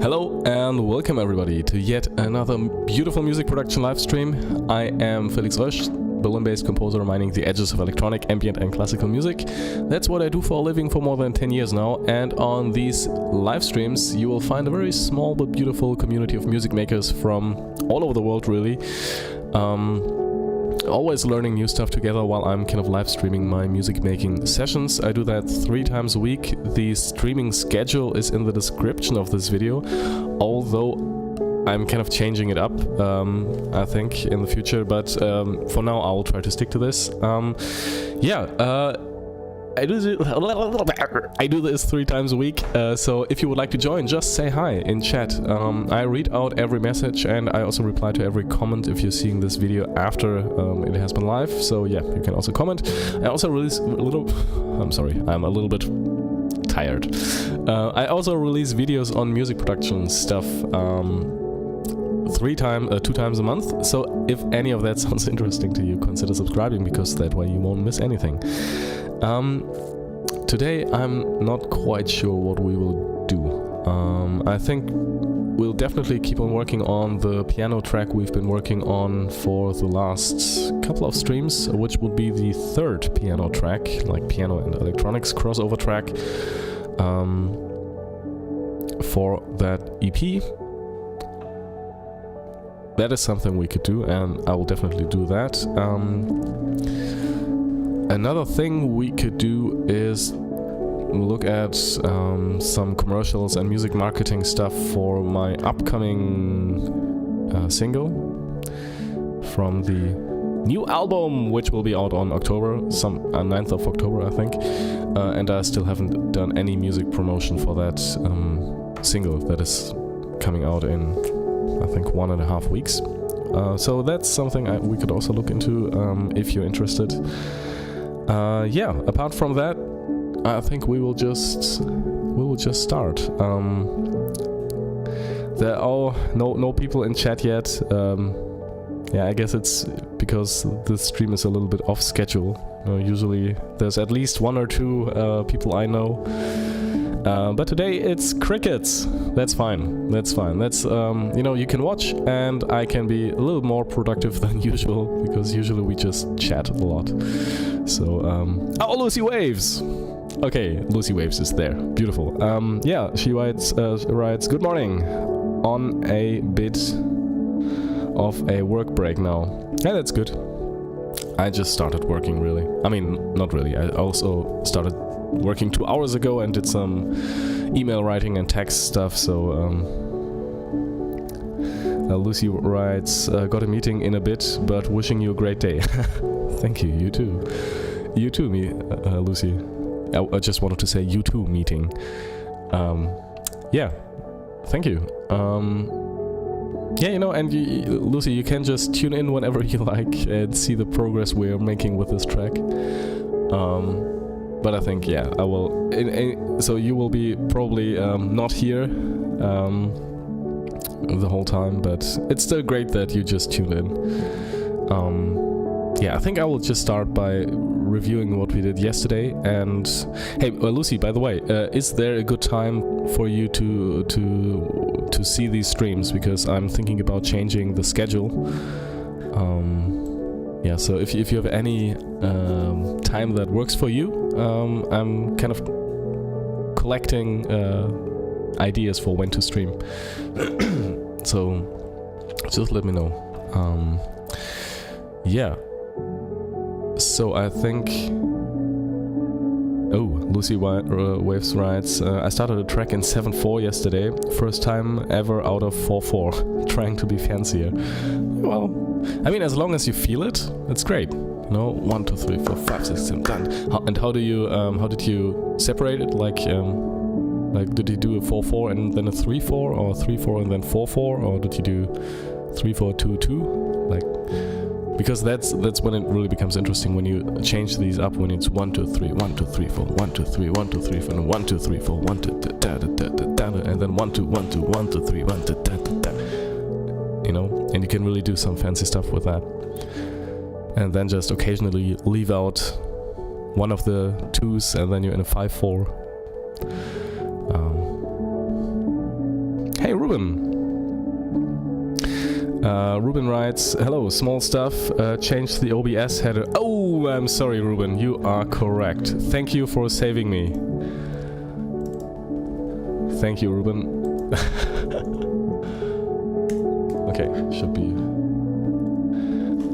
Hello and welcome everybody to yet another beautiful music production live stream. I am Felix Rösch, Berlin-based composer mining the edges of electronic, ambient and classical music. That's what I do for a living for more than 10 years now, and on these live streams you will find a very small but beautiful community of music makers from all over the world really. Always learning new stuff together while I'm kind of live streaming my music making sessions. I do that 3 times a week. The streaming schedule is in the description of this video, although I'm kind of changing it up, I think, in the future, but for now I will try to stick to this. I do this 3 times a week, so if you would like to join, just say hi in chat. I read out every message and I also reply to every comment if you're seeing this video after it has been live, so yeah, you can also comment. I also release I'm a little bit tired. I also release videos on music production stuff 2 times a month, so if any of that sounds interesting to you, consider subscribing, because that way you won't miss anything. Today I'm not quite sure what we will do. I think we'll definitely keep on working on the piano track we've been working on for the last couple of streams, which would be the 3rd piano track, like piano and electronics crossover track, for that EP. That is something we could do, and I will definitely do that. Another thing we could do is look at some commercials and music marketing stuff for my upcoming single from the new album, which will be out on October, 9th of October, I think. And I still haven't done any music promotion for that single that is coming out in, I think, 1.5 weeks. So that's something we could also look into if you're interested. Apart from that, I think we will just start. There are no people in chat yet. I guess it's because this stream is a little bit off schedule. Usually there's at least 1 or 2 people I know. But today it's crickets. That's fine. That's you can watch and I can be a little more productive than usual, because usually we just chat a lot. So, Lucy Waves! Okay, Lucy Waves is there. Beautiful. She writes, good morning. On a bit of a work break now. Yeah, that's good. I just started working, really. I mean, not really. I also started working 2 hours ago and did some email writing and text stuff, so Lucy writes, got a meeting in a bit, but wishing you a great day. Thank you, you too. You too, Lucy. I just wanted to say you too meeting. yeah, thank you. Yeah, you know, and Lucy, you can just tune in whenever you like and see the progress we're making with this track. But I think, yeah, I will. So you will be probably not here the whole time, but it's still great that you just tuned in. Yeah, I think I will just start by reviewing what we did yesterday. And hey, Lucy, by the way, is there a good time for you to see these streams? Because I'm thinking about changing the schedule. Yeah, so if you have any time that works for you, I'm kind of collecting ideas for when to stream. So just let me know. Yeah. So I think... Oh, Lucy Waves writes, I started a track in 7/4 yesterday. First time ever out of 4/4. Trying to be fancier. Well, I mean, as long as you feel it, it's great. You know, 1, 2, 3, 4, 5, 6, 7, done. And how did you separate it? Like did you do a 4/4 and then a 3/4, or 3/4 and then 4/4, or did you do 3/4 2/2? Like, because that's when it really becomes interesting, when you change these up, when it's 1 2 3 1 2 3 4 1 2 3 1 2 3 4 and 1 2 3 4 1 2 and then 1 2 1 2 1 2 3 1 2 you know, and you can really do some fancy stuff with that. And then just occasionally leave out one of the 2s, and then you're in a 5/4. Hey, Ruben. Ruben writes, hello, small stuff, changed the OBS header. Oh, I'm sorry, Ruben, you are correct. Thank you for saving me. Thank you, Ruben. Okay, should be...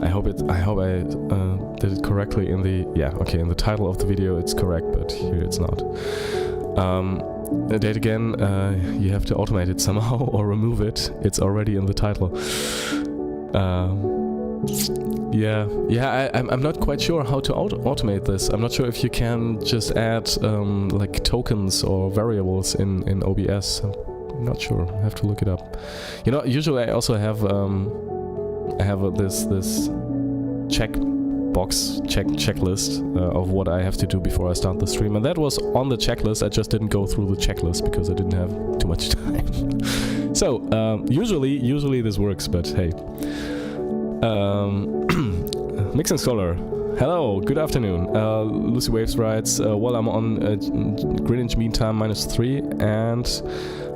I hope I did it correctly in the... Yeah, okay, in the title of the video it's correct, but here it's not. Date again, you have to automate it somehow or remove it. It's already in the title. I'm not quite sure how to automate this. I'm not sure if you can just add like tokens or variables in OBS. I'm not sure. I have to look it up. You know, usually I also have this checklist of what I have to do before I start the stream, and that was on the checklist. I just didn't go through the checklist because I didn't have too much time. So usually this works, but hey. Mixing Scholar, hello, good afternoon. Lucy Waves writes, well, I'm on Greenwich Mean Time -3, and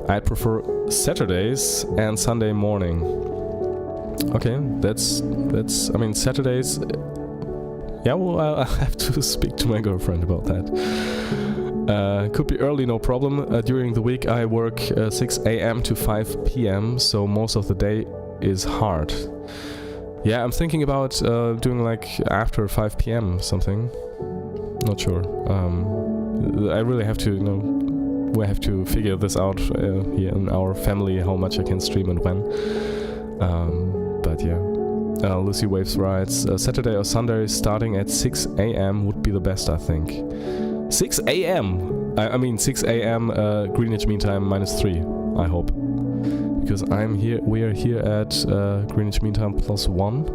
I'd prefer Saturdays and Sunday morning. Okay, that's I mean, Saturdays... Yeah, well, I'll have to speak to my girlfriend about that. Could be early, no problem. During the week I work 6 a.m. to 5 p.m, so most of the day is hard. Yeah, I'm thinking about doing like after 5 p.m. something. Not sure. I really have to, you know, we have to figure this out here in our family, how much I can stream and when. But yeah. Lucy Waves writes, Saturday or Sunday starting at 6 a.m. would be the best, I think. 6 a.m. I mean 6 a.m. Greenwich Mean Time -3, I hope. Because we are here at Greenwich Mean Time +1.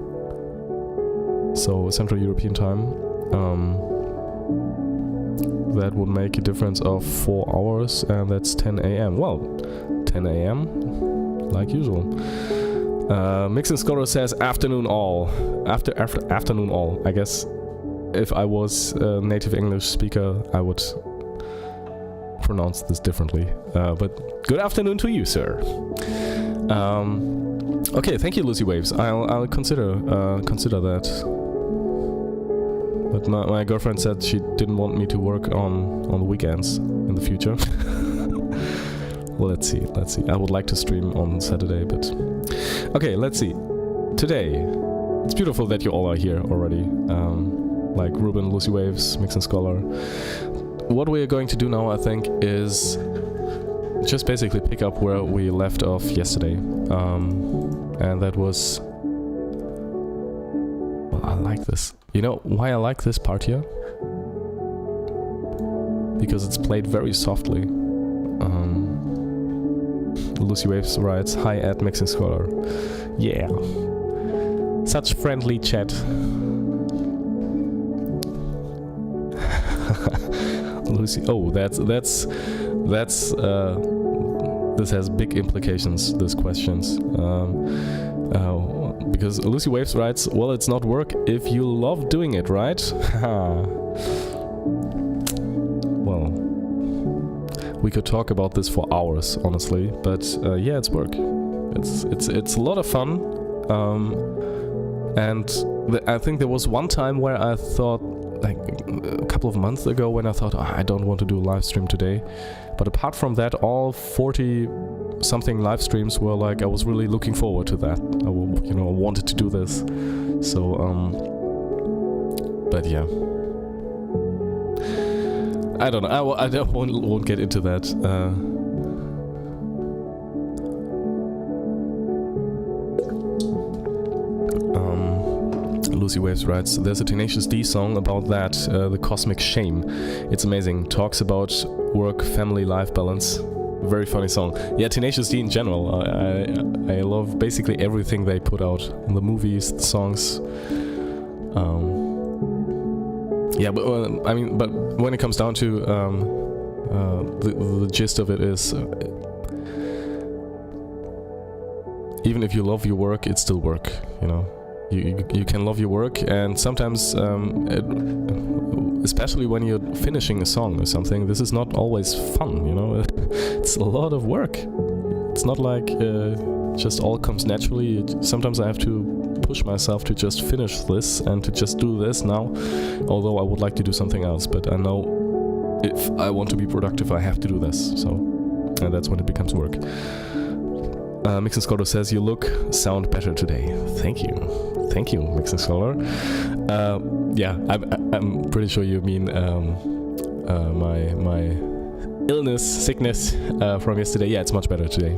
So Central European Time. That would make a difference of 4 hours, and that's 10 a.m. Well, 10 a.m. like usual. Mixing Scholar says afternoon all. Afternoon all. I guess if I was a native English speaker, I would pronounce this differently. But good afternoon to you, sir. Okay, thank you, Lucy Waves. I'll consider that. But my girlfriend said she didn't want me to work on the weekends in the future. Well, let's see. I would like to stream on Saturday, but... Okay, let's see. Today, it's beautiful that you all are here already. Like Ruben, Lucy Waves, Mixing Scholar. What we are going to do now, I think, is just basically pick up where we left off yesterday. And that was... Well, I like this. You know why I like this part here? Because it's played very softly. Lucy Waves writes, hi at Mixing Scholar. Yeah. Such friendly chat. Lucy, oh, that's this has big implications, this questions. Because Lucy Waves writes, well, it's not work if you love doing it, right? Well, we could talk about this for hours, honestly, but yeah, it's work. It's a lot of fun, and I think there was one time where I thought, like a couple of months ago, when I thought, I don't want to do a live stream today. But apart from that, all 40 something live streams were like, I was really looking forward to that. I wanted to do this. So but yeah, I don't know. I won't get into that. Lucy Waves writes, there's a Tenacious D song about that, The Cosmic Shame. It's amazing. Talks about work, family, life balance. Very funny song. Yeah, Tenacious D in general. I love basically everything they put out. The movies, the songs. Yeah, but I mean, but when it comes down to the gist of it is, even if you love your work, it's still work, you know. You can love your work, and sometimes, especially when you're finishing a song or something, this is not always fun, you know. It's a lot of work. It's not like just all comes naturally. Sometimes I have to push myself to just finish this and to just do this now, although I would like to do something else. But I know if I want to be productive, I have to do this. So, and that's when it becomes work. Mixing Scholar says, you sound better today. Thank you, Mixing Scholar. Yeah, I'm pretty sure you mean my sickness from yesterday. Yeah, it's much better today.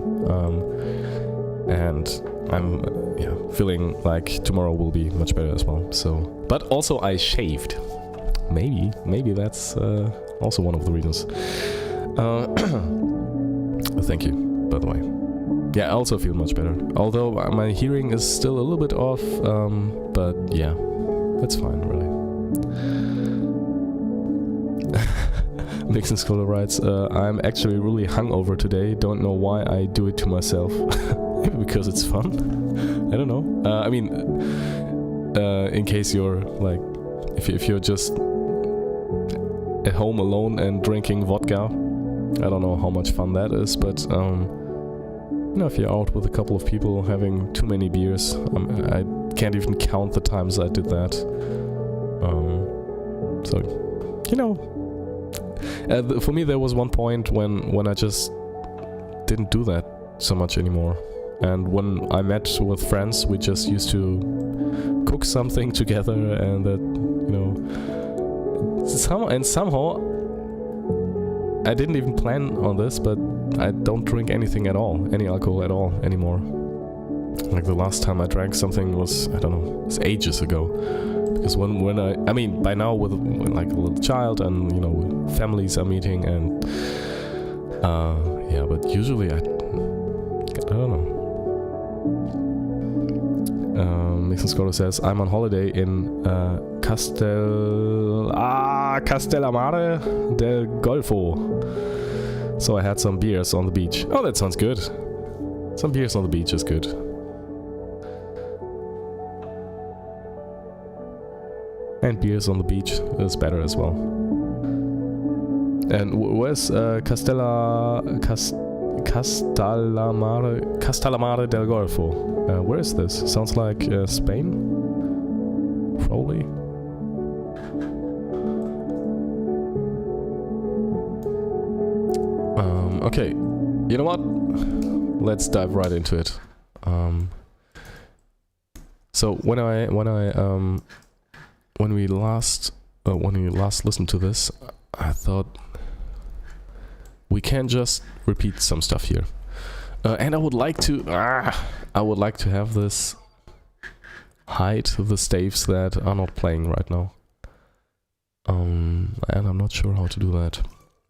And I'm feeling like tomorrow will be much better as well. So, but also I shaved. Maybe that's also one of the reasons. Thank you, by the way. Yeah, I also feel much better. Although my hearing is still a little bit off, but yeah, that's fine, really. Mixing Scholar writes, I'm actually really hungover today. Don't know why I do it to myself. Maybe because it's fun. I don't know. I mean, in case you're like, if you're just at home alone and drinking vodka, I don't know how much fun that is, but you know, if you're out with a couple of people having too many beers, I can't even count the times I did that. So, you know, for me there was one point when I just didn't do that so much anymore. And when I met with friends, we just used to cook something together, and that, you know, somehow I didn't even plan on this, but I don't drink anything at all, any alcohol at all anymore. Like the last time I drank something was, I don't know, it's ages ago. Because when I mean, by now with like a little child and, you know, families are meeting and, yeah, but usually I don't know. Mixing Scholar says, I'm on holiday in Castellamare del Golfo. So I had some beers on the beach. Oh, that sounds good. Some beers on the beach is good. And beers on the beach is better as well. And where's Castellamare del Golfo? Where is this? Sounds like Spain? Probably. Okay, you know what? Let's dive right into it. So when we last listened to this, I thought we can just repeat some stuff here, and I would like to have this hide the staves that are not playing right now. And I'm not sure how to do that,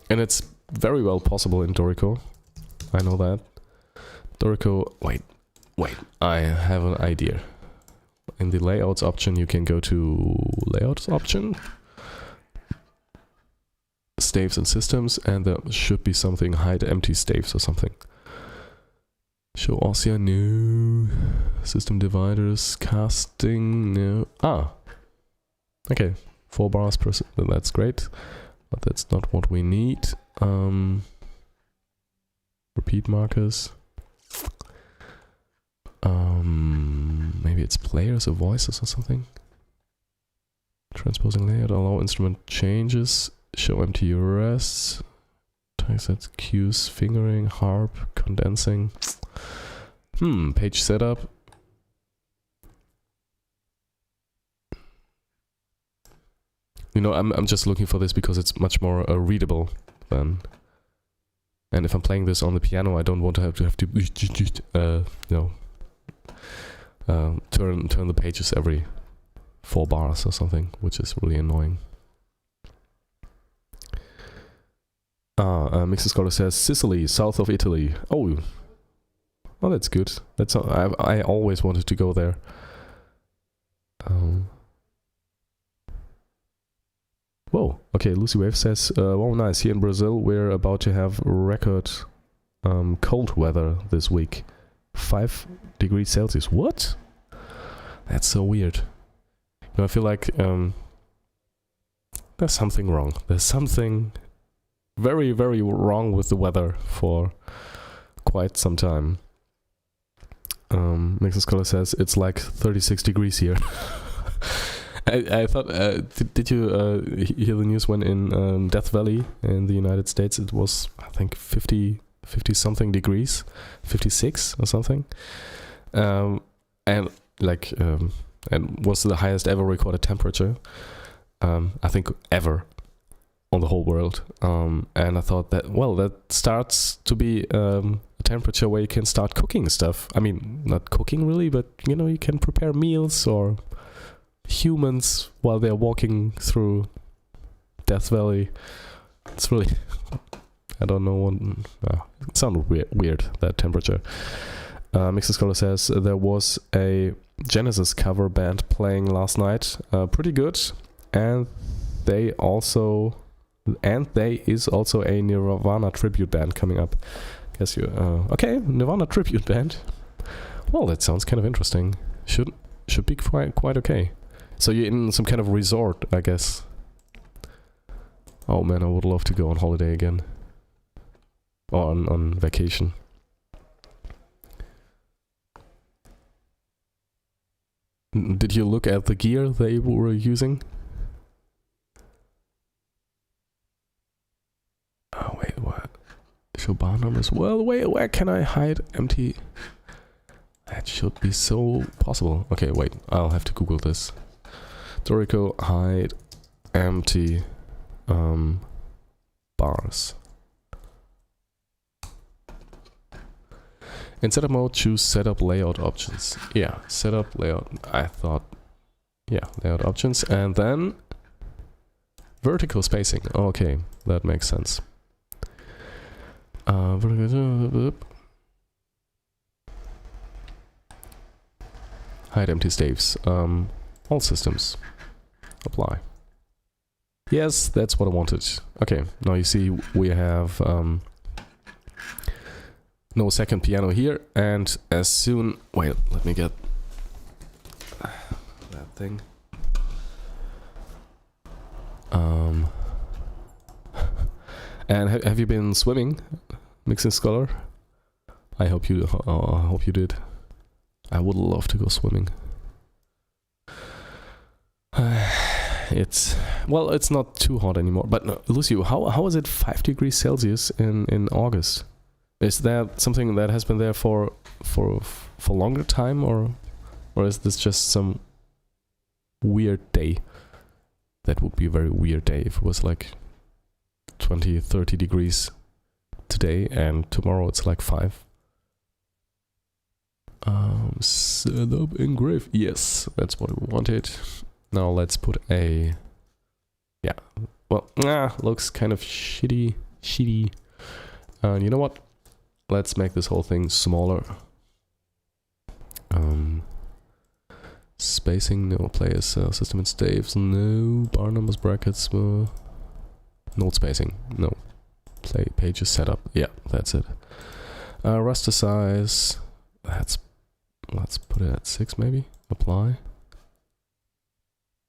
and it's very well possible in Dorico. I know that. Dorico, wait, I have an idea. In the layouts option, you can go to layouts option, staves and systems, and there should be something, hide empty staves or something. Show OSIA, no. System dividers, casting, no. Ah, okay, 4 bars per, that's great, but that's not what we need. Repeat markers. Maybe it's players or voices or something. Transposing layout, allow instrument changes, show empty rests, text sets, cues, fingering, harp, condensing. Page setup. You know, I'm just looking for this because it's much more readable than. And if I'm playing this on the piano, I don't want to have to you know, turn the pages every 4 bars or something, which is really annoying. Mixer Scholar says Sicily, south of Italy. Oh, well, that's good. That's I always wanted to go there. Whoa. Okay, Lucy Wave says, "Wow, nice. Here in Brazil, we're about to have record cold weather this week. 5 degrees Celsius. What? That's so weird. You know, I feel like there's something wrong. There's something very, very wrong with the weather for quite some time." Mixer Scholar says it's like 36 degrees here. I thought, did you hear the news when in Death Valley in the United States it was, I think, 50 something degrees, 56 or something, and like and was the highest ever recorded temperature, I think ever on the whole world, and I thought that, well, that starts to be a temperature where you can start cooking stuff. I mean, not cooking really, but you know, you can prepare meals or humans while they're walking through Death Valley. It's really, I don't know what, it sounded weird, that temperature. Mixer Scholar says there was a Genesis cover band playing last night, pretty good, and there is also a Nirvana tribute band coming up. Guess you okay, Nirvana tribute band. Well, that sounds kind of interesting. Should be quite okay. So you're in some kind of resort, I guess. Oh man, I would love to go on holiday again. Or on vacation. Did you look at the gear they were using? Oh wait, what? Show bar numbers. Well, wait, where can I hide empty? That should be so possible. Okay, wait, I'll have to Google this. Dorico, hide empty bars. In setup mode, choose setup layout options. Yeah, setup layout. I thought, yeah, layout options, and then vertical spacing. Okay, that makes sense. Hide empty staves. All systems. Apply. Yes, that's what I wanted. Okay, now you see we have no second piano here, and as soon... Wait, let me get that thing. And have you been swimming, Mixing Scholar? I hope you did. I would love to go swimming. It's not too hot anymore. But no, Lucy, how is it 5 degrees Celsius in August? Is that something that has been there for longer time, or is this just some weird day? That would be a very weird day if it was like 20, 30 degrees today and tomorrow it's like 5. Set up engrave. Yes, that's what we wanted. Now let's put a... Yeah, well, looks kind of shitty. You know what? let's make this whole thing smaller. Spacing, no. Players, system and staves, no. Bar numbers, brackets, note spacing, no. Play pages setup, yeah, that's it. Raster size, let's put it at 6 maybe. Apply.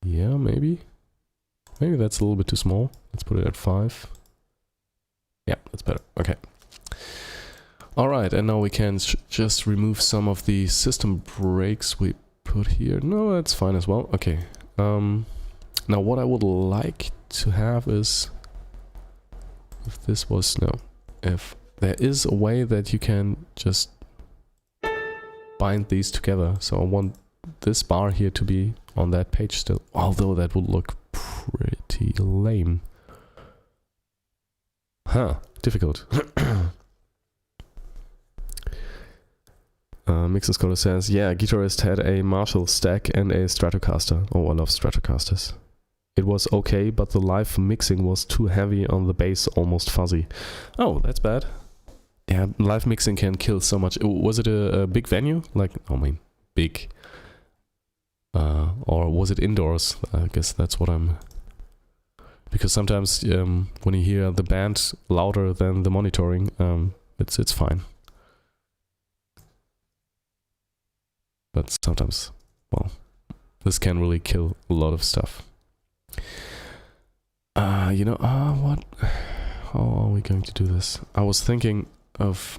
Yeah, maybe. Maybe that's a little bit too small. Let's put it at 5. Yeah, that's better. Okay. Alright, and now we can just remove some of the system breaks we put here. No, that's fine as well. Okay. Now what I would like to have is... If this was... No. If there is a way that you can just bind these together. So I want this bar here to be on that page still. Although that would look pretty lame. Huh. Difficult. Mixer Scholar says, yeah, Guitarist had a Marshall stack and a Stratocaster. Oh, I love Stratocasters. It was okay, but the live mixing was too heavy on the bass, almost fuzzy. Oh, that's bad. Yeah, live mixing can kill so much. Was it a big venue? Like, I mean, big. Or was it indoors? I guess that's what I'm... Because sometimes when you hear the band louder than the monitoring, it's fine. But sometimes, well, this can really kill a lot of stuff. You know, what? How are we going to do this? I was thinking of...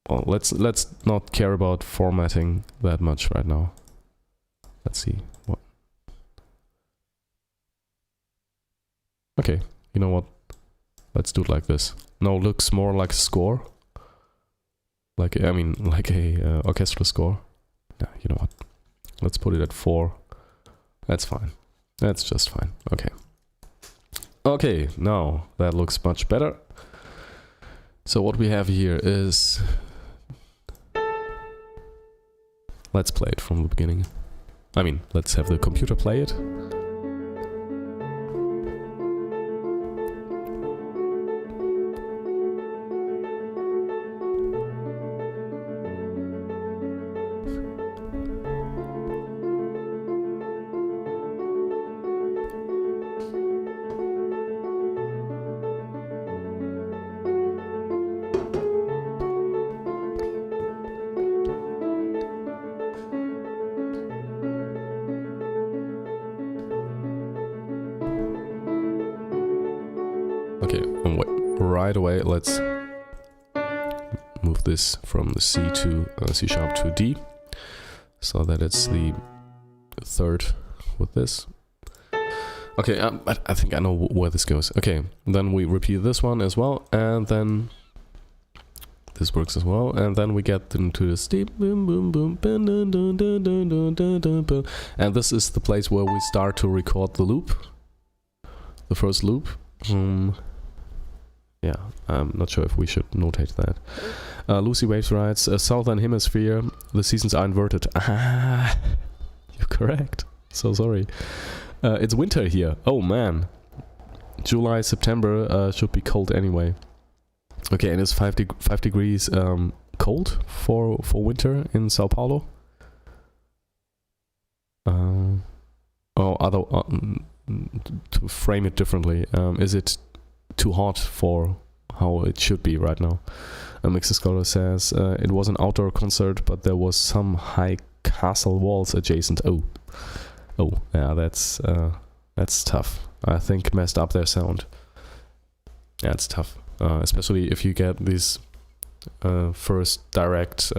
Well, let's not care about formatting that much right now. Let's see. What? Okay, you know what? Let's do it like this. No, looks more like a score. Like, I mean, like a orchestral score. Yeah, you know what? Let's put it at 4. That's fine. That's just fine. Okay. Okay, now that looks much better. So what we have here is... Let's play it from the beginning. I mean, let's have the computer play it. Okay, and right away let's move this from the C to C sharp to D, so that it's the 3rd with this. Okay, I think I know where this goes. Okay, then we repeat this one as well, and then this works as well, and then we get into the steep boom boom boom, and this is the place where we start to record the loop, the first loop. Yeah, I'm not sure if we should notate that. Lucy Waves writes, Southern Hemisphere, the seasons are inverted. Ah, you're correct. So sorry. It's winter here. Oh man. July, September should be cold anyway. Okay, and it's 5 degrees cold for winter in Sao Paulo. To frame it differently, is it too hot for how it should be right now? Mixer Scholar says it was an outdoor concert, but there was some high castle walls adjacent. Oh, yeah, that's tough. I think messed up their sound. Yeah, it's tough, especially if you get these first direct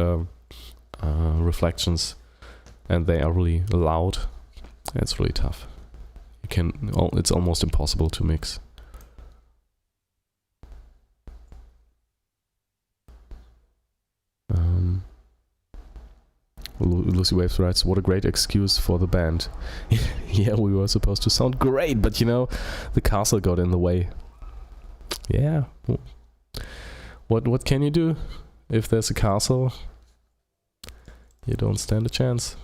reflections, and they are really loud. It's really tough. It's almost impossible to mix. Lucy Waves writes, what a great excuse for the band. Yeah, we were supposed to sound great, but you know, the castle got in the way. Yeah. What can you do? If there's a castle, you don't stand a chance.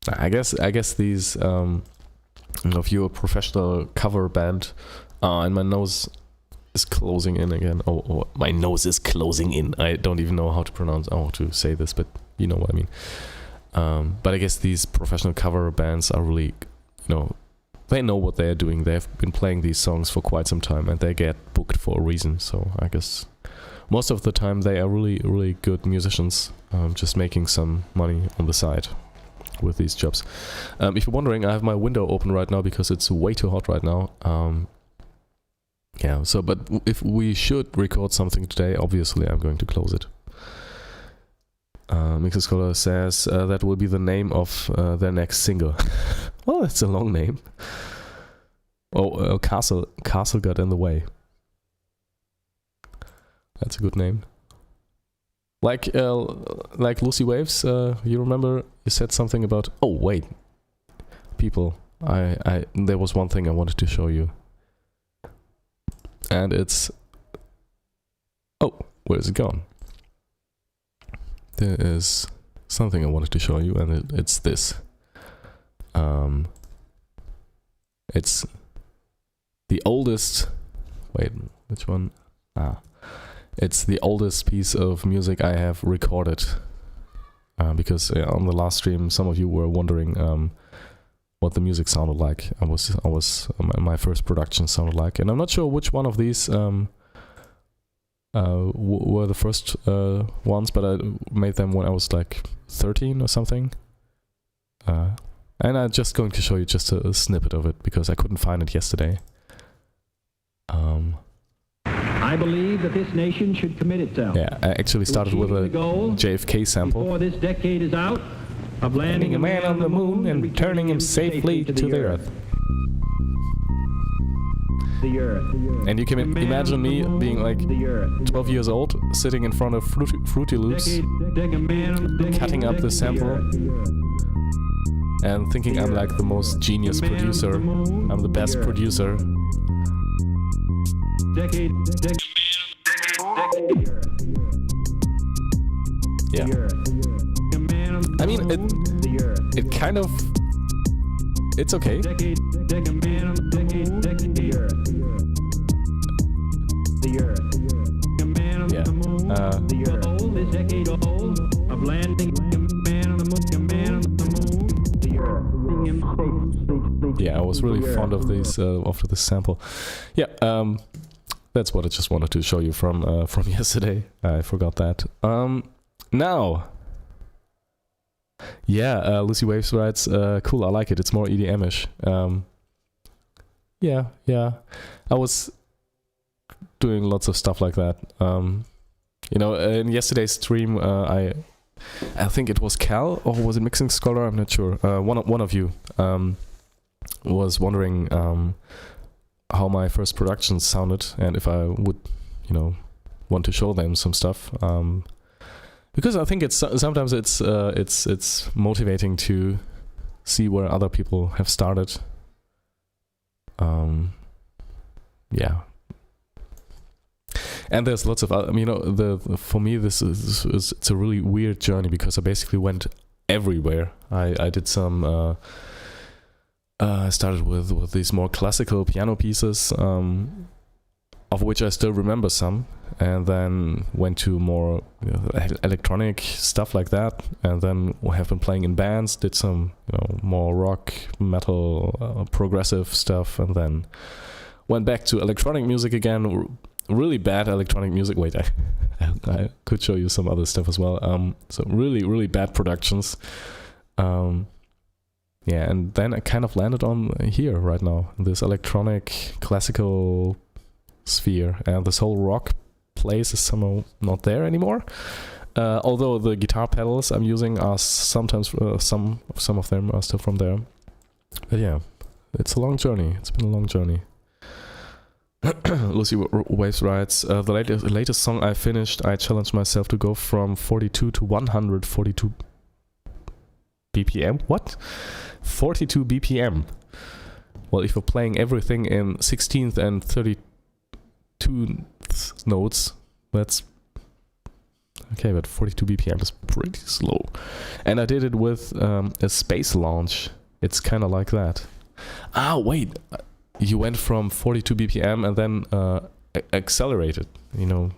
I guess these if you're a professional cover band, and my nose is closing in again. Oh, my nose is closing in. I don't even know how to say this, but you know what I mean. But I guess these professional cover bands are really, they know what they're doing. They've been playing these songs for quite some time, and they get booked for a reason. So I guess most of the time they are really, really good musicians, just making some money on the side with these jobs. If you're wondering, I have my window open right now because it's way too hot right now. But if we should record something today, obviously I'm going to close it. Mixer Scholar says that will be the name of their next single. Well, that's a long name. Castle got in the way. That's a good name. Like Lucy Waves, you remember you said something about... Oh, wait. People, there was one thing I wanted to show you. And it's... Oh, where is it gone? There is something I wanted to show you, and it's this. It's the oldest... Wait, which one? It's the oldest piece of music I have recorded. Because on the last stream, some of you were wondering what the music sounded like. My first production sounded like, and I'm not sure which one of these were the first ones, but I made them when I was like 13 or something. And I'm just going to show you just a snippet of it because I couldn't find it yesterday. I believe that this nation should commit itself. Yeah, I actually started with a JFK sample. Before this decade is out, of landing a man on the moon and returning him safely to the earth. The earth. And you can imagine me being like 12 years old, sitting in front of Fruity Loops, cutting up the sample, and thinking I'm like the most genius producer. I'm the best producer. Yeah. I mean, it kind of... It's okay. Yeah, I was really fond of this after this sample. Yeah, that's what I just wanted to show you from yesterday. I forgot that. Now, yeah, Lucy Waves writes, cool, I like it. It's more EDM-ish. Yeah. I was doing lots of stuff like that. In yesterday's stream, I think it was Cal, or was it Mixing Scholar? I'm not sure. One of you was wondering how my first productions sounded, and if I would, want to show them some stuff. Because I think sometimes it's motivating to see where other people have started. Yeah. And there's lots of for me this is it's a really weird journey because I basically went everywhere. I did some. I started with these more classical piano pieces, of which I still remember some, and then went to more electronic stuff like that, and then have been playing in bands, did some more rock, metal, progressive stuff, and then went back to electronic music again, really bad electronic music. Wait, I could show you some other stuff as well. So really, really bad productions. Yeah, and then I kind of landed on here right now, this electronic classical sphere, and this whole rock place is somehow not there anymore. Although the guitar pedals I'm using are sometimes some of them are still from there. But yeah, it's a long journey. It's been a long journey. Lucy Waves writes, the latest song I finished, I challenged myself to go from 42 to 142 BPM. What? 42 BPM. Well, if you're playing everything in 16th and 32 notes, that's okay, but 42 BPM is pretty slow. And I did it with a space launch. It's kind of like that. Ah, wait. You went from 42 BPM and then accelerated. You know,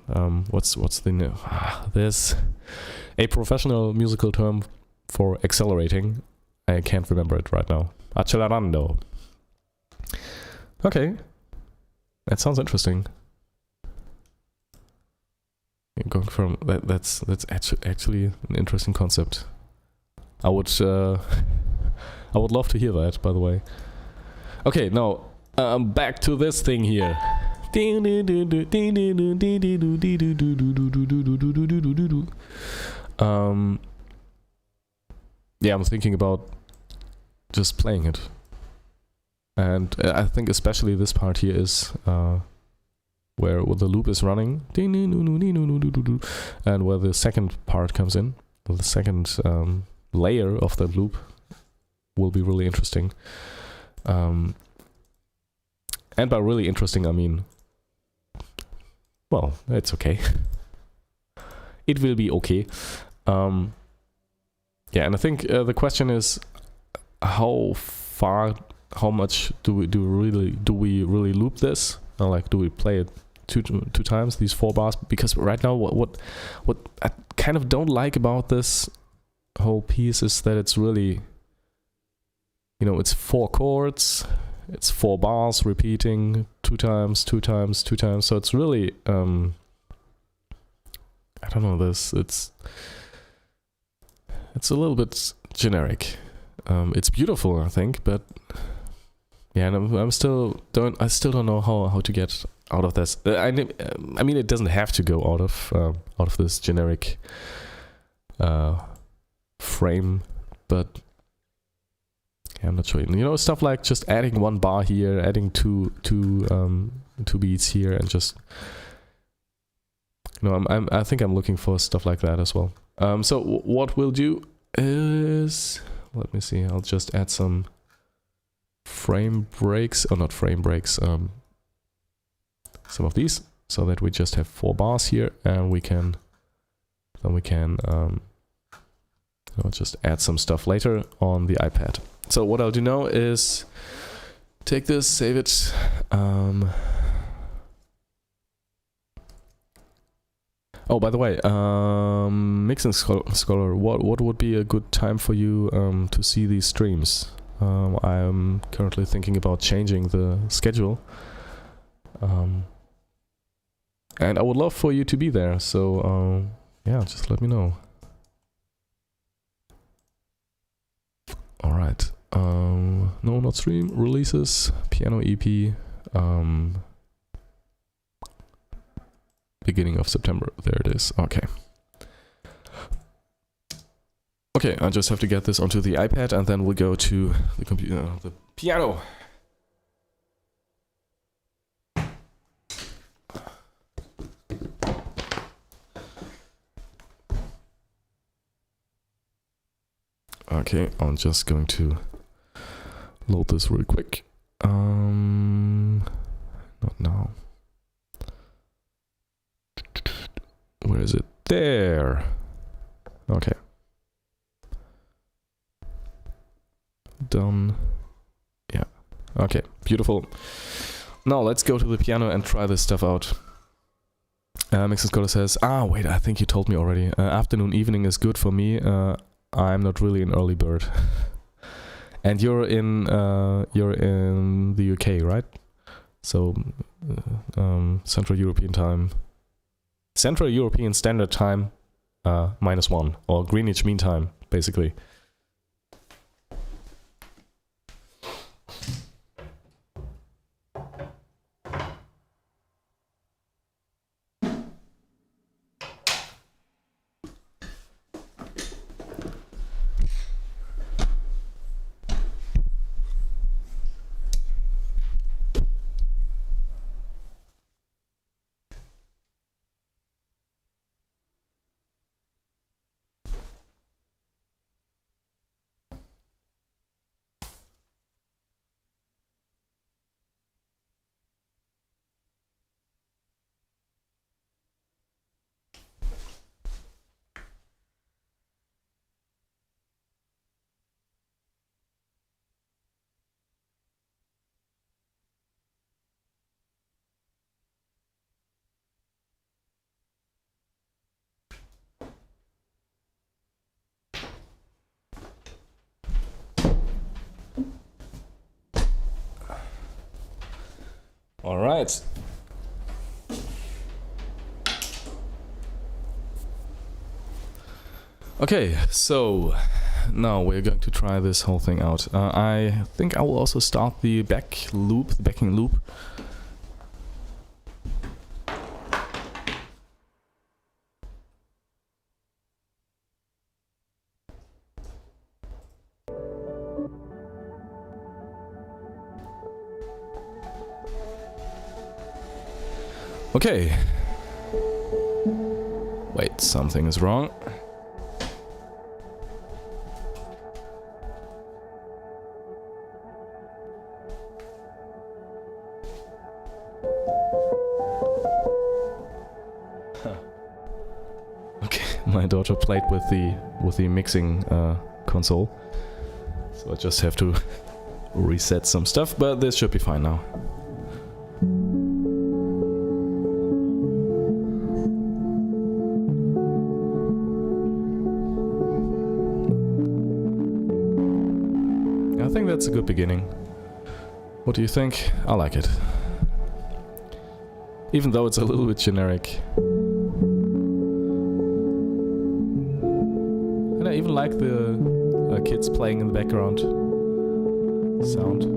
what's the there's a professional musical term for accelerating. I can't remember it right now. Accelerando. Okay, that sounds interesting. Going from that's actually an interesting concept. I would love to hear that, by the way. Okay, now back to this thing here. Yeah, I'm thinking about just playing it, and I think especially this part here is where the loop is running, and where the second part comes in, the second layer of that loop will be really interesting. And by really interesting, I mean, well, it's okay. It will be okay. Yeah, and I think the question is, how much do we really loop this? Like, do we play it two times, these 4 bars? Because right now, what I kind of don't like about this whole piece is that it's really, you know, it's 4 chords, it's 4 bars repeating 2 times, 2 times, 2 times. So it's really, I don't know, it's a little bit generic. It's beautiful, I think, but yeah, and I still don't know how to get out of this. I mean, it doesn't have to go out of this generic frame, but yeah, I'm not sure. You know, stuff like just adding 1 bar here, adding two beats here, and just, you know, I think I'm looking for stuff like that as well. So what we'll do is, let me see, I'll just add some frame breaks, or not frame breaks, some of these, so that we just have 4 bars here, and we can you know, just add some stuff later on the iPad. So what I'll do now is take this, save it. Oh, by the way, Mixing Scholar, what would be a good time for you to see these streams? I'm currently thinking about changing the schedule, and I would love for you to be there. So yeah, just let me know. All right. No, not stream releases. Piano EP. Beginning of September. There it is. Okay. Okay, I just have to get this onto the iPad, and then we'll go to the computer, the piano. Okay, I'm just going to load this real quick. Not now. Where is it? There. Okay. Done. Yeah. Okay, beautiful. Now let's go to the piano and try this stuff out. Mixing Scholar says, wait, I think you told me already. Afternoon, evening is good for me. I'm not really an early bird. And you're in the UK, right? So Central European time, Central European Standard Time, -1, or Greenwich Mean Time, basically. All right. Okay, so now we're going to try this whole thing out. I think I will also start the backing loop. Okay. Wait, something is wrong. Okay, my daughter played with the mixing console, so I just have to reset some stuff, but this should be fine now. I think that's a good beginning. What do you think? I like it. Even though it's a little bit generic. And I even like the kids playing in the background sound.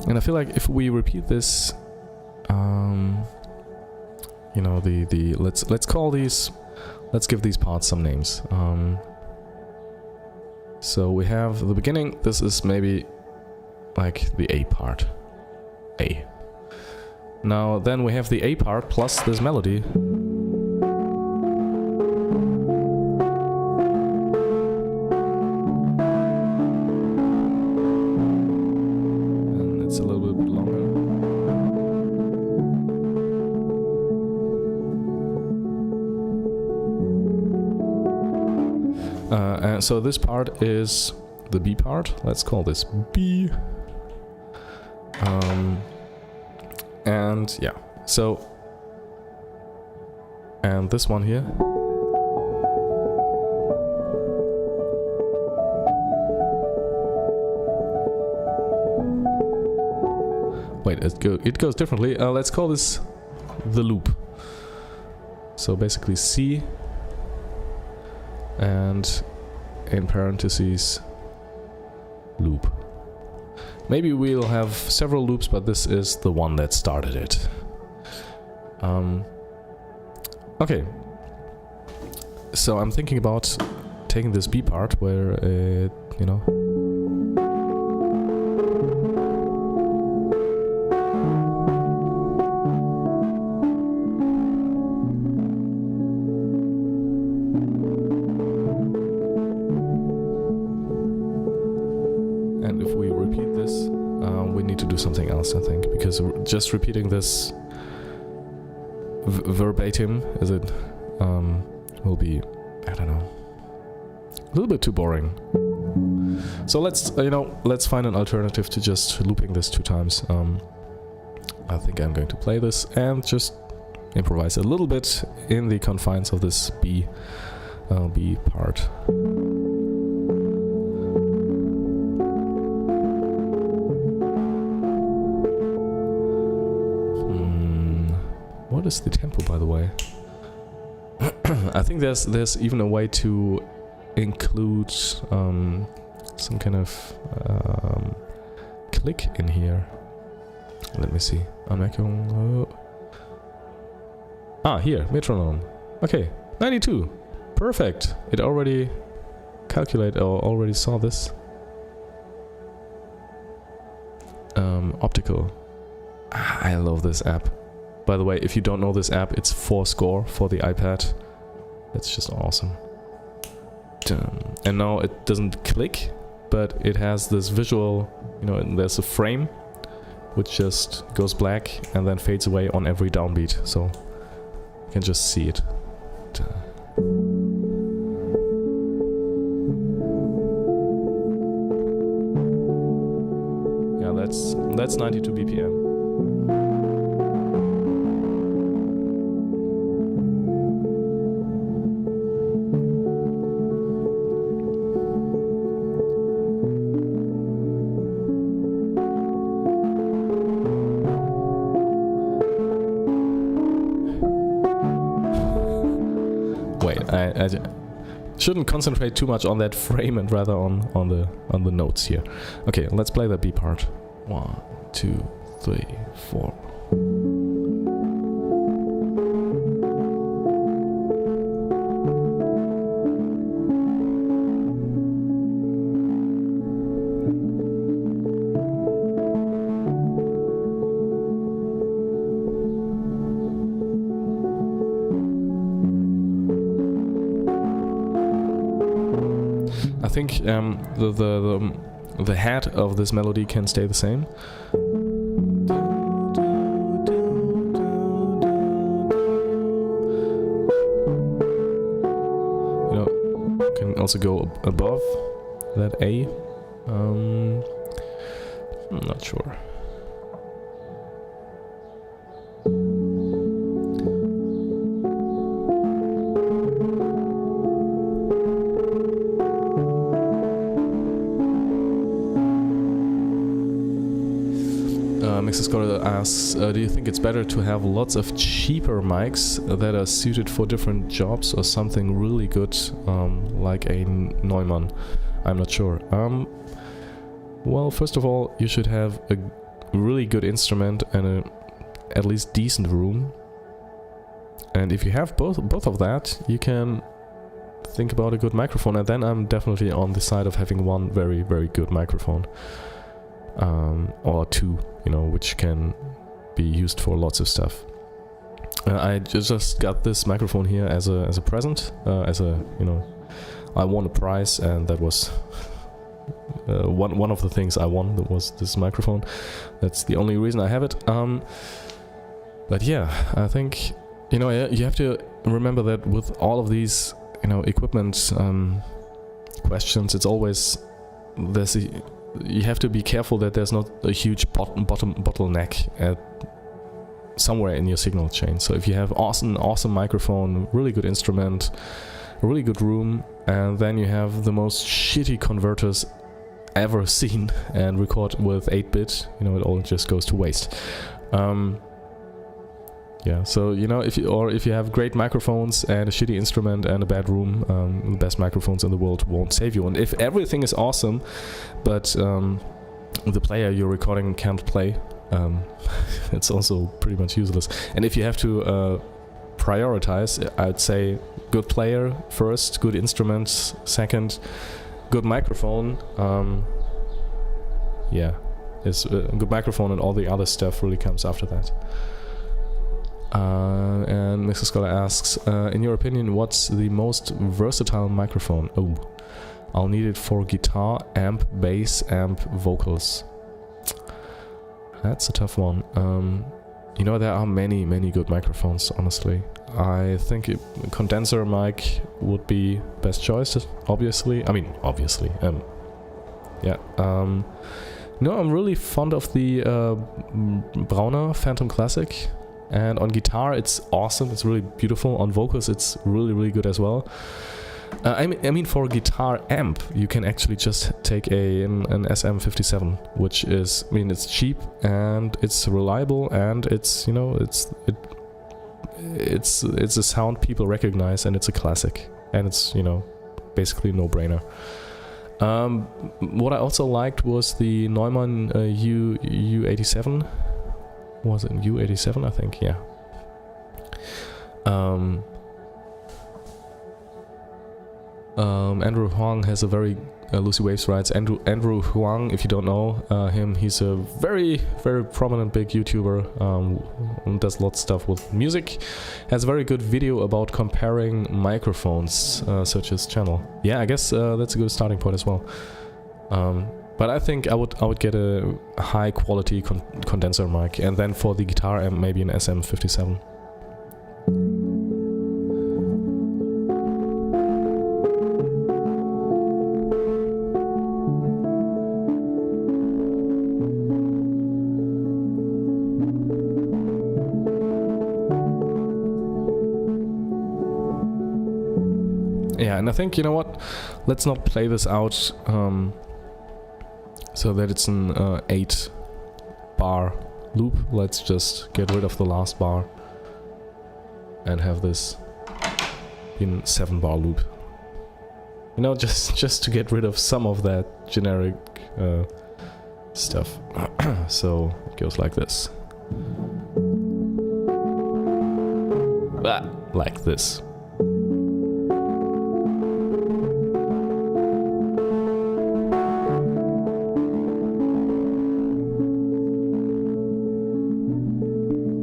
And I feel like if we repeat this, you know, let's call these, let's give these parts some names. So we have the beginning. This is maybe like the A part. A. Now then we have the A part plus this melody. It's a little bit longer. And so this part is the B part. Let's call this B. And yeah, so, and this one here. Wait, it goes differently. Let's call this the loop. So basically C and in parentheses loop. Maybe we'll have several loops, but this is the one that started it. Okay. So I'm thinking about taking this B part where it, you know. And if we repeat this, we need to do something else, I think, because just repeating this verbatim, will be, I don't know, a little bit too boring. So let's, let's find an alternative to just looping this 2 times. I think I'm going to play this and just improvise a little bit in the confines of this B part. What is the tempo, by the way? I think there's even a way to include some kind of click in here. Let me see. Here, metronome. Okay, 92. Perfect. It already calculated or already saw this. Optical. I love this app. By the way, if you don't know this app, it's 4 score for the iPad. That's just awesome. And now it doesn't click, but it has this visual, you know, and there's a frame which just goes black and then fades away on every downbeat, so you can just see it. Yeah, that's 92 BPM. I shouldn't concentrate too much on that frame and rather on the notes here. Okay, let's play the B part. 1, 2, 3, 4. I think the head of this melody can stay the same. You know, can also go above that A. I'm not sure. Mixer Scholar asks, do you think it's better to have lots of cheaper mics that are suited for different jobs or something really good, like a Neumann? I'm not sure. Well, first of all, you should have a really good instrument and a at least decent room. And if you have both of that, you can think about a good microphone. And then I'm definitely on the side of having one very, very good microphone. Or two, you know, which can be used for lots of stuff. I just got this microphone here as a present, you know, I won a prize, and that was one of the things I won. That was this microphone. That's the only reason I have it. But yeah, I think, you know, you have to remember that with all of these, you know, equipment questions, it's always you have to be careful that there's not a huge bottleneck somewhere in your signal chain. So if you have awesome microphone, really good instrument, a really good room, and then you have the most shitty converters ever seen and record with 8-bit, you know, it all just goes to waste. Yeah, so, you know, if you have great microphones and a shitty instrument and a bad room, the best microphones in the world won't save you. And if everything is awesome, but the player you're recording can't play, it's also pretty much useless. And if you have to prioritize, I'd say good player first, good instruments second, good microphone. Yeah, it's a good microphone, and all the other stuff really comes after that. And Mr. Scholar asks, in your opinion, what's the most versatile microphone? Oh, I'll need it for guitar, amp, bass, amp, vocals. That's a tough one. You know, there are many good microphones, honestly. I think a condenser mic would be best choice, obviously. I mean, obviously. Yeah. No, I'm really fond of the Brauner Phantom Classic. And on guitar, it's awesome. It's really beautiful. On vocals, it's really good as well. I mean, for a guitar amp, you can actually just take an SM57, which is, I mean, it's cheap and it's reliable, and it's, you know, it's a sound people recognize, and it's a classic, and it's, you know, basically no-brainer. What I also liked was the Neumann U87. Was it U87? I think, yeah. Andrew Huang has a very Lucy Waves writes, Andrew Huang, if you don't know him, he's a very, very prominent big YouTuber, does lots of stuff with music, has a very good video about comparing microphones, such as channel. Yeah, I guess that's a good starting point as well. But I think I would get a high quality condenser mic, and then for the guitar amp maybe an SM57. Yeah, and I think, you know what, let's not play this out so that it's an 8-bar loop. Let's just get rid of the last bar and have this in 7-bar loop. You know, just to get rid of some of that generic stuff. So it goes like this. Like this.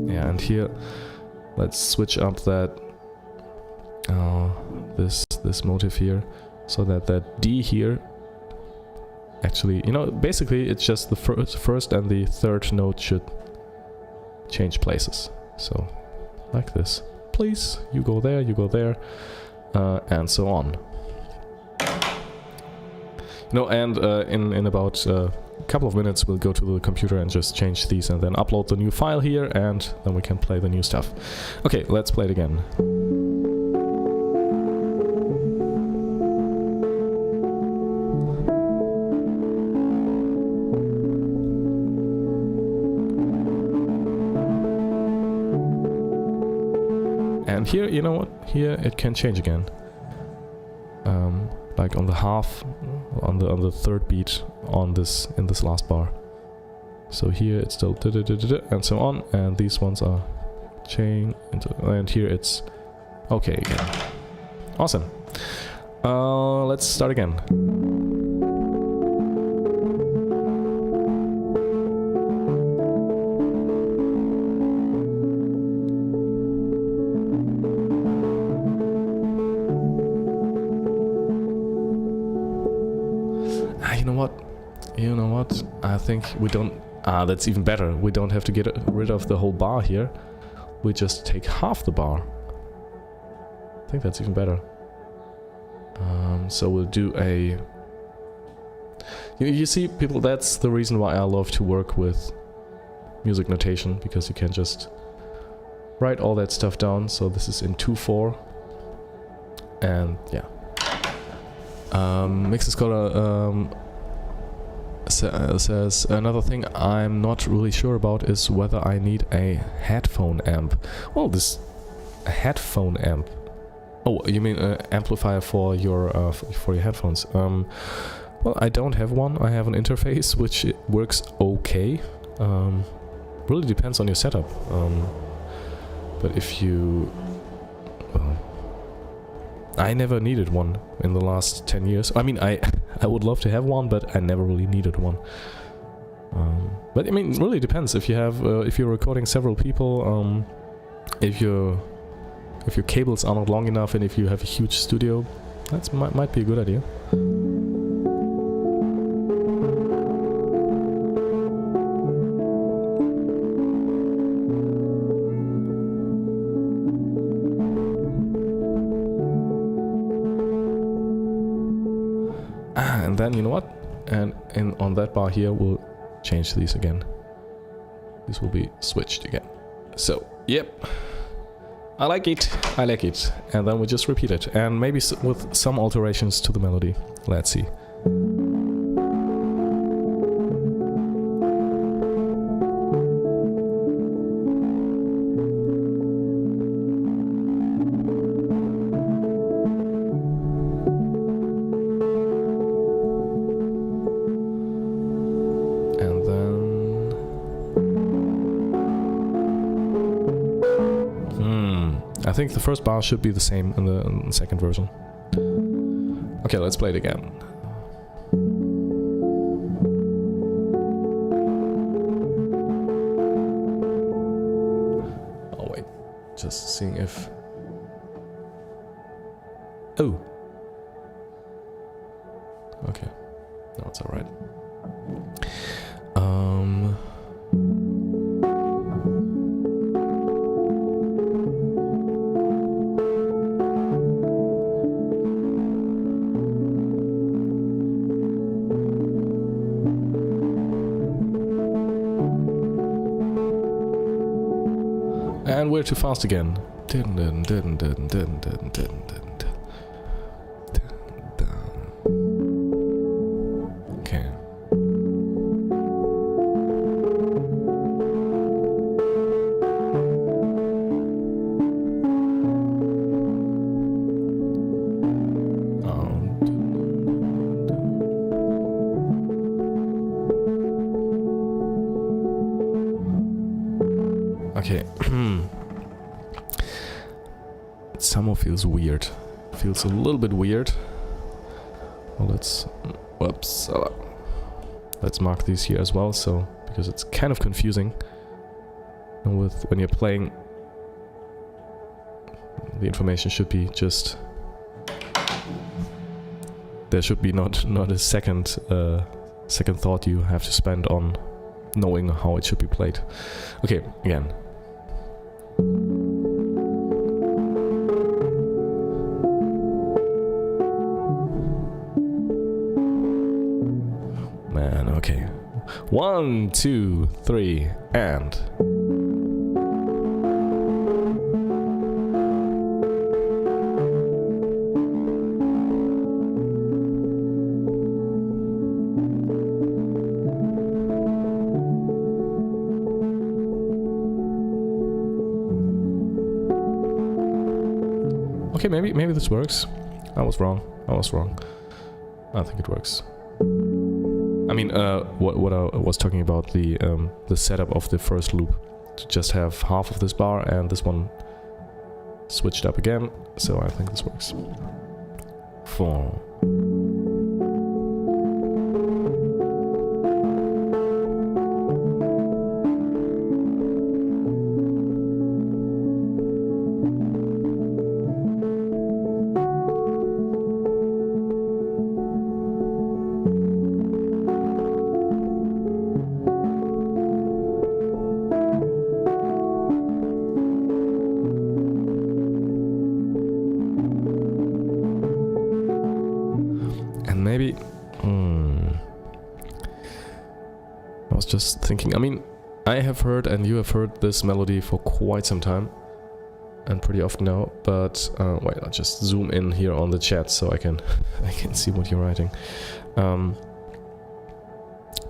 And here, let's switch up that this motive here, so that that D here, actually, you know, basically it's just the first and the third note should change places. So, like this. Please, you go there, and so on. You know, and in about a couple of minutes we'll go to the computer and just change these and then upload the new file here, and then we can play the new stuff. Okay, let's play it again. And here, you know what? Here it can change again. Like on the half, on the third beat on this, in this last bar. So here it's still and so on, and these ones are chain into, and here it's okay again. Awesome. Let's start again. You know what? I think we don't... that's even better. We don't have to get rid of the whole bar here. We just take half the bar. I think that's even better. So we'll do a... You see, people, that's the reason why I love to work with music notation, because you can just write all that stuff down. So this is in 2/4. And yeah. Mixer Scholar... says, another thing I'm not really sure about is whether I need a headphone amp. Well, this headphone amp. Oh, you mean an amplifier for your headphones? Well, I don't have one. I have an interface which works okay. Really depends on your setup. But if you... I never needed one in the last 10 years. I mean, I would love to have one, but I never really needed one. But I mean, it really depends. If you have, if you're recording several people, if your cables are not long enough, and if you have a huge studio, that might be a good idea. And then, you know what? And on that bar here, we'll change these again. This will be switched again. So, yep. I like it. I like it. And then we just repeat it. And maybe with some alterations to the melody. Let's see. I think the first bar should be the same in the second version. Okay, let's play it again. Just seeing if... Oh! Okay. No, it's alright. And we're too fast again. Okay. Okay. It somehow feels weird. Feels a little bit weird. Well, whoops. Let's mark these here as well, so because it's kind of confusing. And when you're playing, the information should be just. There should be not a second thought you have to spend on knowing how it should be played. Okay, again. Man, okay. 1, 2, 3, and... Okay, maybe this works. I was wrong. I think it works. I mean, what I was talking about, the setup of the first loop, to just have half of this bar and this one switched up again. So I think this works. 4. Maybe... I was just thinking, I mean, I have heard and you have heard this melody for quite some time. And pretty often now, but... wait, I'll just zoom in here on the chat so I can see what you're writing. But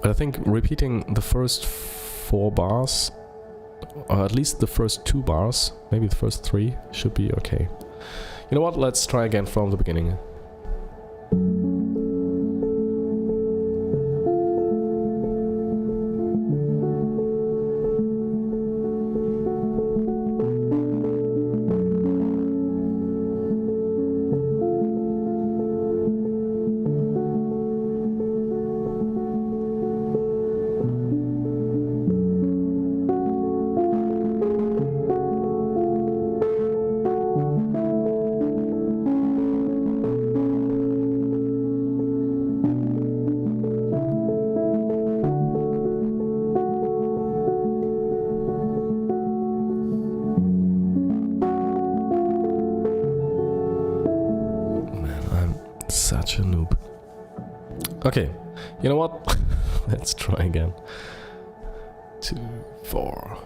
I think repeating the first 4 bars, or at least the first 2 bars, maybe the first 3, should be okay. You know what, let's try again from the beginning. Such a noob. Okay, you know what? Let's try again. 2, 4.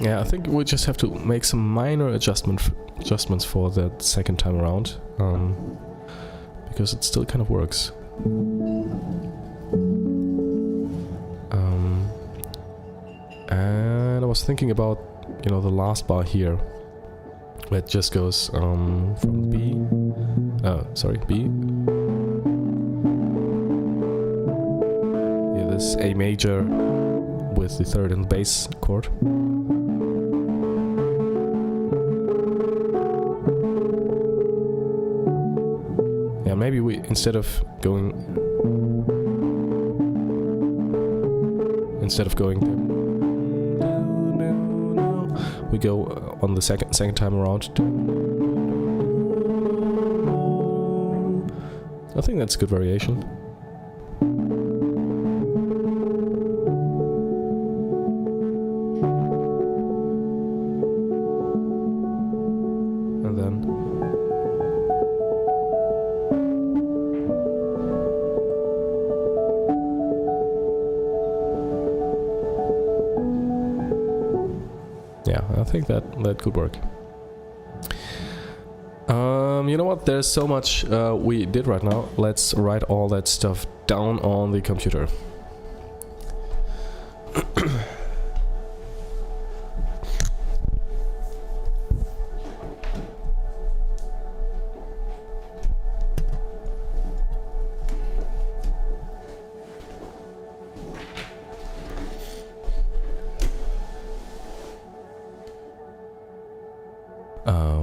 Yeah, I think we just have to make some minor adjustments for that second time around, because it still kind of works. And I was thinking about, you know, the last bar here, where it just goes from B, B. Yeah, this A major with the third and bass chord. Yeah, maybe we, instead of going we go on the second time around. I think that's a good variation. And then yeah, I think that could work. You know what? There's so much we did right now. Let's write all that stuff down on the computer.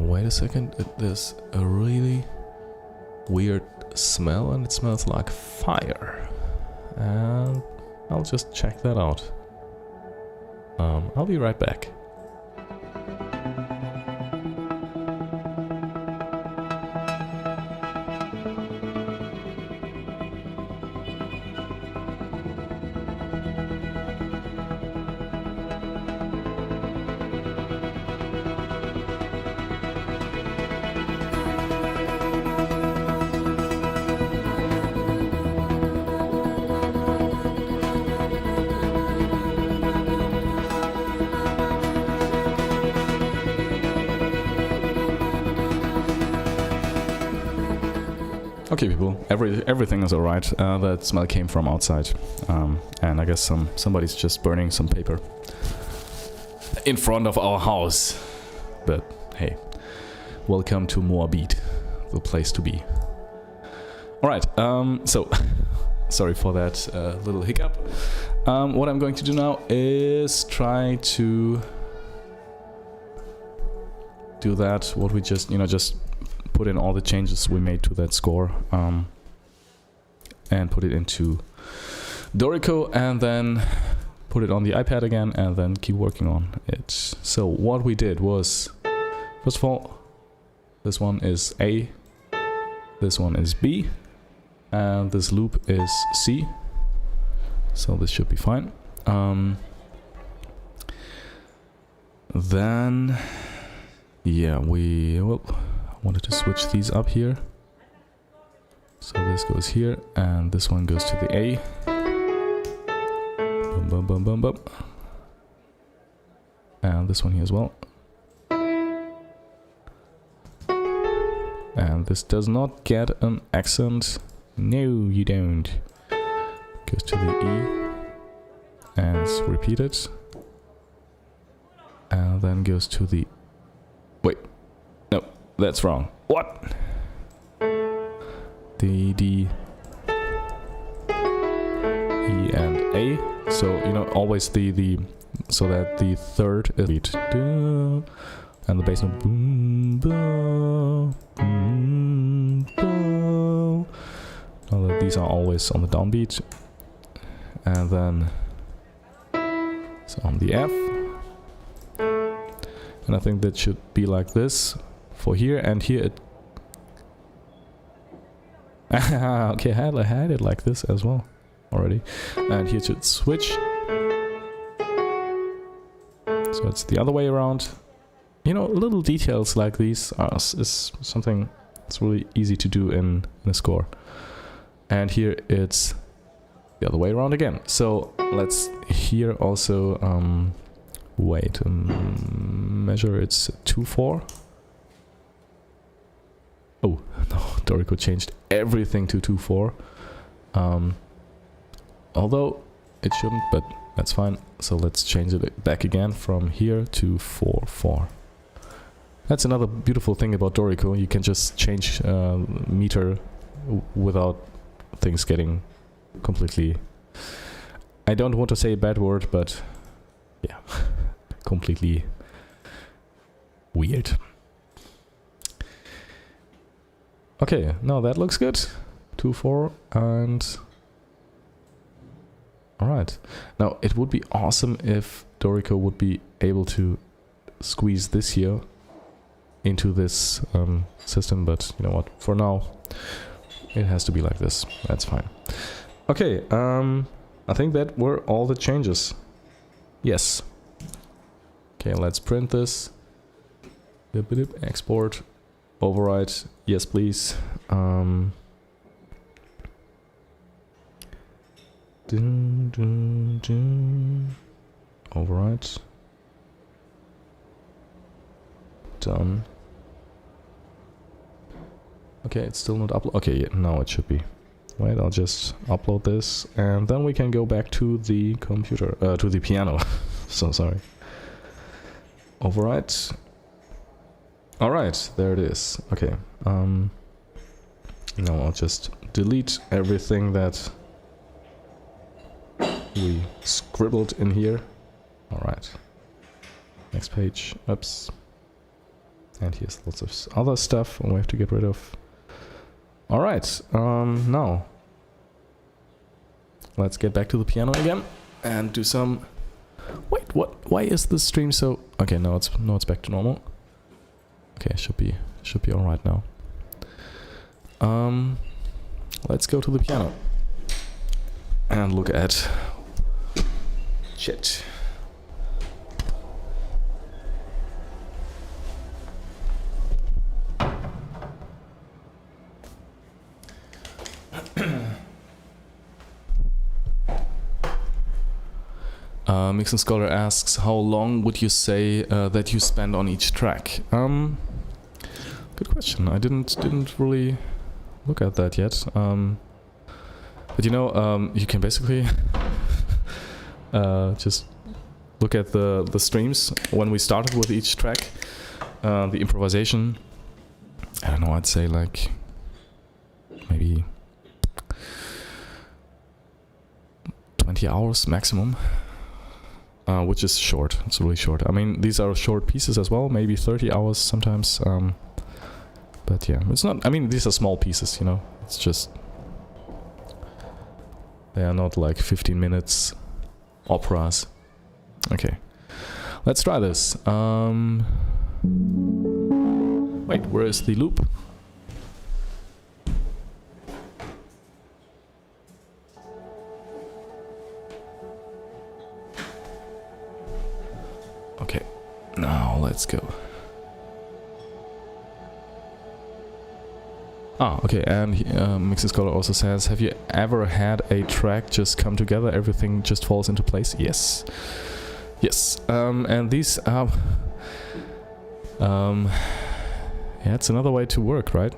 Wait a second, there's a really weird smell and it smells like fire. And I'll just check that out. I'll be right back. Okay, people, everything is alright. That smell came from outside, and I guess somebody's just burning some paper in front of our house. But hey, welcome to Moabit, the place to be. Alright, so sorry for that little hiccup. What I'm going to do now is try to do that. What we just put in all the changes we made to that score, and put it into Dorico, and then put it on the iPad again, and then keep working on it. So what we did was, first of all, this one is A, this one is B, and this loop is C. So this should be fine. Then, yeah, wanted to switch these up here. So this goes here, and this one goes to the A. Bum, bum, bum, bum, bum. And this one here as well. And this does not get an accent. No, you don't. Goes to the E. And it's repeated. And then goes to the... Wait. No, that's wrong. What? The D, E, and A. So, always the so that the third is beat. And the bass note. Boom, boom, boom, boom. Now that these are always on the downbeat. And then so on the F. And I think that should be like this for here, and here it... okay, I had it like this as well already. And here it should switch. So it's the other way around. Little details like these is something that's really easy to do in a score. And here it's the other way around again. So let's here also Wait, measure, it's 2.4. Oh, no, Dorico changed everything to 2.4. Although it shouldn't, but that's fine. So let's change it back again from here to 4.4. That's another beautiful thing about Dorico. You can just change meter without things getting completely... I don't want to say a bad word, but yeah, completely weird. Okay, now that looks good. 2.4 and... Alright. Now, it would be awesome if Dorico would be able to squeeze this here into this system, but you know what, for now it has to be like this. That's fine. Okay, I think that were all the changes. Yes. Okay, let's print this. Export, overwrite, yes please. Overwrite. Done. Okay, it's still not upload. Okay, yeah, now it should be. Wait, I'll just upload this, and then we can go back to the computer, to the piano. So sorry. Overwrite. All right, there it is. Okay. Now I'll just delete everything that we scribbled in here. All right. Next page. Oops. And here's lots of other stuff we have to get rid of. Alright, now let's get back to the piano again and do some... Wait, what? Why is this stream so... Okay, now it's back to normal. Okay, should be alright now. Let's go to the piano and look at... Shit. Mixing Scholar asks, how long would you say that you spend on each track? Good question. I didn't really look at that yet. But you know, you can basically just look at the streams when we started with each track, the improvisation. I don't know. I'd say like maybe 20 hours maximum. Which is short. It's really short. I mean, these are short pieces as well, maybe 30 hours sometimes. But yeah, it's not... I mean, these are small pieces, you know. It's just... They are not like 15 minutes operas. Okay. Let's try this. Wait, where is the loop? Okay, now let's go. Ah, okay, and Mixing Scholar also says, have you ever had a track just come together, everything just falls into place? Yes. Yes, and these are... yeah, it's another way to work, right?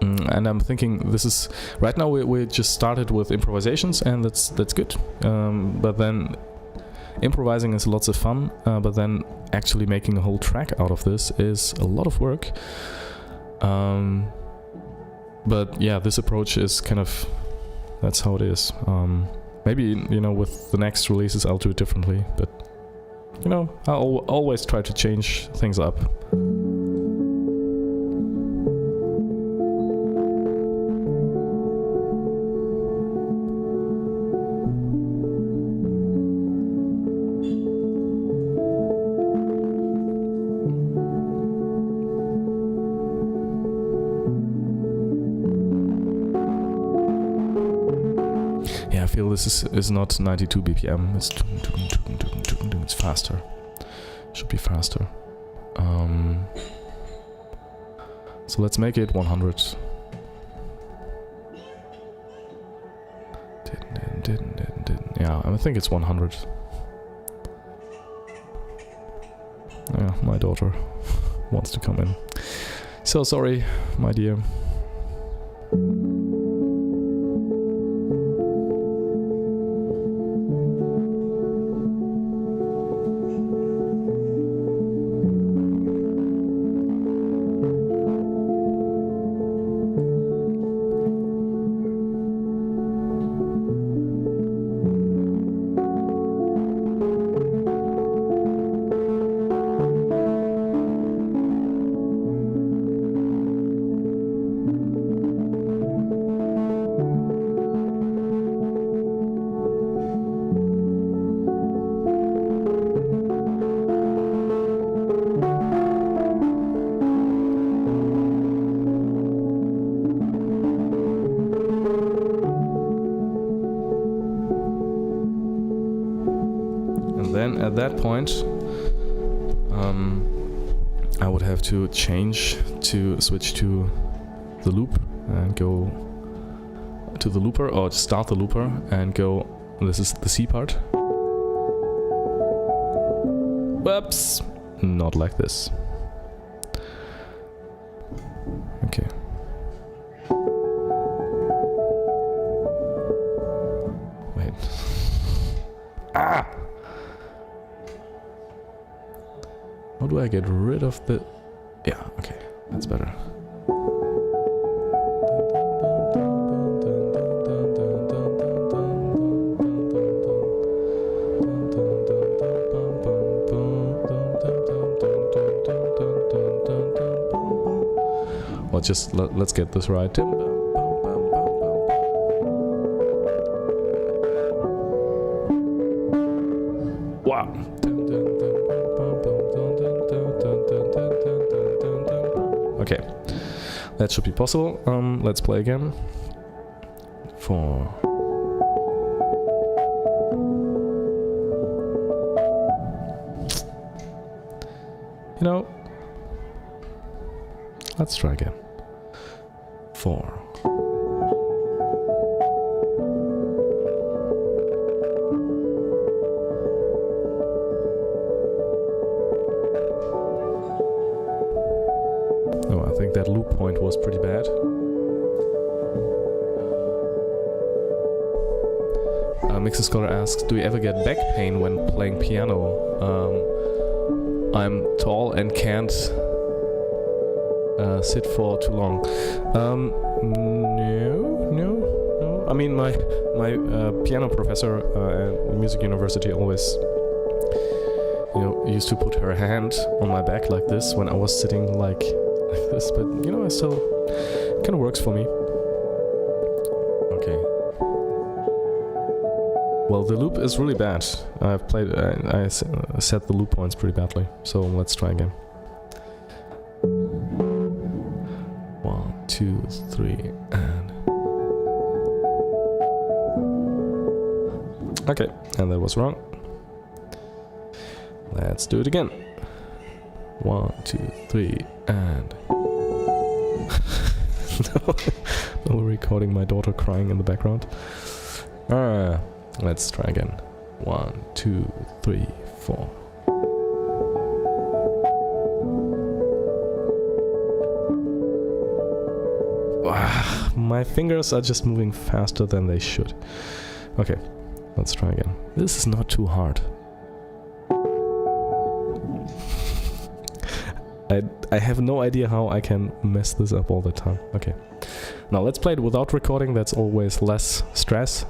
And I'm thinking this is... Right now we just started with improvisations, and that's good. But then... Improvising is lots of fun, but then actually making a whole track out of this is a lot of work. But yeah, this approach is kind of... That's how it is. Maybe, you know, with the next releases I'll do it differently, but... You know, I'll always try to change things up. This is not 92 BPM, it's faster. Should be faster. So let's make it 100. Didn't. Yeah, I think it's 100. my daughter wants to come in. So sorry, my dear. Then at that point, I would have to switch to the loop and go to the looper, or start the looper and go. This is the C part. Whoops! Not like this. Okay. Wait. Ah! How do I get rid of the... Yeah, okay, that's better. Well, just let's get this right. Wow. Okay, that should be possible. Let's play again. 4. You know, let's try again. 4. Oh, I think that loop point was pretty bad. Mixer Scholar asks, do you ever get back pain when playing piano? I'm tall and can't sit for too long. No. I mean, my piano professor at music university always, used to put her hand on my back like this when I was sitting like this. But it still kind of works for me. Okay. Well, the loop is really bad. I've played. I set the loop points pretty badly. So let's try again. 1, 2, 3, and okay, and that was wrong. Let's do it again. 1, 2, 3, and no recording my daughter crying in the background. Let's try again. 1, 2, 3, 4. My fingers are just moving faster than they should. Okay, let's try again. This is not too hard. I have no idea how I can mess this up all the time. Okay. Now let's play it without recording. That's always less stress.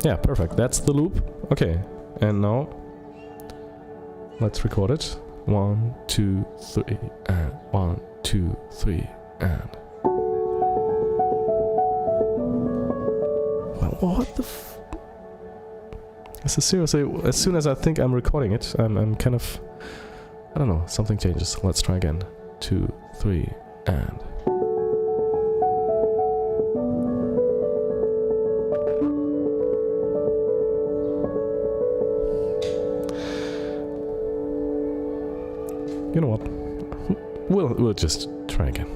Yeah, perfect. That's the loop. Okay. And now let's record it. 1, 2, 3, and 1, 2, 3, and. Well, what the f... This is seriously, as soon as I think I'm recording it, I'm kind of... I don't know, something changes. Let's try again. 2, 3, and... You know what? We'll just try again.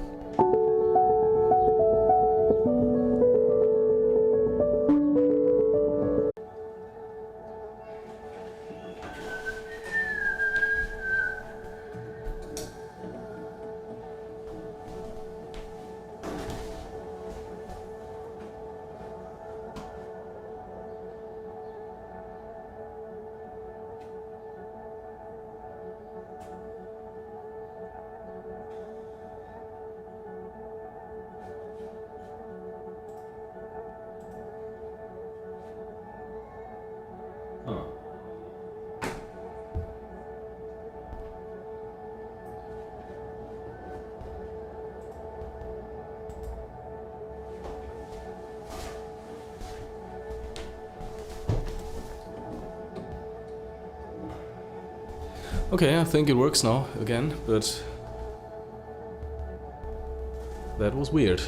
Okay, I think it works now again, but that was weird.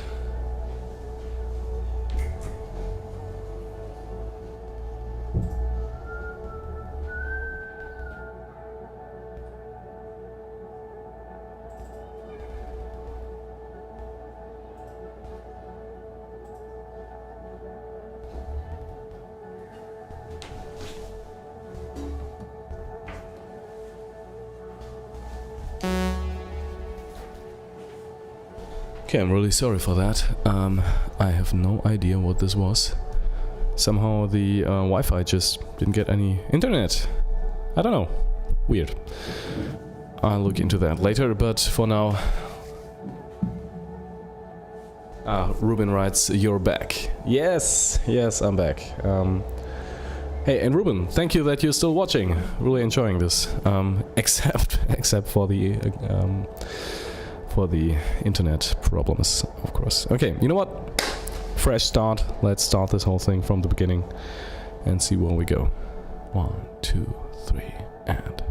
Okay, I'm really sorry for that. I have no idea what this was. Somehow the Wi-Fi just didn't get any internet. I don't know. Weird. I'll look into that later, but for now... Ruben writes, "You're back." Yes, yes, I'm back. Hey, and Ruben, thank you that you're still watching. Really enjoying this. Except for the internet problems, of course. Okay, you know what? Fresh start. Let's start this whole thing from the beginning and see where we go. 1, 2, 3, and...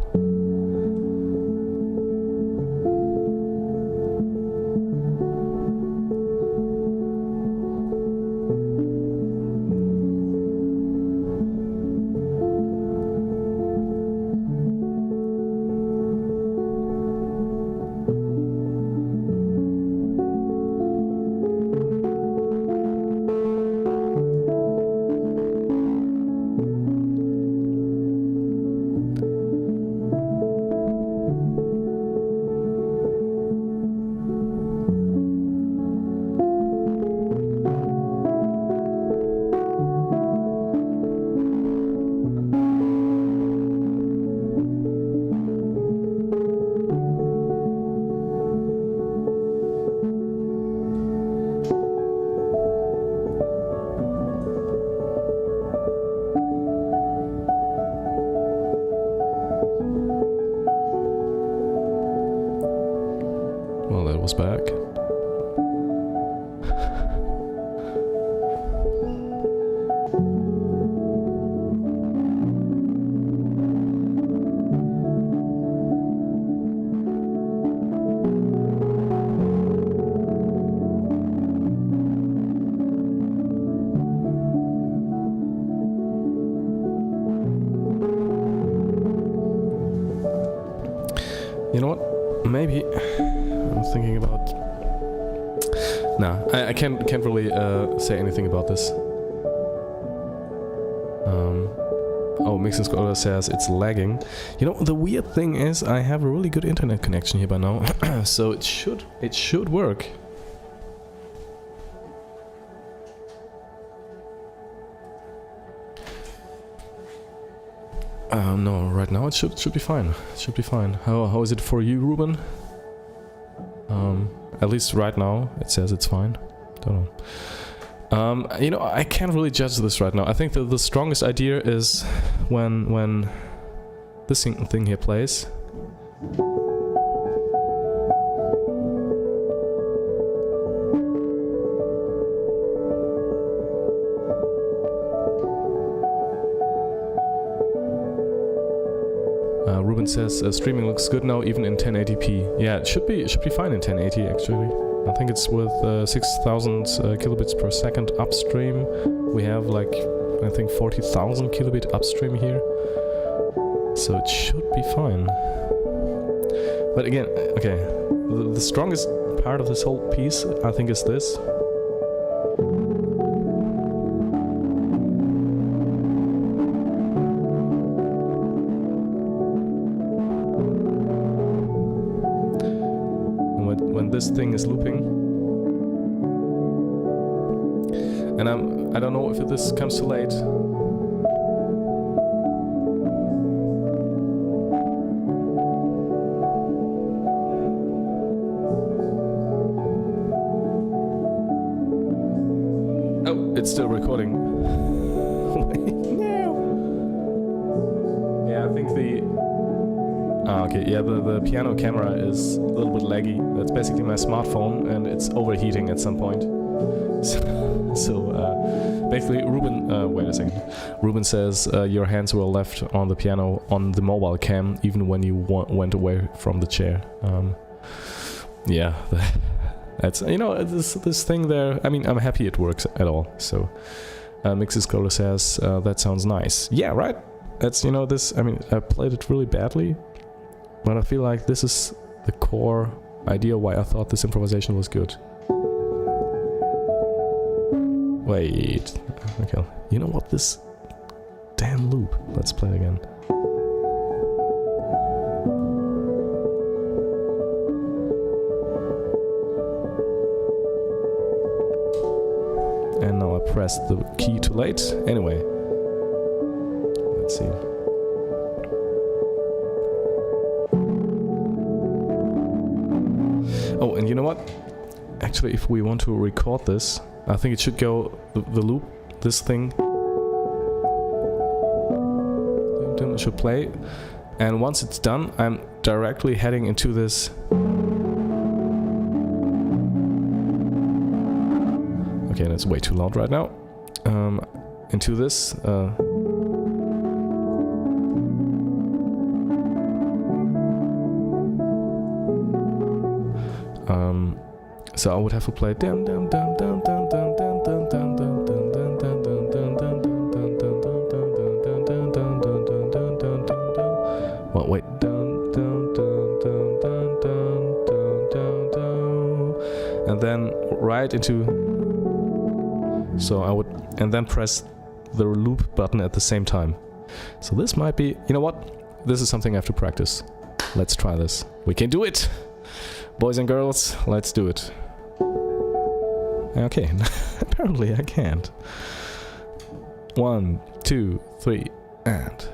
Well, that was back. You know what? Maybe I'm thinking about. Nah, I can't really say anything about this. Oh, Mixing Scholar says it's lagging. You know, the weird thing is I have a really good internet connection here by now, so it should work. No, right now it should be fine. It should be fine. How is it for you, Ruben? At least right now it says it's fine. Don't know. You know, I can't really judge this right now. I think the strongest idea is when this thing here plays. Ruben says streaming looks good now, even in 1080p. Yeah, it should be fine in 1080 actually. I think it's with 6,000 kilobits per second upstream. We have like I think 40,000 kilobit upstream here, so it should be fine. But again, okay, the strongest part of this whole piece I think is this. This thing is looping, and I don't know if this comes too late. Oh, it's still recording. No. Yeah, I think okay, yeah, the piano camera is a little bit laggy. That's basically my smartphone, and it's overheating at some point. So basically, Ruben, wait a second. Ruben says your hands were left on the piano on the mobile cam, even when you went away from the chair. Yeah, that's, you know, this thing there. I mean, I'm happy it works at all. So Mixes Color says that sounds nice. Yeah, right. That's, you know, this. I mean, I played it really badly, but I feel like this is the core idea why I thought this improvisation was good. Wait, okay. You know what? This damn loop. Let's play it again. And now I pressed the key too late. Anyway, let's see. Oh, and you know what? Actually, if we want to record this, I think it should go, the loop, this thing, it should play, and once it's done, I'm directly heading into this. Okay, that's way too loud right now. Into this. So I would have to play dum dum dum dum dum dum dum dum dum dum dum dum dum dum dum dum. Well, wait. Dun dun dun dun dun dun dun dun. And then right into. So I would, and then press the loop button at the same time. So this might be, you know what? This is something I have to practice. Let's try this. We can do it! Boys and girls, let's do it. Okay, apparently I can't. 1, 2, 3, and...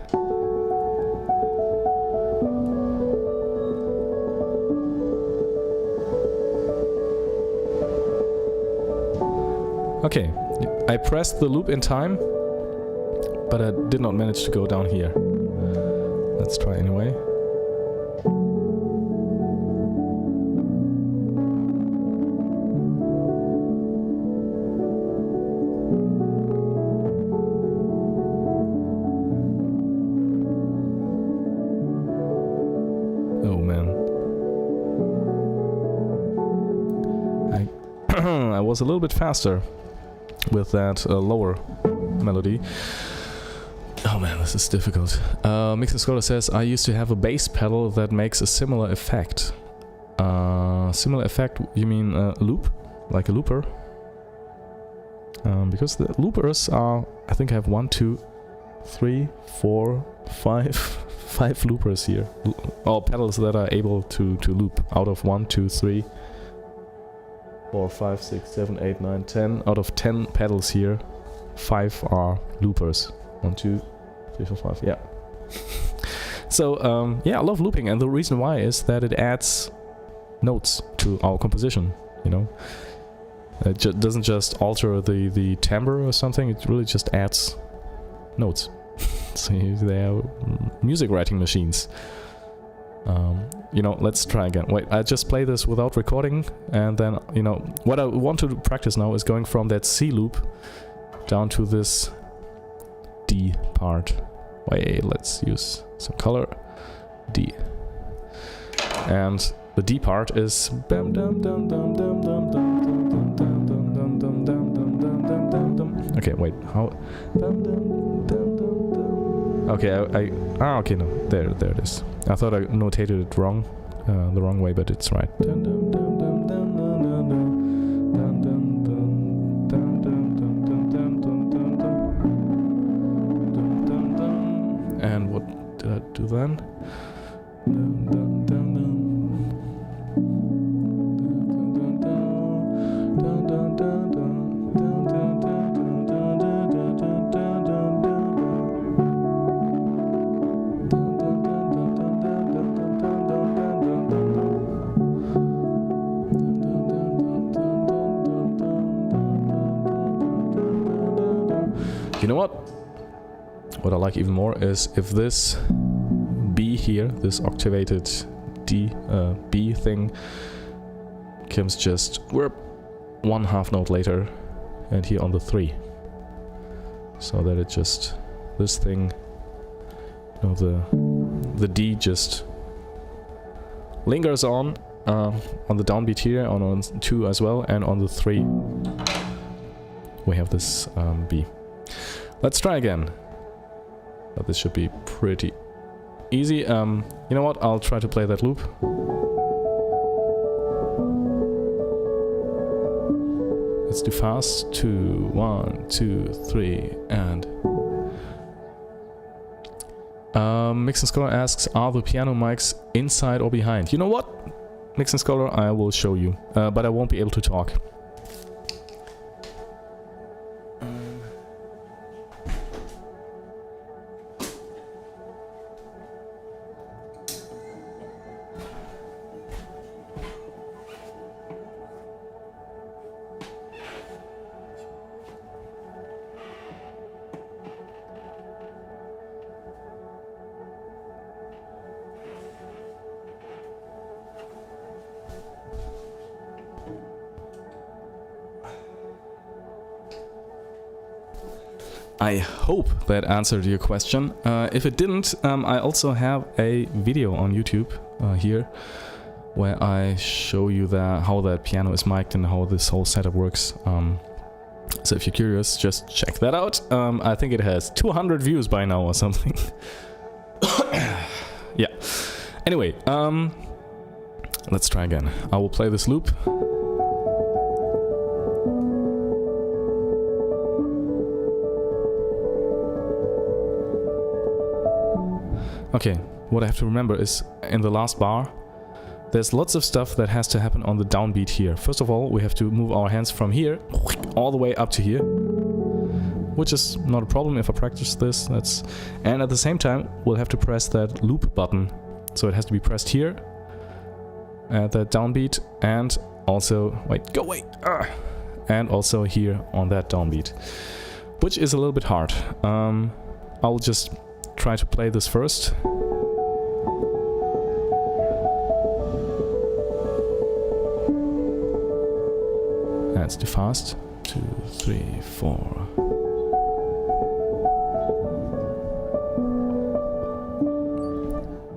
Okay, I pressed the loop in time, but I did not manage to go down here. Let's try anyway. Oh man. I was a little bit faster with that lower melody. Oh man, this is difficult. Mixing Scholar says, I used to have a bass pedal that makes a similar effect. Similar effect, you mean loop? Like a looper? Because the loopers are, I think I have 1, 2, 3, 4, 5, 5 loopers here. All pedals that are able to loop out of 1, 2, 3, 4, 5, 6, 7, 8, 9, 10. Out of 10 pedals here, 5 are loopers. 1, 2, 3, 4, 5, yeah. So, yeah, I love looping, and the reason why is that it adds notes to our composition, you know? It doesn't just alter the timbre or something, it really just adds notes. So they are music writing machines. You know, let's try again. Wait, I just play this without recording, and then, you know, what I want to practice now is going from that C loop down to this D part. Wait, let's use some color. D. And the D part is bam dum dum dum dum dum dum dum dum dum dum dum dum dum dum dum dum. Okay, wait, how? Dum dum dum dum dum. Okay, okay, no, there it is. I thought I notated it wrong, the wrong way, but it's right. Dum dum dum dum dum dum dum dum dum dum dum dum dum dum dum dum dum. And what did I do then? Dum dum dum dum. You know what? What I like even more is if this B here, this octavated D, B thing, comes just one half note later, and here on the 3. So that it just, this thing, you know, the D just lingers on the downbeat here, on 2 as well, and on the 3 we have this B. Let's try again. But this should be pretty easy. You know what? I'll try to play that loop. Let's do fast. 2, 1, 2, 3, and Mixing Scholar asks, are the piano mics inside or behind? You know what? Mixing Scholar, I will show you, but I won't be able to talk. I hope that answered your question. If it didn't, I also have a video on YouTube here where I show you how that piano is mic'd and how this whole setup works. So if you're curious, just check that out. I think it has 200 views by now or something. Yeah. Anyway, let's try again. I will play this loop. Okay, what I have to remember is, in the last bar, there's lots of stuff that has to happen on the downbeat here. First of all, we have to move our hands from here all the way up to here, which is not a problem if I practice this. And at the same time, we'll have to press that loop button. So it has to be pressed here at that downbeat, and also, wait, go away! And also here on that downbeat, which is a little bit hard. I'll just try to play this first. Let's do fast. 2, 3, 4.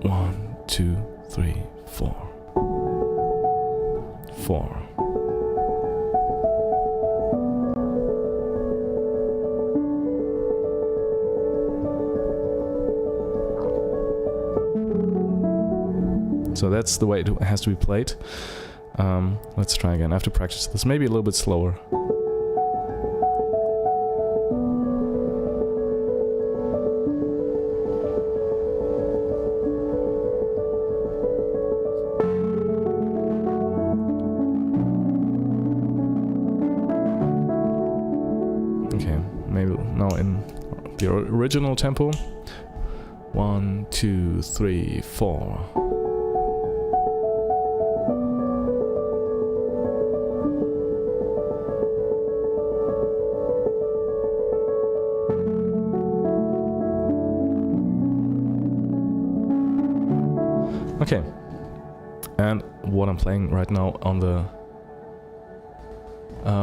1, 2, 3, 4. 4. So that's the way it has to be played. Let's try again. I have to practice this. Maybe a little bit slower. Okay, maybe now in the original tempo. 1, 2, 3, 4. Okay, and what I'm playing right now on the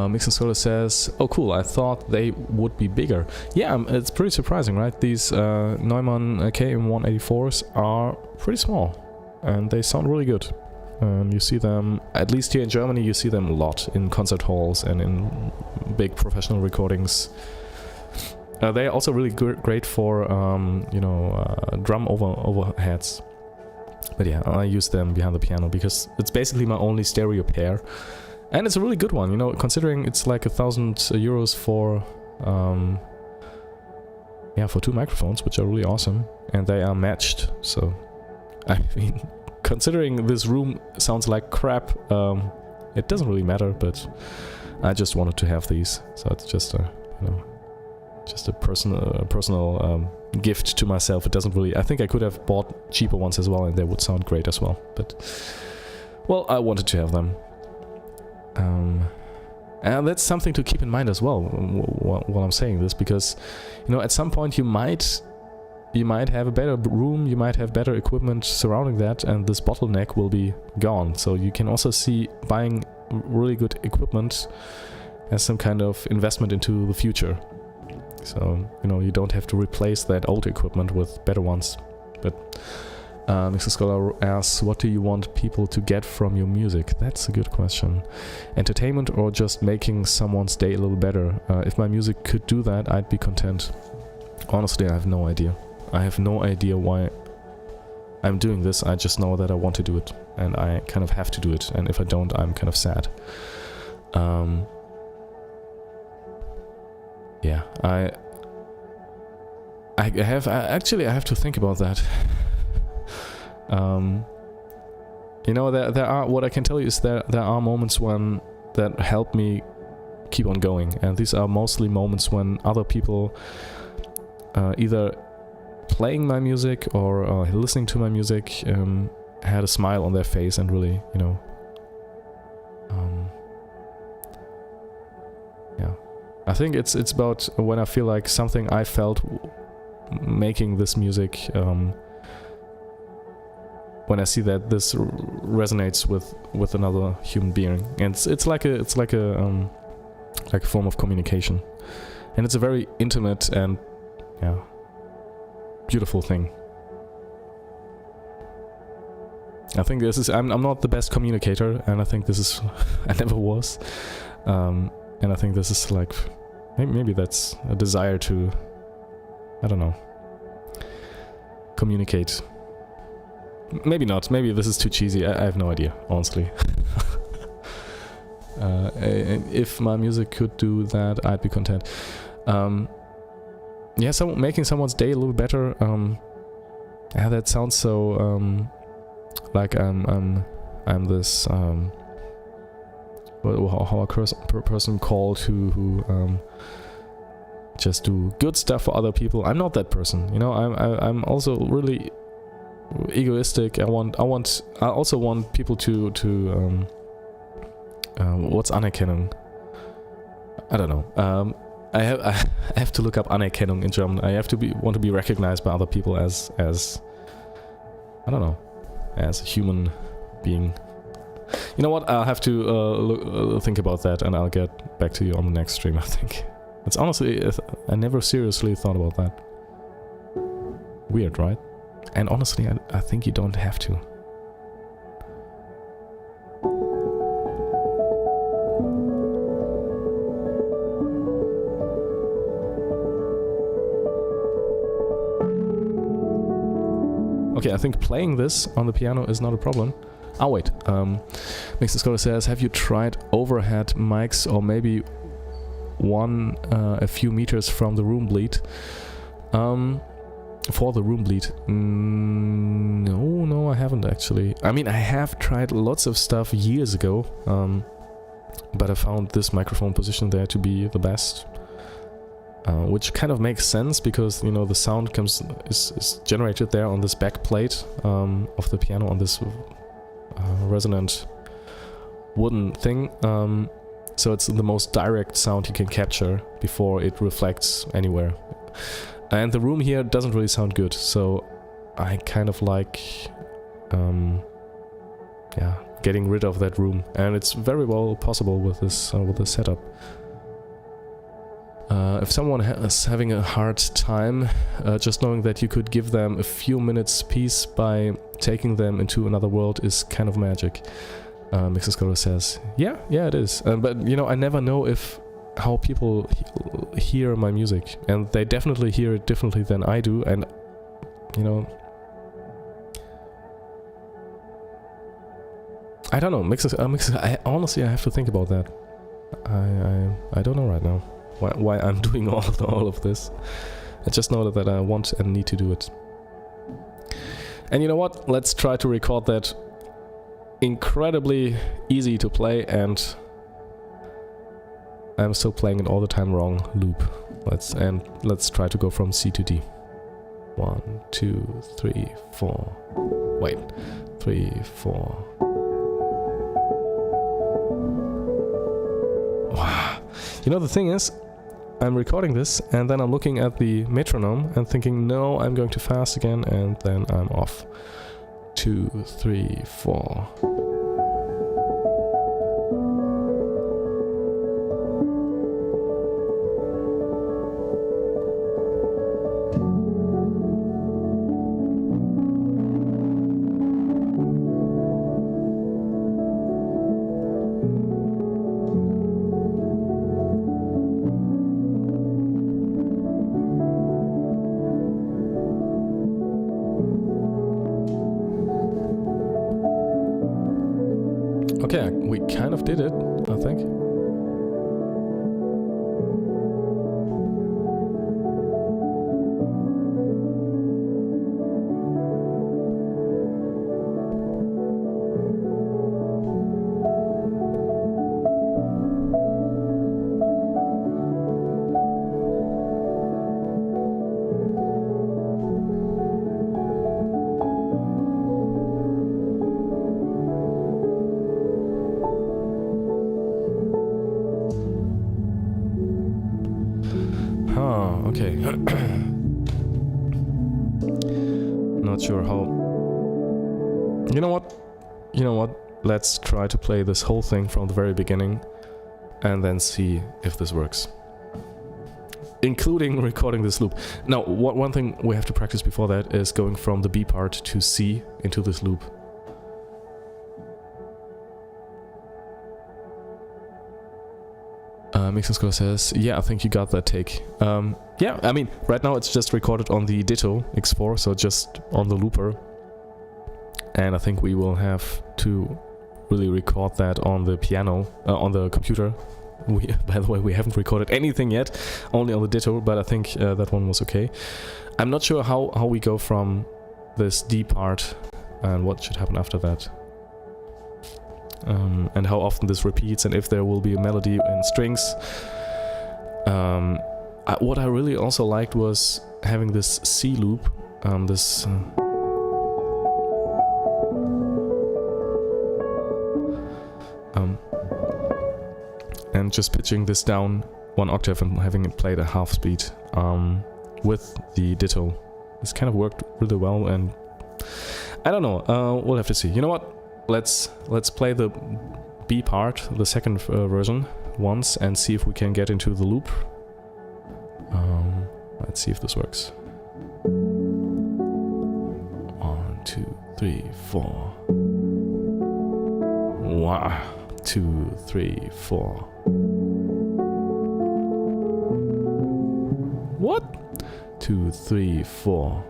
Mixing Scholar says, oh cool, I thought they would be bigger. Yeah, it's pretty surprising, right? These Neumann KM184s are pretty small, and they sound really good. You see them, at least here in Germany, you see them a lot in concert halls and in big professional recordings. They're also really great for, you know, drum overheads. But yeah, I use them behind the piano because it's basically my only stereo pair. And it's a really good one, you know, considering it's like 1,000 euros for, yeah, for 2 microphones, which are really awesome. And they are matched, so, I mean, considering this room sounds like crap, it doesn't really matter, but I just wanted to have these. So it's just a, you know, just a personal gift to myself. It doesn't really... I think I could have bought cheaper ones as well, and they would sound great as well. But, well, I wanted to have them. And that's something to keep in mind as well while I'm saying this, because, you know, at some point you might have a better room, you might have better equipment surrounding that, and this bottleneck will be gone. So you can also see buying really good equipment as some kind of investment into the future. So, you know, you don't have to replace that old equipment with better ones. But Mr. Scholar asks, what do you want people to get from your music? That's a good question. Entertainment or just making someone's day a little better? If my music could do that, I'd be content. Honestly, I have no idea. I have no idea why I'm doing this. I just know that I want to do it, and I kind of have to do it. And if I don't, I'm kind of sad. Yeah, I have to think about that. You know, there are, what I can tell you is there are moments when that help me keep on going, and these are mostly moments when other people either playing my music or listening to my music had a smile on their face and really, you know, yeah. I think it's about when I feel like something I felt making this music, when I see that this resonates with another human being, and it's like a form of communication, and it's a very intimate and beautiful thing. I think this is I'm not the best communicator, and I think this is I never was, and I think this is like maybe that's a desire to, I don't know, communicate. Maybe not. Maybe this is too cheesy. I have no idea, honestly. If my music could do that, I'd be content. Yeah, so making someone's day a little better. Yeah, that sounds so like I'm this how a person called who just do good stuff for other people. I'm not that person, you know. I'm also really egoistic. I also want people to what's Anerkennung? I don't know. I have to look up Anerkennung in German. I have to want to be recognized by other people as I don't know, as a human being. You know what? I'll have to think about that, and I'll get back to you on the next stream, I think. It's honestly, I never seriously thought about that. Weird, right? And honestly, I think you don't have to. Okay, I think playing this on the piano is not a problem. Oh wait, Mr. Scholar says, have you tried overhead mics or maybe one a few meters from the room bleed? For the room bleed? No, I haven't actually. I mean, I have tried lots of stuff years ago, but I found this microphone position there to be the best. Which kind of makes sense because, you know, the sound is generated there on this back plate of the piano, on this resonant wooden thing. So it's the most direct sound you can capture before it reflects anywhere. And the room here doesn't really sound good, so I kind of like getting rid of that room, and it's very well possible with this setup. If someone is having a hard time, just knowing that you could give them a few minutes peace by taking them into another world is kind of magic. Mixer Scholar says, yeah, it is. But you know, I never know how people hear my music, and they definitely hear it differently than I do. And you know, I don't know. Mixer. Honestly, I have to think about that. I don't know right now why I'm doing all of this. I just know that I want and need to do it. And you know what? Let's try to record that incredibly easy to play, and I'm still playing it all the time wrong loop. Let's try to go from C to D. 1, 2, 3, 4. Wait, 3, 4. Wow. You know, the thing is, I'm recording this and then I'm looking at the metronome and thinking, no, I'm going too fast again, and then I'm off. 2, 3, 4. Okay, we kind of did it, I think. Okay. Not sure how. You know what? You know what? Let's try to play this whole thing from the very beginning and then see if this works. Including recording this loop. Now, one thing we have to practice before that is going from the B part to C into this loop. Mixing Scholar says, yeah, I think you got that take. Yeah, I mean, right now it's just recorded on the Ditto X4, so just on the looper. And I think we will have to really record that on the piano, on the computer. By the way, we haven't recorded anything yet, only on the Ditto, but I think that one was okay. I'm not sure how we go from this D part and what should happen after that. And how often this repeats, and if there will be a melody in strings. What I really also liked was having this C loop, and just pitching this down one octave and having it played at half speed with the Ditto. This kind of worked really well, and I don't know. We'll have to see. You know what? Let's play the B part, the second version, once and see if we can get into the loop. Let's see if this works. 1, 2, 3, 4. 1, 2, 3, 4. What? 2, 3, 4.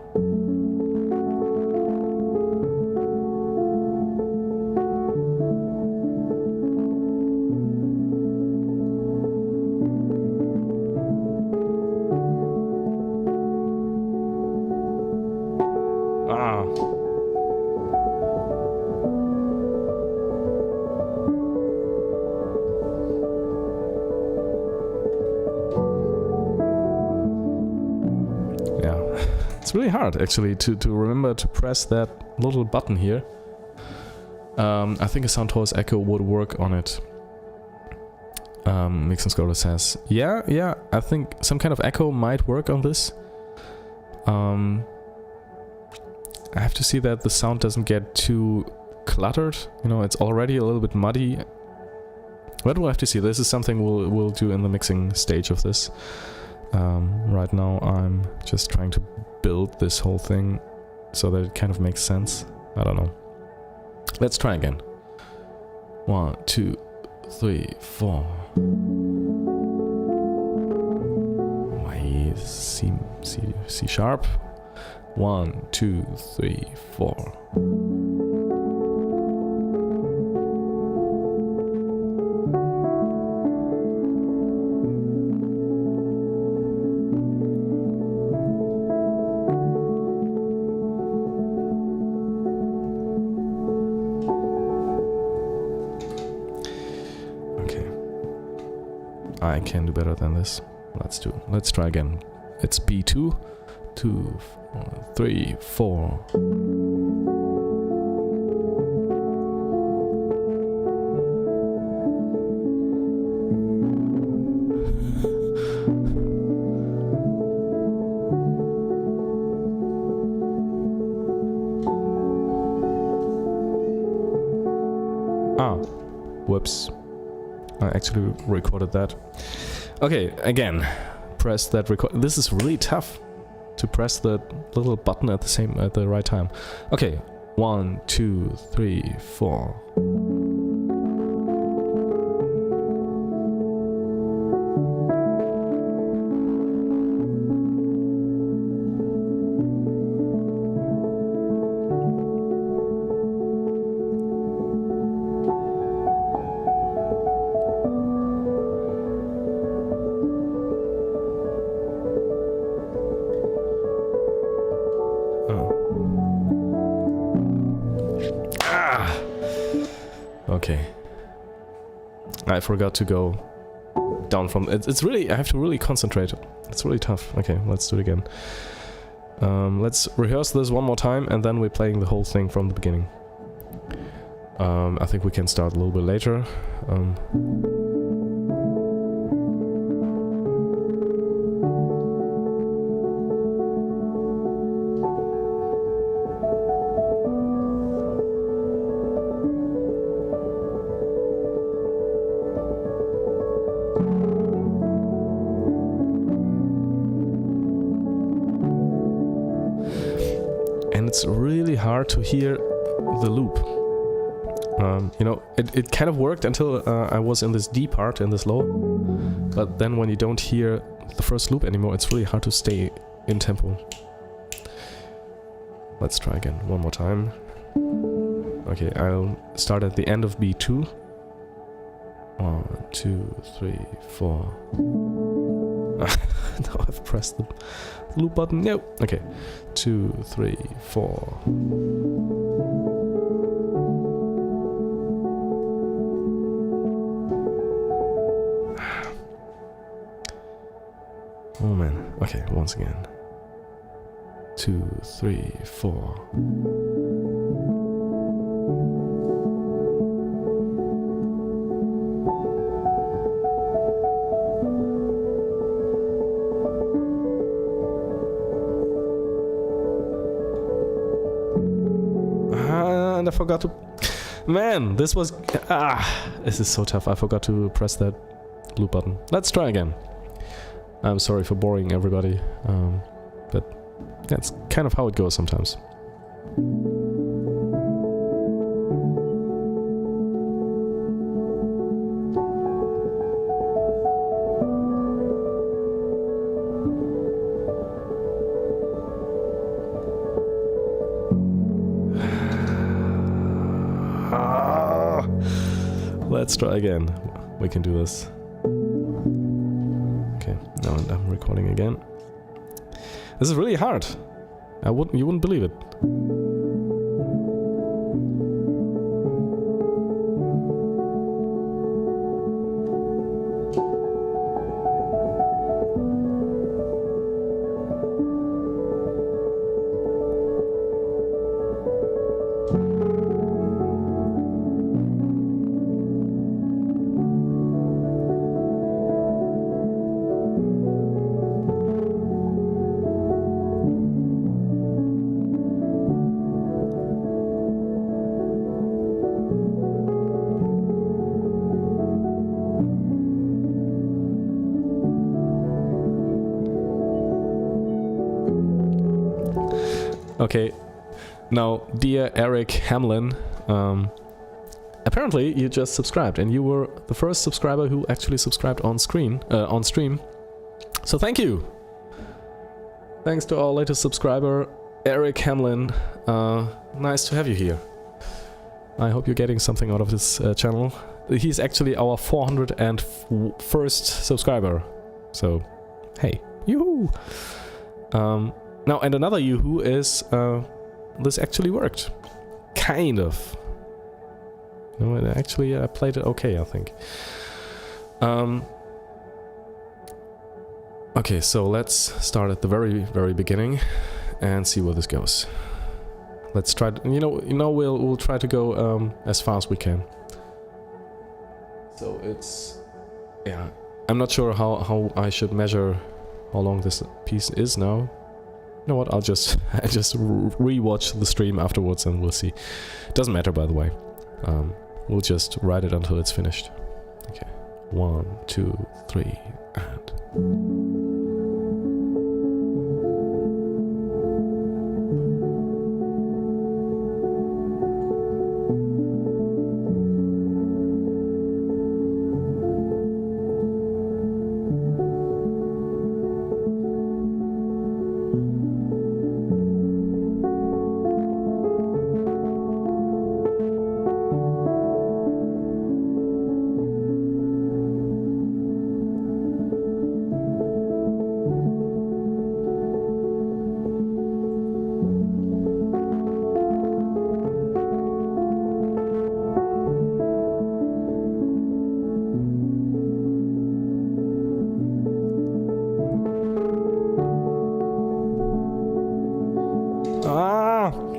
It's really hard actually to remember to press that little button here. I think a Soundtoys Echo would work on it. Mixing Scholar says, yeah, I think some kind of echo might work on this. I have to see that the sound doesn't get too cluttered. You know, it's already a little bit muddy. But we'll have to see. This is something we'll do in the mixing stage of this. Right now I'm just trying to build this whole thing so that it kind of makes sense. I don't know. Let's try again. 1, 2, 3, 4. Why C sharp? 1, 2, 3, 4. I can do better than this. Let's try again. It's B2, 2, 3, 4. Whoops. I actually recorded that. Okay, again, press that record. This is really tough to press the little button at the right time. Okay, 1, 2, 3, 4. Okay. I forgot to go down from... It's really... I have to really concentrate. It's really tough. Okay, let's do it again. Let's rehearse this one more time, and then we're playing the whole thing from the beginning. I think we can start a little bit later. And it's really hard to hear the loop. You know, it kind of worked until I was in this D part, in this low. But then when you don't hear the first loop anymore, it's really hard to stay in tempo. Let's try again, one more time. Okay, I'll start at the end of B2. 1, 2, 3, 4. Now I've pressed the loop button. No. Okay. 2, 3, 4. Oh man. Okay, once again. 2, 3, 4. And I forgot to... Man, this was... this is so tough. I forgot to press that loop button. Let's try again. I'm sorry for boring everybody, but that's kind of how it goes sometimes. Let's try again. We can do this. Okay, now I'm recording again. This is really hard. You wouldn't believe it. Okay, now, dear Eric Hamlin, apparently you just subscribed, and you were the first subscriber who actually subscribed on stream. So thank you! Thanks to our latest subscriber, Eric Hamlin. Nice to have you here. I hope you're getting something out of this channel. He's actually our 401st subscriber. So, hey, yoo-hoo! Now, and another yoo-hoo is, this actually worked. Kind of. No, actually, I played it okay, I think. Okay, so let's start at the very, very beginning and see where this goes. Let's try to, we'll try to go as far as we can. So it's, yeah, I'm not sure how I should measure how long this piece is now. You know what, I'll just re-watch the stream afterwards and we'll see. Doesn't matter, by the way. We'll just write it until it's finished. Okay, 1, 2, 3, and...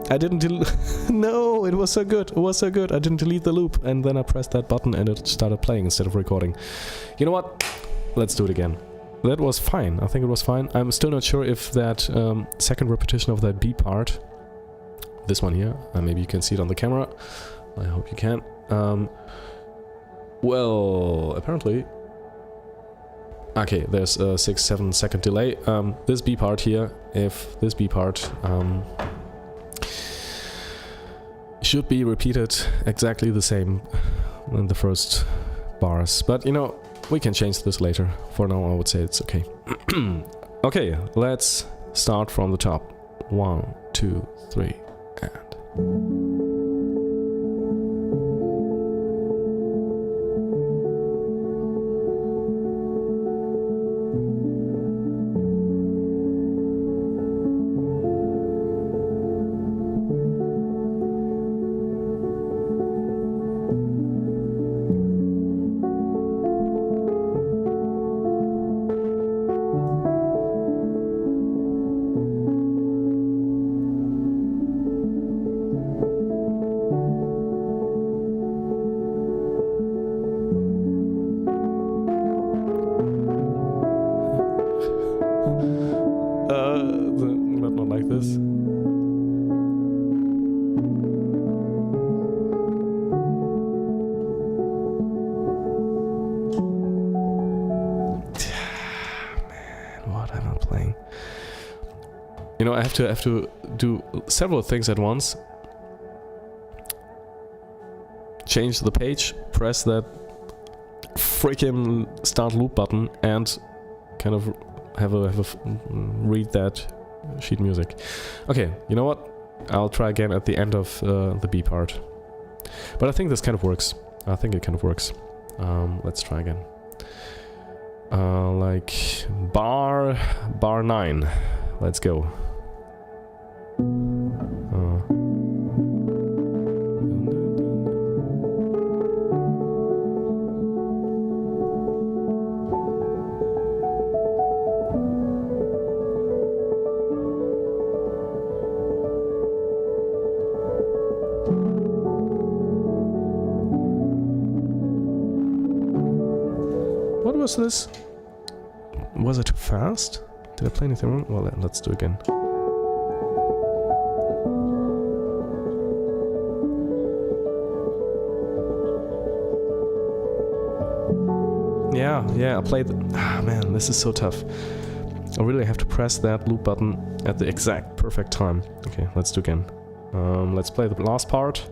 I didn't no, it was so good. It was so good. I didn't delete the loop, and then I pressed that button and it started playing instead of recording. You know what? Let's do it again. That was fine. I think it was fine. I'm still not sure if that second repetition of that B part, this one here, maybe you can see it on the camera. I hope you can. Well, apparently... Okay, there's a 6-7 second delay. This B part here, if this B part should be repeated exactly the same in the first bars. But, you know, we can change this later. For now, I would say it's okay. Okay, let's start from the top. 1, 2, 3, and... not like this. Man, what am I playing? You know, I have to do several things at once. Change the page, press that freaking start loop button, and kind of read that sheet music. Okay, you know what? I'll try again at the end of the B part. But I think this kind of works. I think it kind of works. Let's try again. Like bar 9. Let's go. What was this? Was it too fast? Did I play anything wrong? Well, let's do it again. Yeah, I played... Ah, man, this is so tough. I really have to press that loop button at the exact perfect time. Okay, let's do it again. Let's play the last part.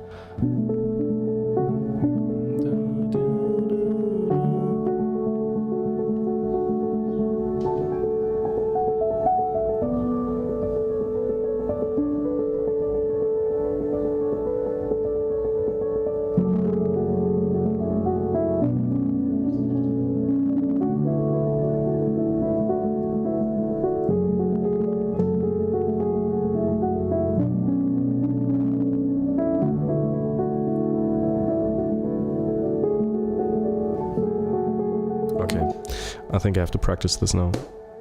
I think I have to practice this now.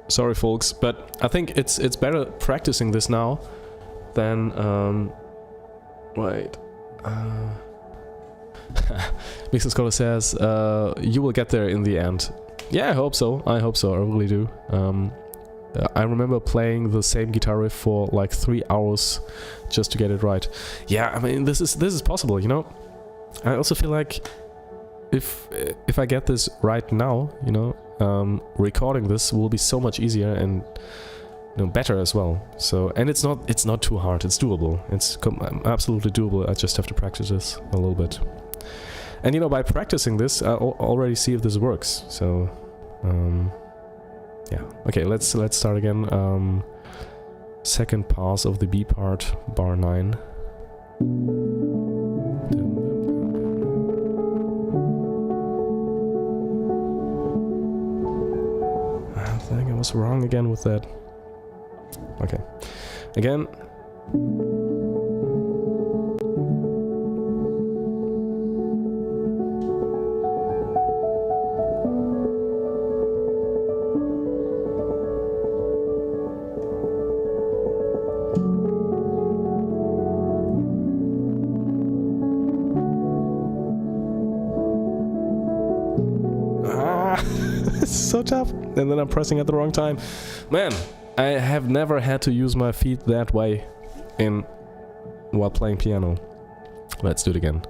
Sorry, folks, but I think it's better practicing this now than wait. Mixer Scholar says you will get there in the end. Yeah, I hope so. I hope so. I really do. I remember playing the same guitar riff for like 3 hours just to get it right. Yeah, I mean this is possible, you know. I also feel like if I get this right now, you know, recording this will be so much easier and, you know, better as well. So, and it's not too hard. It's doable. It's absolutely doable. I just have to practice this a little bit. And you know, by practicing this, I already see if this works. So, yeah. Okay, let's start again. Second pass of the B part, bar 9. I think I was wrong again with that. Okay. Again. It's so tough. And then I'm pressing at the wrong time. Man, I have never had to use my feet that way while playing piano. Let's do it again.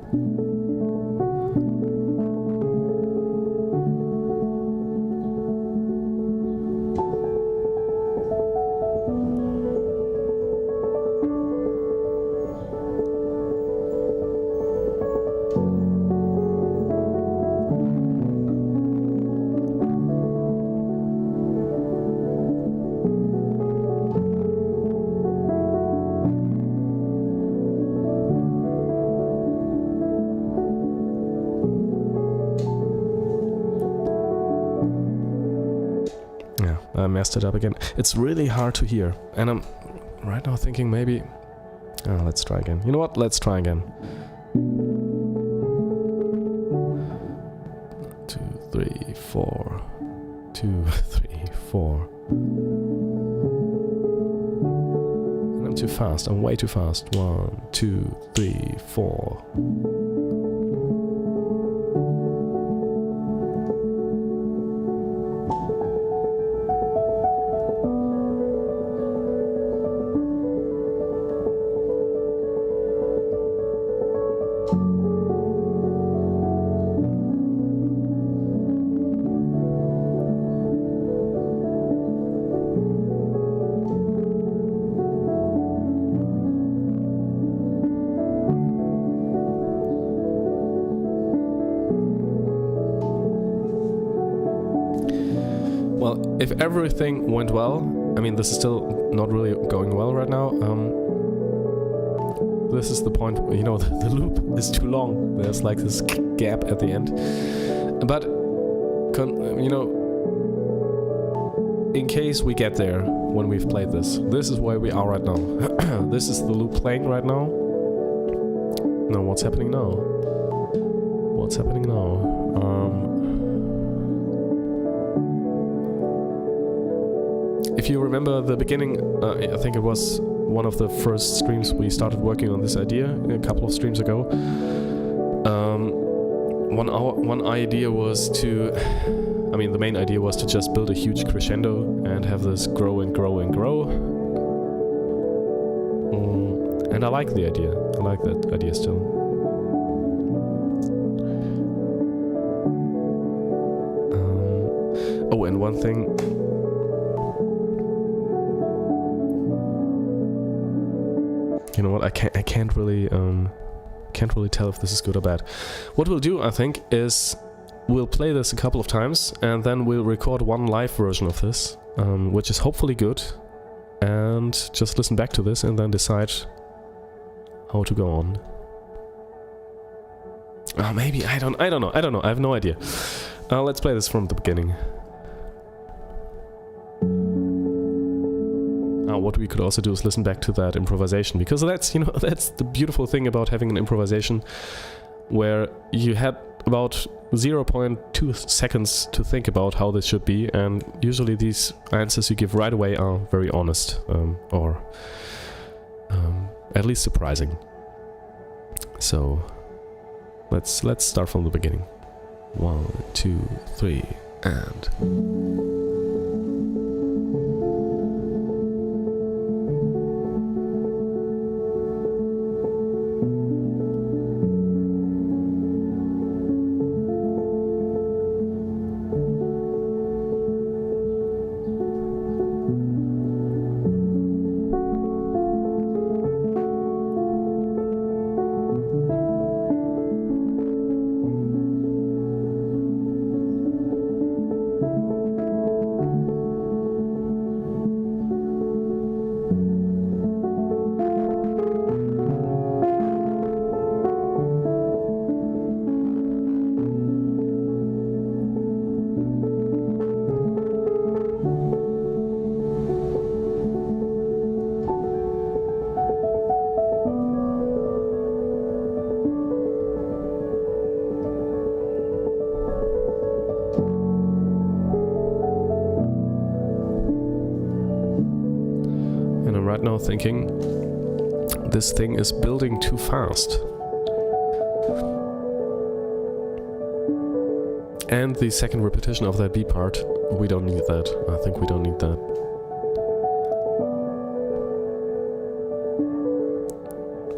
I messed it up again. It's really hard to hear. And I'm right now thinking maybe... Oh, let's try again. You know what? Let's try again. 2, 3, 4. 2, 3, 4. And I'm too fast. I'm way too fast. 1, 2, 3, 4. Well, if everything went well, I mean, this is still not really going well right now. This is the point, you know, the loop is too long. There's like this gap at the end. But, you know, in case we get there when we've played this is where we are right now. This is the loop playing right now. No, what's happening now? What's happening now? If you remember the beginning, I think it was one of the first streams we started working on this idea a couple of streams ago. One idea was to, I mean, the main idea was to just build a huge crescendo and have this grow and grow and grow. And I like the idea. I like that idea still. Oh, and one thing. You know what? I can't really tell if this is good or bad. What we'll do, I think, is we'll play this a couple of times and then we'll record one live version of this, which is hopefully good, and just listen back to this and then decide how to go on. Maybe I don't know. I have no idea. Let's play this from the beginning. What we could also do is listen back to that improvisation, because that's, you know, that's the beautiful thing about having an improvisation where you had about 0.2 seconds to think about how this should be, and usually these answers you give right away are very honest, or at least surprising. So let's start from the beginning. 1, 2, 3, and... Right now thinking this thing is building too fast. And the second repetition of that B part, we don't need that. I think we don't need that.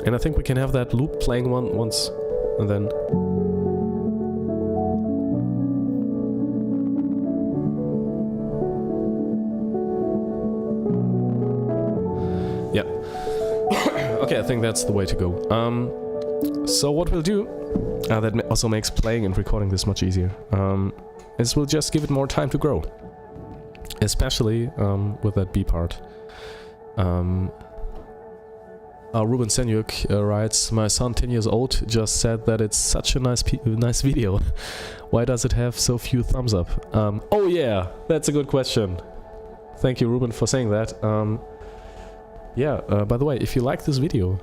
And I think we can have that loop playing once, and then... Yeah. Okay, I think that's the way to go. So what we'll do, that also makes playing and recording this much easier, is we'll just give it more time to grow. Especially with that B part. Ruben Senyuk writes, my son 10 years old just said that it's such a nice video. Why does it have so few thumbs up? Oh yeah, that's a good question. Thank you, Ruben, for saying that. Yeah, by the way, if you like this video,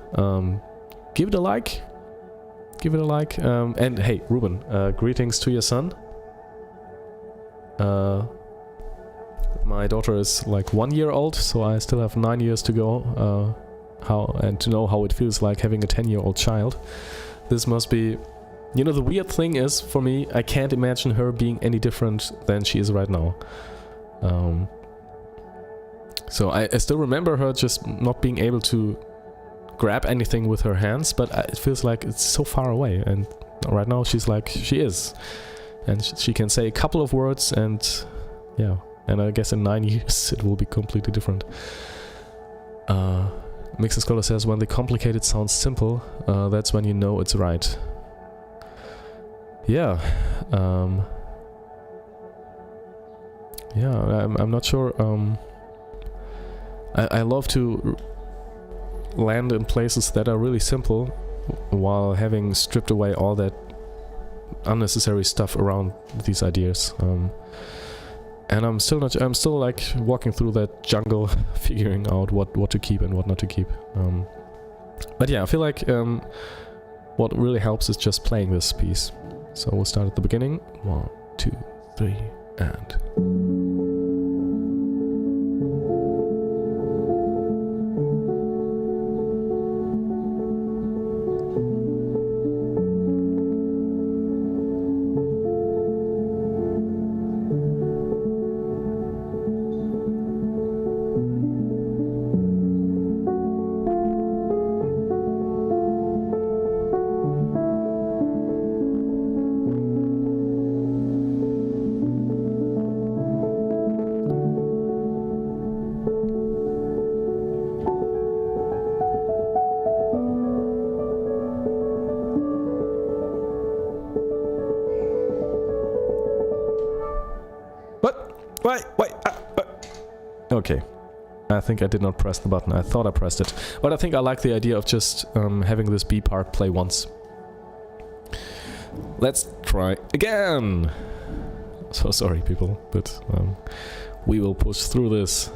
give it a like. Give it a like. And hey, Ruben, greetings to your son. My daughter is like 1 year old, so I still have 9 years to go. And to know how it feels like having a 10-year-old child. This must be... You know, the weird thing is, for me, I can't imagine her being any different than she is right now. So I still remember her just not being able to grab anything with her hands, but it feels like it's so far away, and right now she's like, she is. And she can say a couple of words, and yeah, and I guess in 9 years it will be completely different. Mixer Scholar says, when the complicated sounds simple, that's when you know it's right. Yeah. Yeah, I'm not sure. I love to land in places that are really simple, while having stripped away all that unnecessary stuff around these ideas. And I'm still like walking through that jungle, figuring out what to keep and what not to keep. But yeah, I feel like what really helps is just playing this piece. So we'll start at the beginning. 1, 2, 3, and... Wait. Okay. I think I did not press the button. I thought I pressed it. But I think I like the idea of just having this B part play once. Let's try again! So sorry, people, but we will push through this.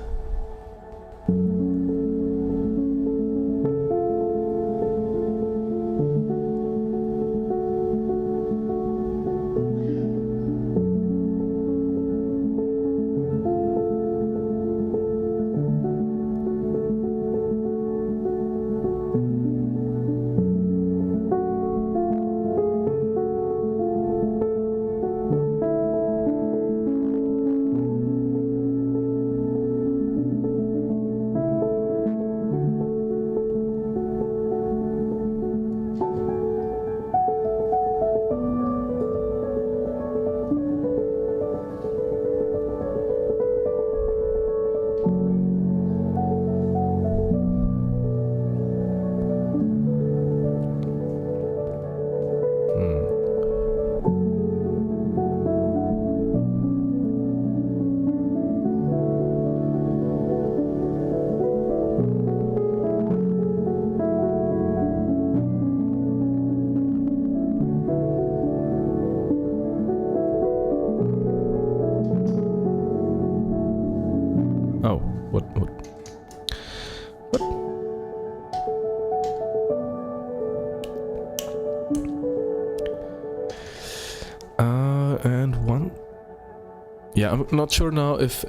Yeah, I'm not sure now if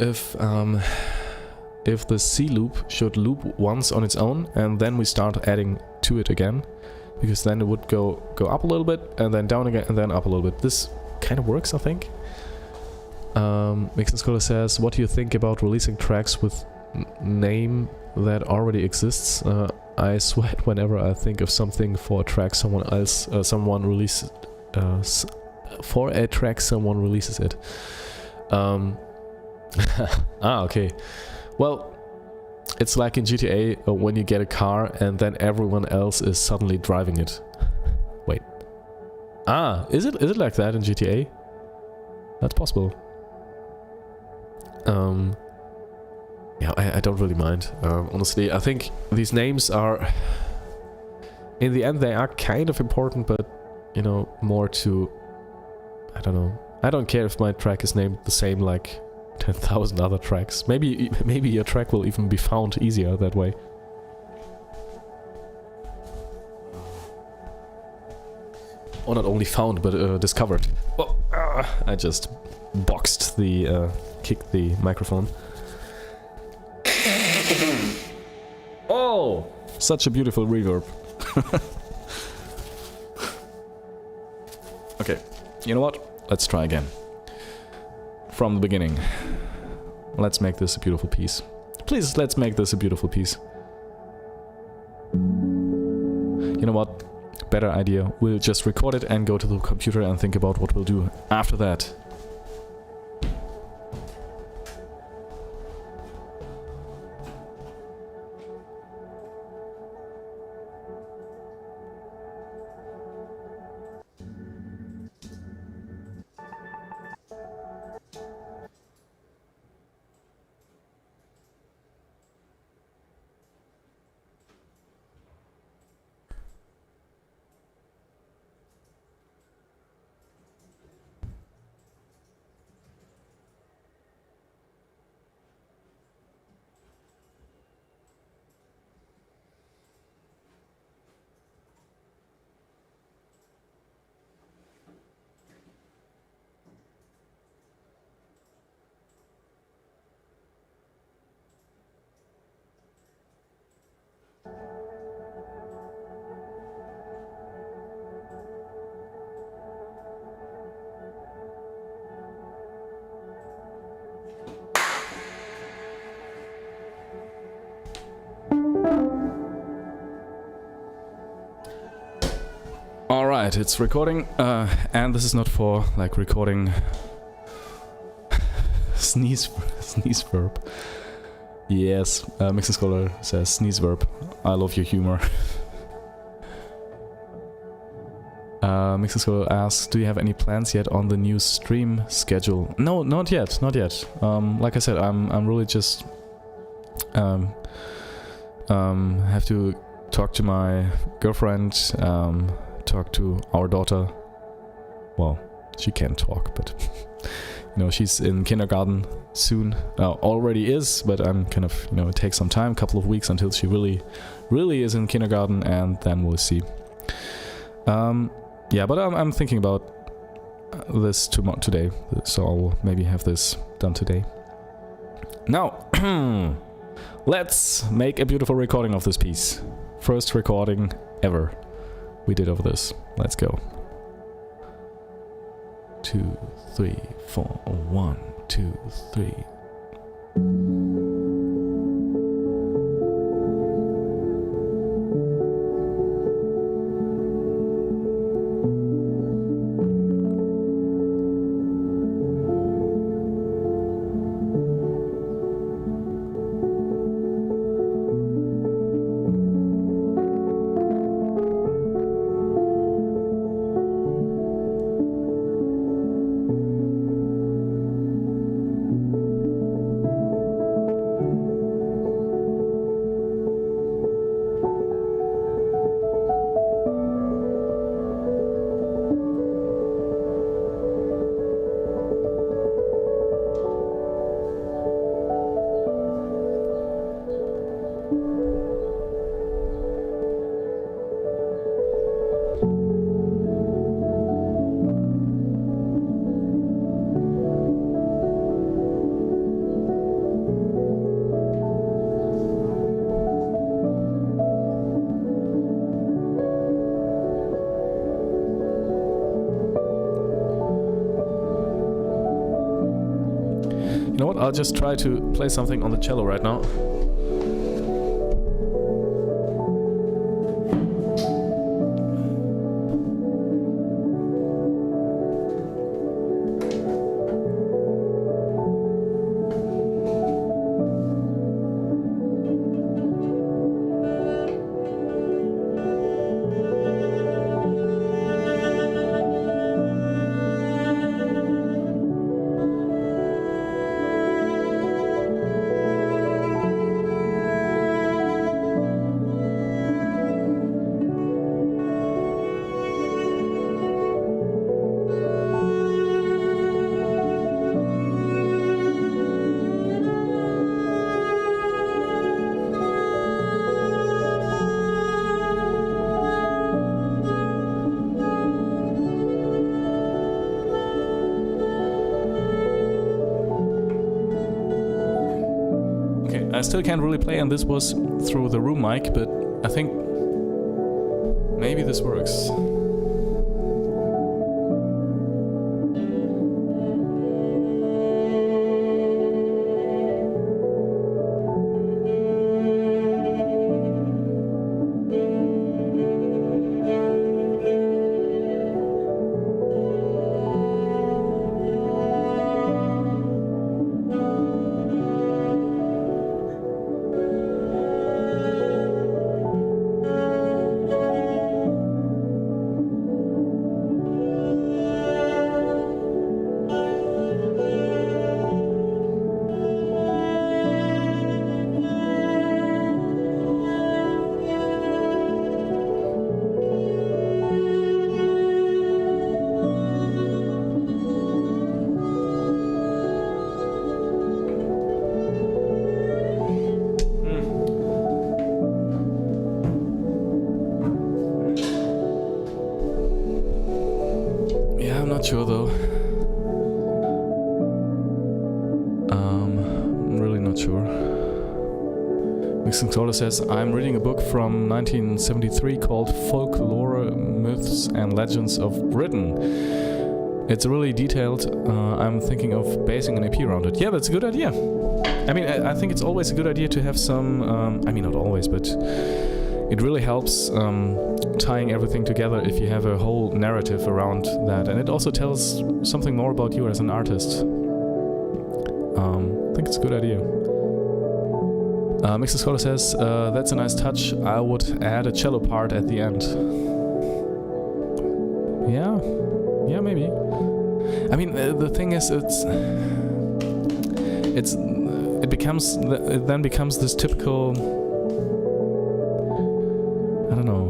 the C loop should loop once on its own and then we start adding to it again, because then it would go up a little bit and then down again and then up a little bit. This kind of works, I think. Mixing Scholar says, what do you think about releasing tracks with name that already exists? I sweat whenever I think of something for a track someone releases. For a track someone releases it. Okay. Well, it's like in GTA when you get a car and then everyone else is suddenly driving it. Wait. Is it like that in GTA? That's possible. Yeah, I don't really mind. Honestly, I think these names are... In the end, they are kind of important, but, you know, more to... I don't know. I don't care if my track is named the same like 10,000 other tracks. Maybe your track will even be found easier that way. Or not only found, but discovered. Oh, I just boxed the... kicked the microphone. Oh! Such a beautiful reverb. Okay, you know what? Let's try again. From the beginning. Let's make this a beautiful piece. Please, let's make this a beautiful piece. You know what? Better idea. We'll just record it and go to the computer and think about what we'll do after that. Alright, it's recording, and this is not for, like, recording... sneeze verb. Yes, Mixing Scholar says sneeze verb. I love your humor. Mixing Scholar asks, do you have any plans yet on the new stream schedule? No, not yet, not yet. Like I said, I'm really just... have to talk to my girlfriend, talk to our daughter. Well, she can't talk, but you know, she's in kindergarten soon. Already is, but I'm kind of, you know, it takes some time, a couple of weeks until she really is in kindergarten, and then we'll see. Yeah, but I'm thinking about this today, so I'll maybe have this done today. Now, let's make a beautiful recording of this piece. First recording ever we did of this. Let's go. 2, 3, 4. 1, 2, 3. You know what? I'll just try to play something on the cello right now. I still can't really play, and this was through the room mic, but I think maybe this works. Not sure though. I'm really not sure. Mixing Controller says, I'm reading a book from 1973 called Folklore, Myths and Legends of Britain. It's really detailed. I'm thinking of basing an EP around it. Yeah, that's a good idea. I mean, I think it's always a good idea to have some, I mean not always, but it really helps tying everything together if you have a whole narrative around that, and it also tells something more about you as an artist. I think it's a good idea. Mixer Scholar says, that's a nice touch. I would add a cello part at the end. Yeah, maybe. I mean, the thing is, it then becomes this typical, I don't know.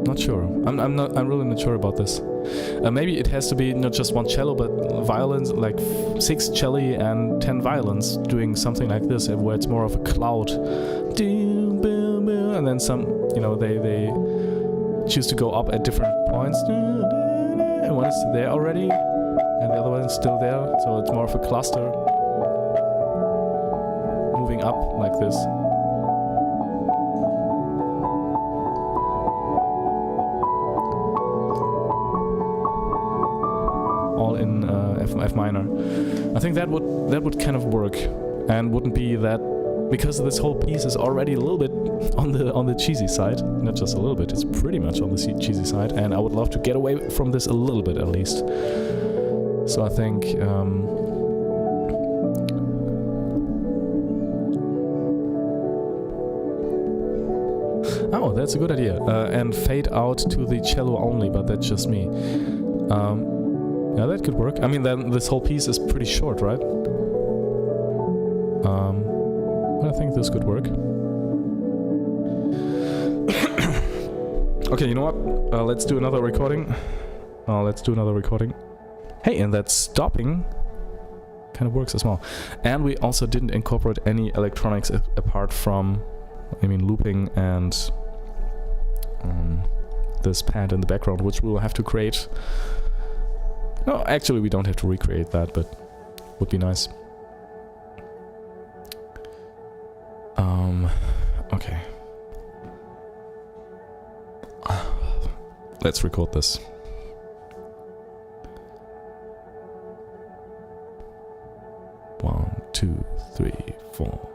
Not sure. I'm really not sure about this. Maybe it has to be not just one cello, but violins, like 6 cello and 10 violins, doing something like this, where it's more of a cloud, and then some, you know, they choose to go up at different points, and one is there already, and the other one is still there, so it's more of a cluster, moving up like this. All in F minor. I think that would kind of work, and wouldn't be that, because this whole piece is already a little bit on the cheesy side. Not just a little bit; it's pretty much on the cheesy side. And I would love to get away from this a little bit at least. So I think. Oh, that's a good idea. And fade out to the cello only, but that's just me. Yeah, that could work. I mean, then this whole piece is pretty short, right? I think this could work. Okay, you know what? Let's do another recording. Hey, and that stopping kind of works as well. And we also didn't incorporate any electronics apart from, I mean, looping and this pad in the background, which we will have to create. No, actually we don't have to recreate that, but would be nice. Okay. Let's record this. 3, 4.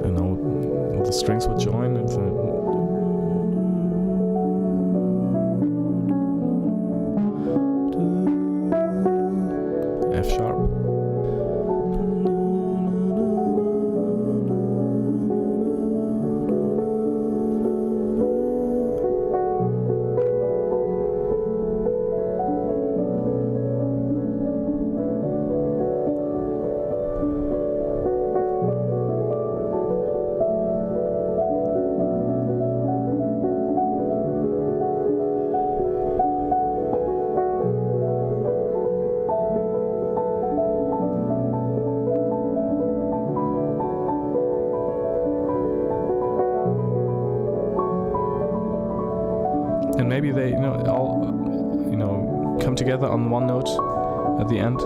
And now the strings would join and F sharp. And maybe they, all, come together on one note at the end.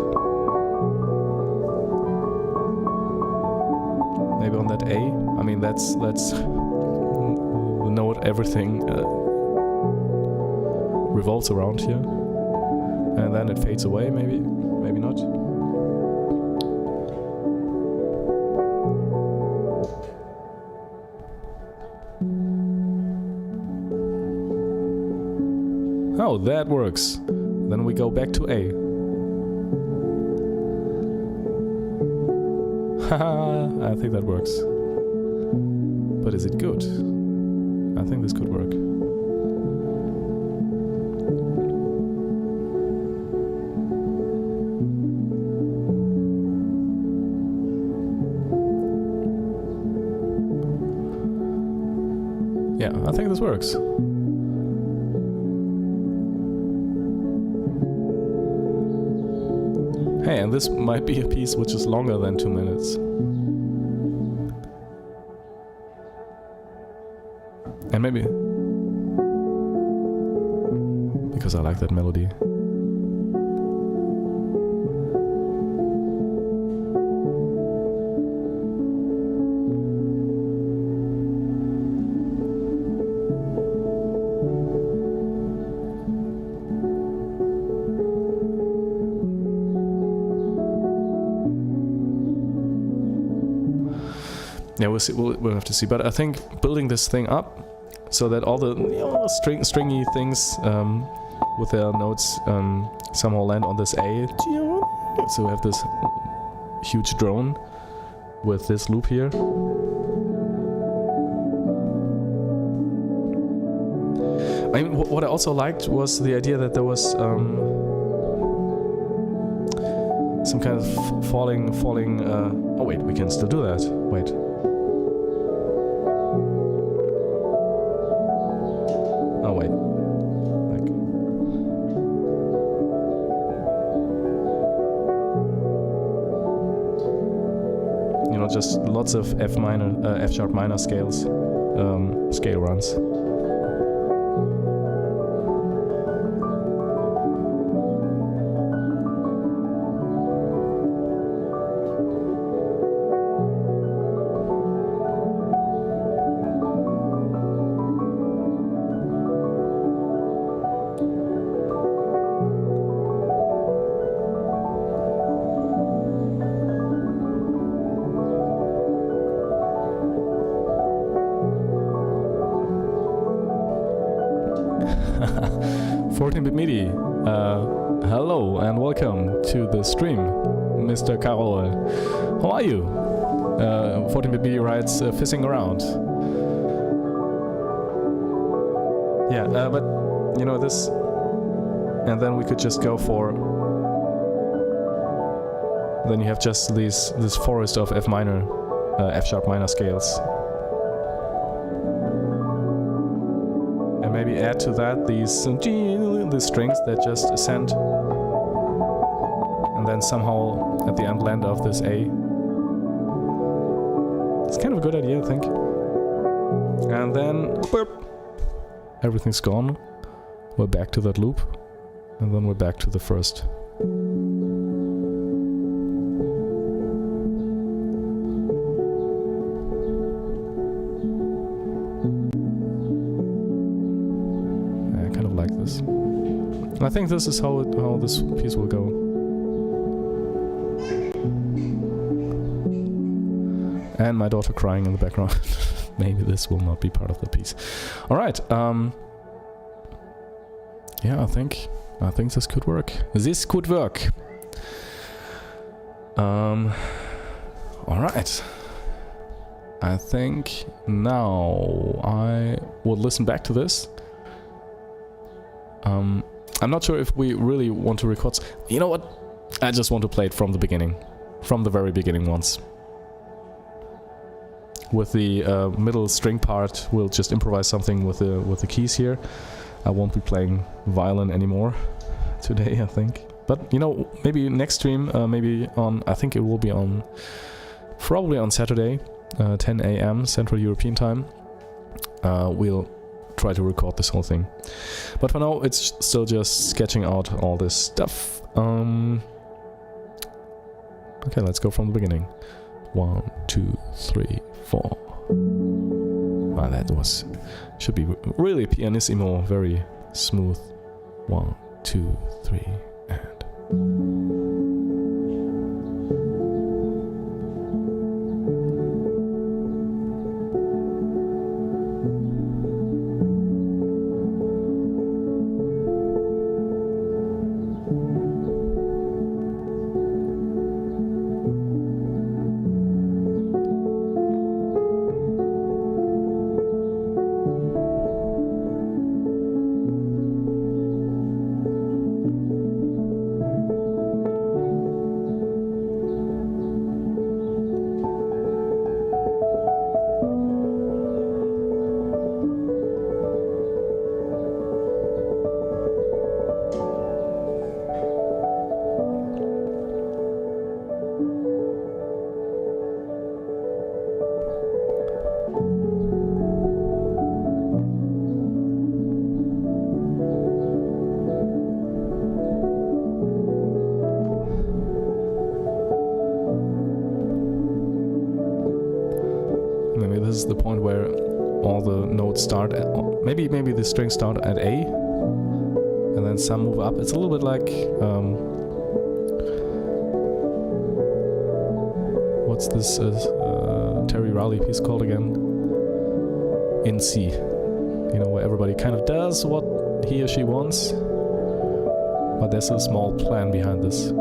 Maybe on that A. I mean, that's the note everything revolves around here. And then it fades away, maybe not. Oh, that works. Then we go back to A. Haha, I think that works. But is it good? I think this could work. Yeah, I think this works. Hey, and this might be a piece which is longer than 2 minutes. And maybe because I like that melody. Yeah, we'll see. We'll have to see. But I think building this thing up so that all the stringy things with their notes somehow land on this A. So we have this huge drone with this loop here. I mean, what I also liked was the idea that there was some kind of falling. Oh wait, we can still do that. Wait. Oh wait. Like. Just lots of F sharp minor scales, scale runs. 14-bit MIDI. Hello and welcome to the stream, Mr. Carol. How are you? 14-bit MIDI writes fizzing around. Yeah, but you know this, and then we could just go for. Then you have just this forest of F minor, F sharp minor scales. And maybe add to that these strings that just ascend. And then somehow at the end land of this A. It's kind of a good idea, I think. And then boop, everything's gone. We're back to that loop. And then we're back to the first. I think this is how this piece will go. And my daughter crying in the background. Maybe this will not be part of the piece. All right. Yeah, I think this could work. This could work. All right. I think now I will listen back to this. I'm not sure if we really want to record. You know what? I just want to play it from the beginning. From the very beginning once. With the middle string part, we'll just improvise something with the keys here. I won't be playing violin anymore today, I think. But, you know, maybe next stream, maybe on... I think it will be on... Probably on Saturday, 10 AM Central European Time. We'll try to record this whole thing. But for now, it's still just sketching out all this stuff. Okay, let's go from the beginning. 1, 2, 3, 4. Wow, that should be really pianissimo, very smooth. 1, 2, 3, and... This is the point where all the notes start at, maybe the strings start at A and then some move up. It's a little bit like what's this Terry Riley piece called again? In C. You know, where everybody kind of does what he or she wants, but there's a small plan behind this.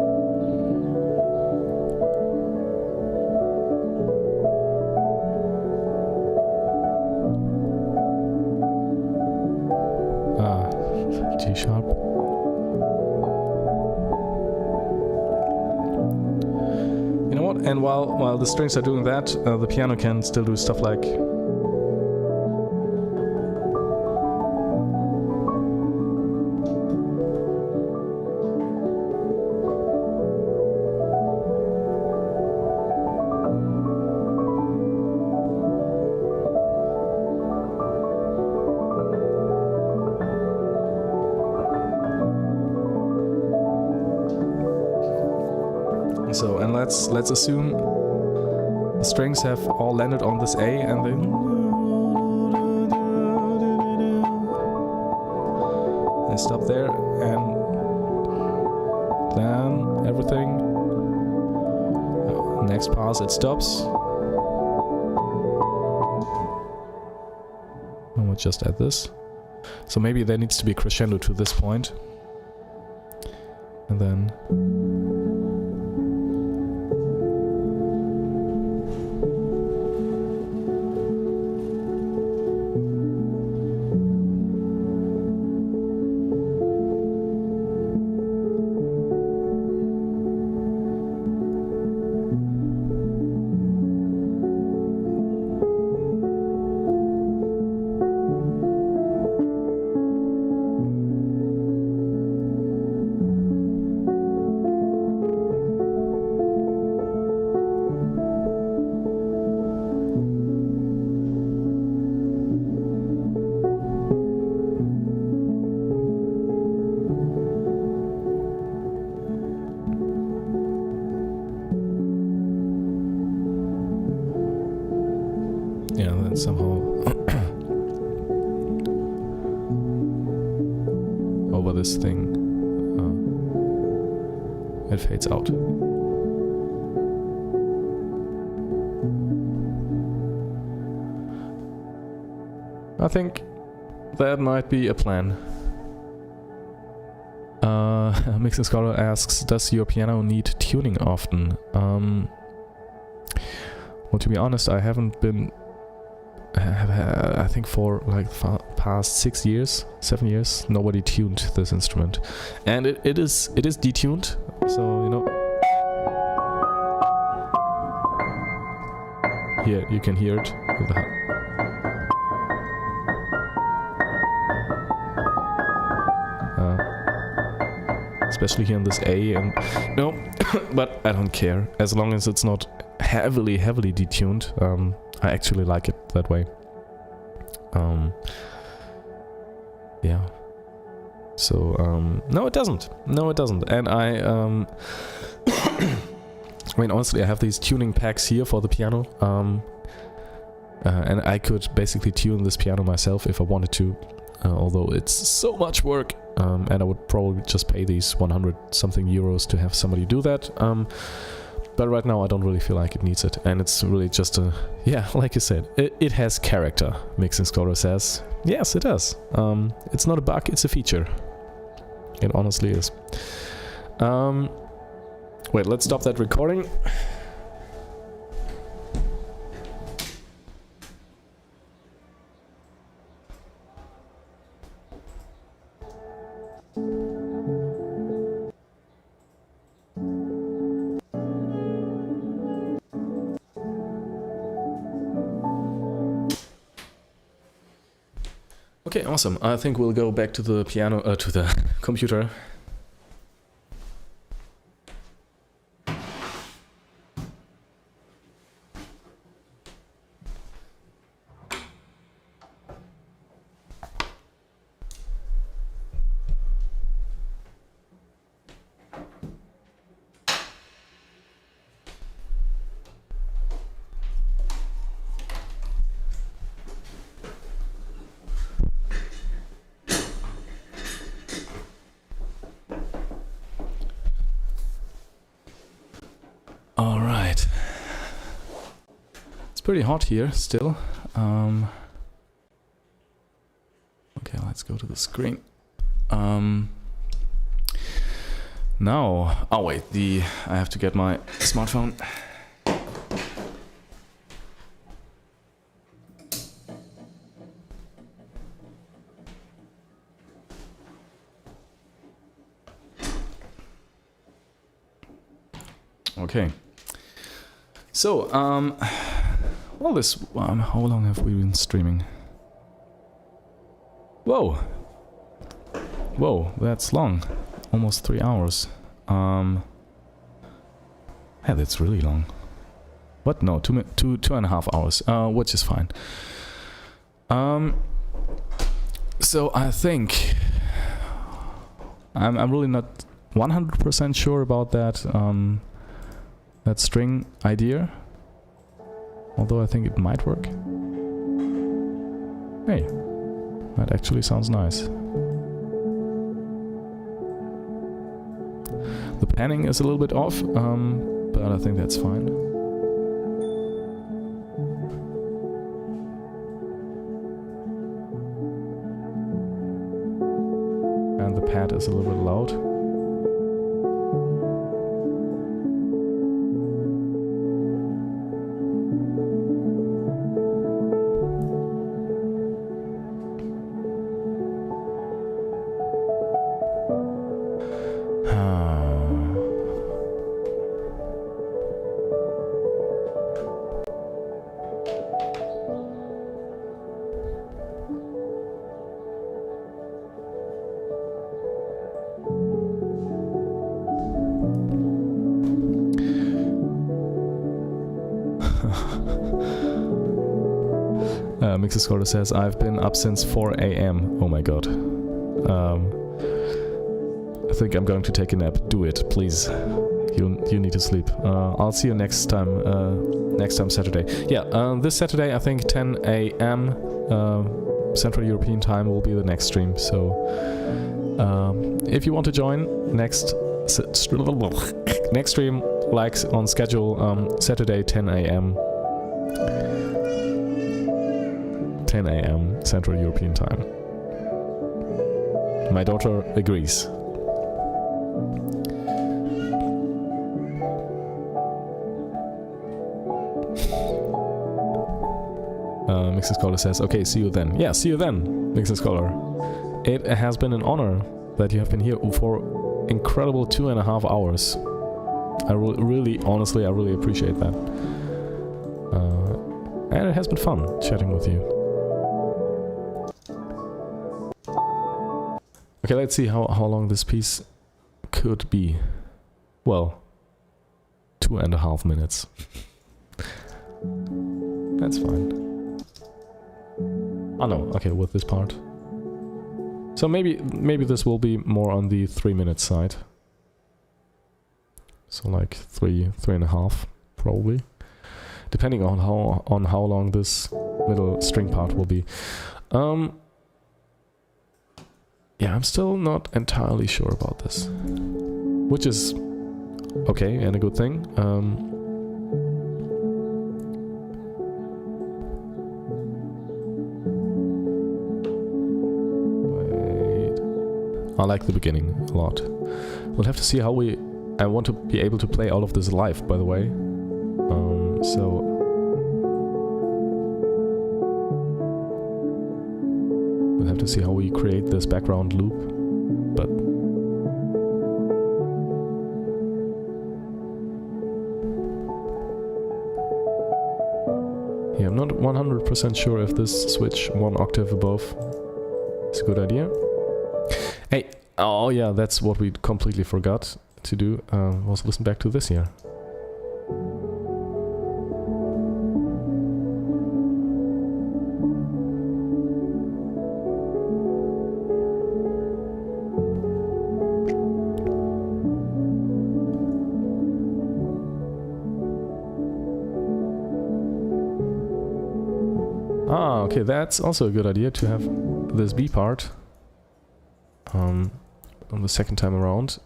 G sharp. You know what? And while the strings are doing that, the piano can still do stuff like. So, and let's assume the strings have all landed on this A and then they stop there, and then everything next pass it stops, and we'll just add this. So maybe there needs to be a crescendo to this point. And then... yeah, then somehow over this thing it fades out. I think that might be a plan. Mixing Scholar asks, does your piano need tuning often? Well, to be honest, I haven't been... I think for like past 7 years, nobody tuned this instrument, and it is detuned. So you know, here you can hear it. With the especially here in this A, and no, but I don't care as long as it's not heavily detuned. I actually like it that way. Yeah. So, no, it doesn't. And I mean, honestly, I have these tuning packs here for the piano. And I could basically tune this piano myself if I wanted to. Although it's so much work. And I would probably just pay these 100 something euros to have somebody do that. But right now I don't really feel like it needs it, and it's really just a... Yeah, like you said, it has character, Mixing Scholar says. Yes, it does. It's not a bug, it's a feature. It honestly is. Wait, let's stop that recording. Okay, awesome. I think we'll go back to the piano, to the computer. All right. It's pretty hot here still. Okay, let's go to the screen. Now, oh wait, I have to get my smartphone. Okay. So, well, this, how long have we been streaming? Whoa! Whoa, that's long. Almost 3 hours. Yeah, that's really long. What? No, two and a half hours, which is fine. So I think I'm really not 100% sure about that that string idea, although I think it might work. Hey, that actually sounds nice. The panning is a little bit off, but I think that's fine. head is a little bit loud. Mixer Scholar says, I've been up since 4 a.m. Oh my god. I think I'm going to take a nap. Do it, please. You need to sleep. I'll see you next time Saturday. Yeah, this Saturday I think 10 a.m. Central European time will be the next stream. So if you want to join next stream, like on schedule, Saturday 10 a.m. 10 a.m. Central European time. My daughter agrees. Mixer Scholar says, okay, see you then. Yeah, see you then, Mixer Scholar. It has been an honor that you have been here for incredible 2.5 hours. I really, honestly, I really appreciate that. And it has been fun chatting with you. Okay, let's see how long this piece could be. Well, 2.5 minutes. That's fine. Oh no, okay, with this part. So maybe this will be more on the 3-minute side. So like 3.5 probably, depending on how long this middle string part will be. Yeah, I'm still not entirely sure about this, which is okay and a good thing. I like the beginning a lot. We'll have to see how I want to be able to play all of this live, by the way. So we'll have to see how we create this background loop. But yeah, I'm not 100% sure if this switch 1 octave above is a good idea. Hey, oh yeah, that's what we completely forgot to do, was listen back to this here. Ah, okay, that's also a good idea to have this B part on the second time around.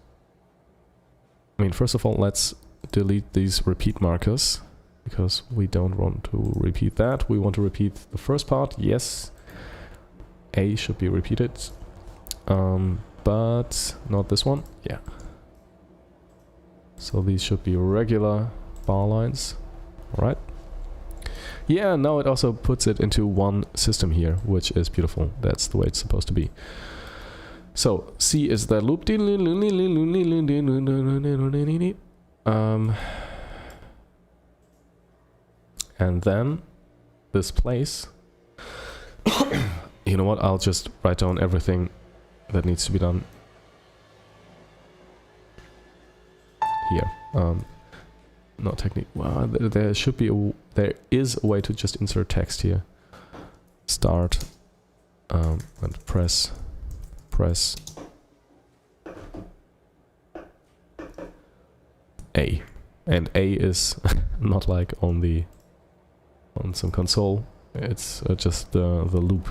I mean, first of all, let's delete these repeat markers, because we don't want to repeat that. We want to repeat the first part, yes. A should be repeated, but not this one, yeah. So these should be regular bar lines, alright. Yeah, now it also puts it into one system here, which is beautiful. That's the way it's supposed to be. So, C is the loop. And then this place. You know what? I'll just write down everything that needs to be done here. Not technique. Well, there should be there is a way to just insert text here. Start and press A, and A is not like on some console. It's just the loop.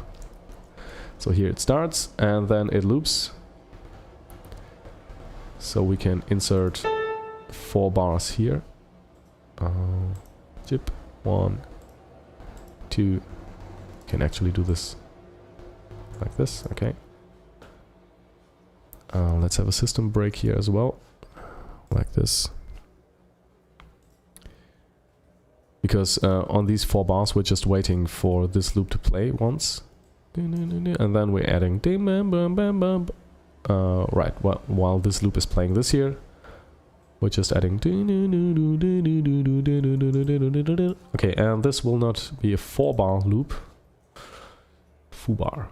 So here it starts and then it loops. So we can insert 4 bars here. Chip 1, 2. Can actually do this like this, okay. Let's have a system break here as well, like this. Because on these 4 bars we're just waiting for this loop to play once. And then we're adding... right, while this loop is playing this here, we're just adding... Okay, and this will not be a 4-bar loop. Foo-bar.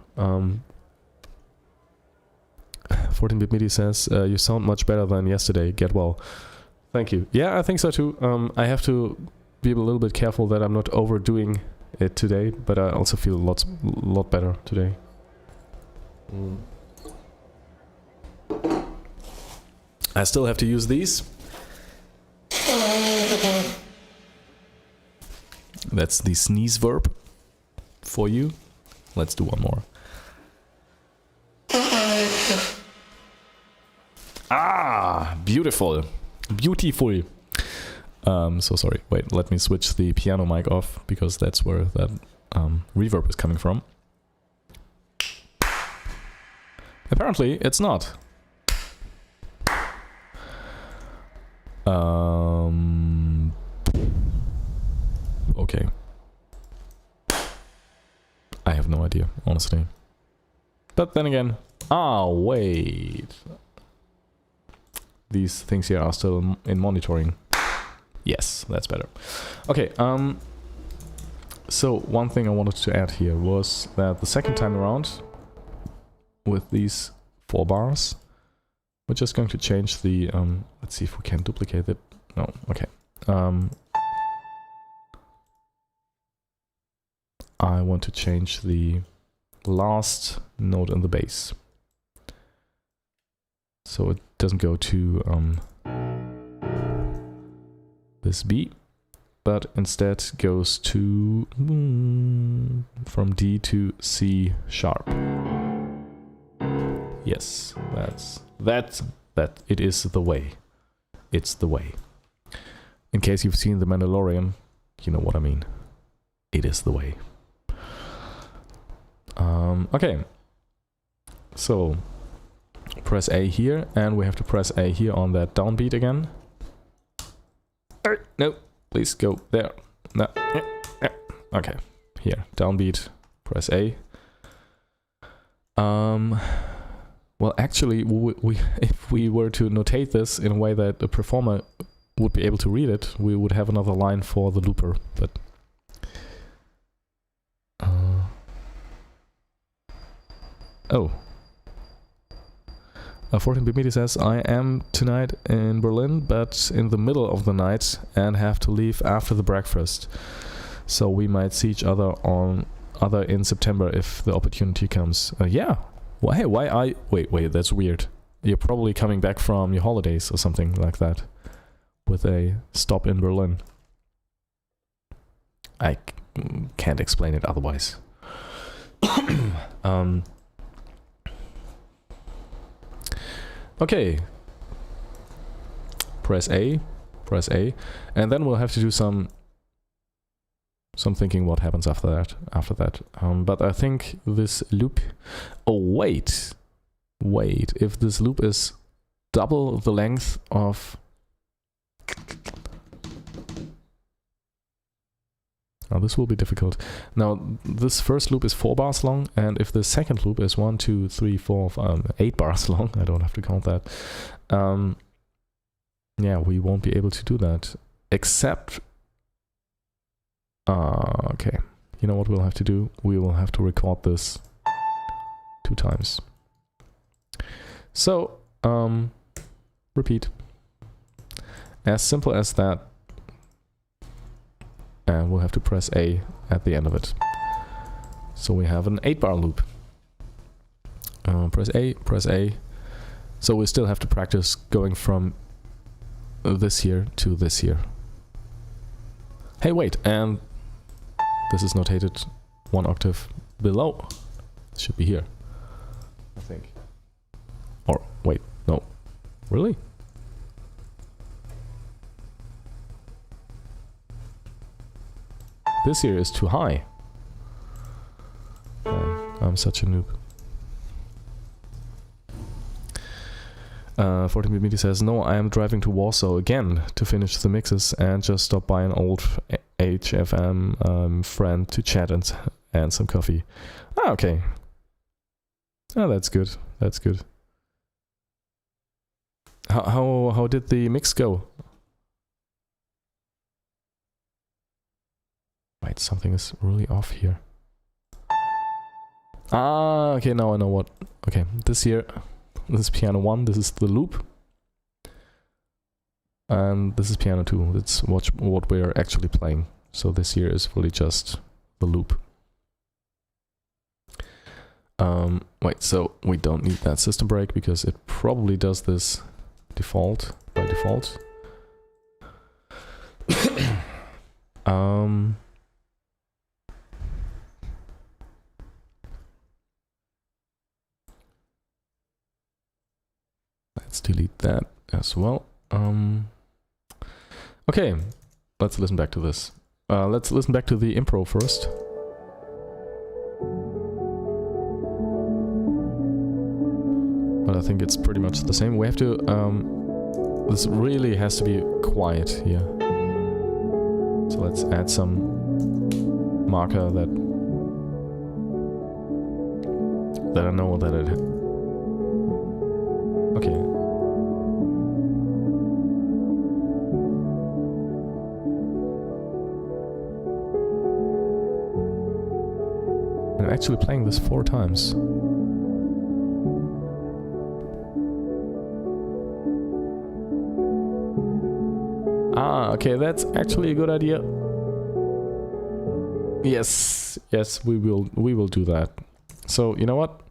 14-bit MIDI says, you sound much better than yesterday. Get well. Thank you. Yeah, I think so too. I have to be a little bit careful that I'm not overdoing it today, but I also feel a lot better today. I still have to use these. That's the sneeze verb for you. Let's do one more. Ah, beautiful. Beautiful. So sorry. Wait, let me switch the piano mic off because that's where that reverb is coming from. Apparently, it's not. Okay. I have no idea, honestly. But then again... Ah, wait. These things here are still in monitoring. Yes, that's better. Okay, so one thing I wanted to add here was that the second time around, with these 4 bars, we're just going to change the, let's see if we can duplicate it. No, okay. I want to change the last note in the bass. So it doesn't go to this B, but instead goes to from D to C sharp. Yes, that it is the way. It's the way. In case you've seen The Mandalorian, you know what I mean. It is the way. Okay. So press A here, and we have to press A here on that downbeat again. No, please go there. No. Okay, here, downbeat, press A. Well, actually, if we were to notate this in a way that the performer would be able to read it, we would have another line for the looper, but... 14-bit MIDI says, I am tonight in Berlin, but in the middle of the night and have to leave after the breakfast. So we might see each other in September if the opportunity comes. Yeah. Why? Wait, that's weird. You're probably coming back from your holidays or something like that. With a stop in Berlin. I can't explain it otherwise. Okay. Press A, and then we'll have to do some thinking what happens after that. But I think this loop... Oh, wait, if this loop is double the length of... Now this will be difficult. Now this first loop is 4 bars long, and if the second loop is 1, 2, 3, 4, 8 bars long, I don't have to count that. Yeah, we won't be able to do that. Except... okay. You know what we'll have to do? We will have to record this 2 times. So, repeat. As simple as that. And we'll have to press A at the end of it. So we have an 8-bar loop. Press A. So we still have to practice going from this here to this here. Hey, wait, and this is notated 1 octave below. It should be here, I think. Or, wait, no. Really? This here is too high. I'm such a noob. 14-bit media says, no, I am driving to Warsaw again to finish the mixes and just stop by an old HFM friend to chat and some coffee. Ah, okay. Oh, that's good. That's good. How did the mix go? Wait, something is really off here. Ah, okay, now I know what. Okay, this here, this is piano 1, this is the loop. And this is piano 2, that's what we're actually playing. So this here is really just the loop. Wait, so we don't need that system break because it probably does this by default. Let's delete that as well. Okay, let's listen back to this. Let's listen back to the impro first. But I think it's pretty much the same. We have to, this really has to be quiet here. So let's add some marker that I know that it... Okay. I'm actually playing this 4 times. Ah, okay, that's actually a good idea. Yes, yes, we will do that. So, you know what?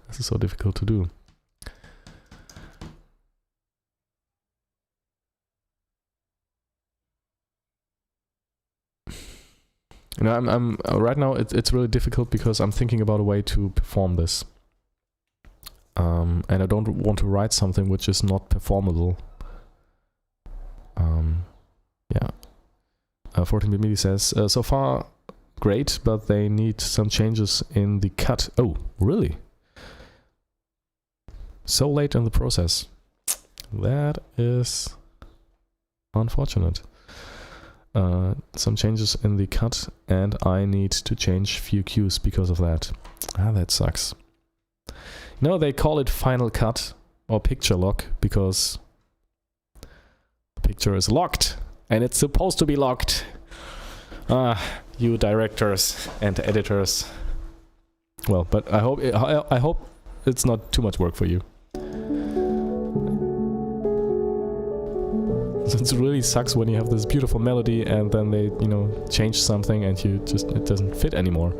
This is so difficult to do. You know, I'm right now. It's really difficult because I'm thinking about a way to perform this. And I don't want to write something which is not performable. Yeah. 14-bit MIDI says, so far great, but they need some changes in the cut. Oh, really? So late in the process. That is unfortunate. Some changes in the cut, and I need to change few cues because of that. Ah, that sucks. No, they call it final cut or picture lock because the picture is locked and it's supposed to be locked. Ah, you directors and editors. Well, but I hope it's not too much work for you. It really sucks when you have this beautiful melody and then they, you know, change something and it doesn't fit anymore.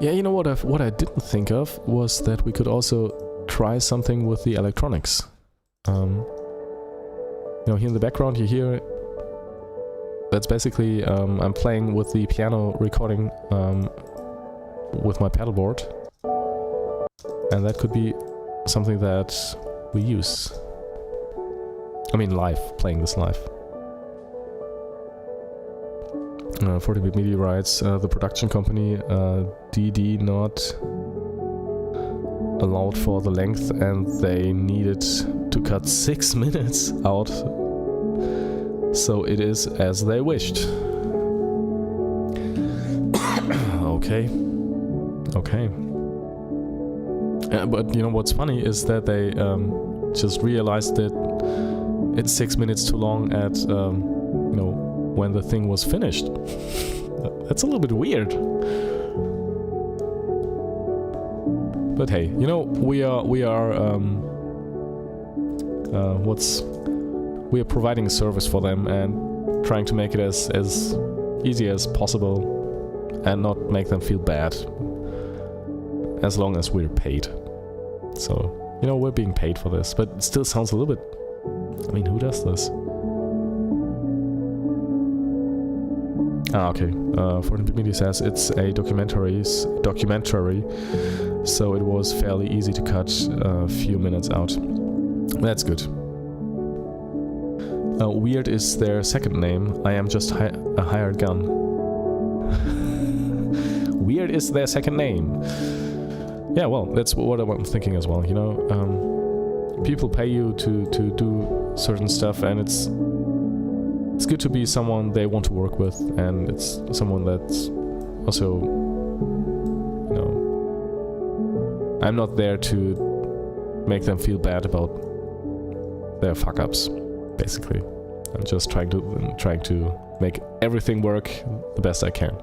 Yeah, you know what I didn't think of was that we could also try something with the electronics. You know, here in the background you hear. That's basically I'm playing with the piano recording with my pedalboard, and that could be something that we use. I mean, live, playing this live. 14-bit Media writes, the production company DD not allowed for the length, and they needed to cut 6 minutes out. So it is as they wished. Okay. Okay. But you know what's funny is that they just realized that it's 6 minutes too long at you know, when the thing was finished. That's a little bit weird. But hey, you know, we are providing a service for them and trying to make it as easy as possible and not make them feel bad, as long as we're paid. So, you know, we're being paid for this, but it still sounds a little bit... I mean, who does this? Ah, okay. 14-bit media says it's a documentary, so it was fairly easy to cut a few minutes out. That's good. Weird is their second name. I am just a hired gun. Weird is their second name. Yeah, well, that's what I'm thinking as well, you know. People pay you to do certain stuff, and it's good to be someone they want to work with, and it's someone that's also, you know, I'm not there to make them feel bad about their fuck-ups, basically. I'm just trying to make everything work the best I can.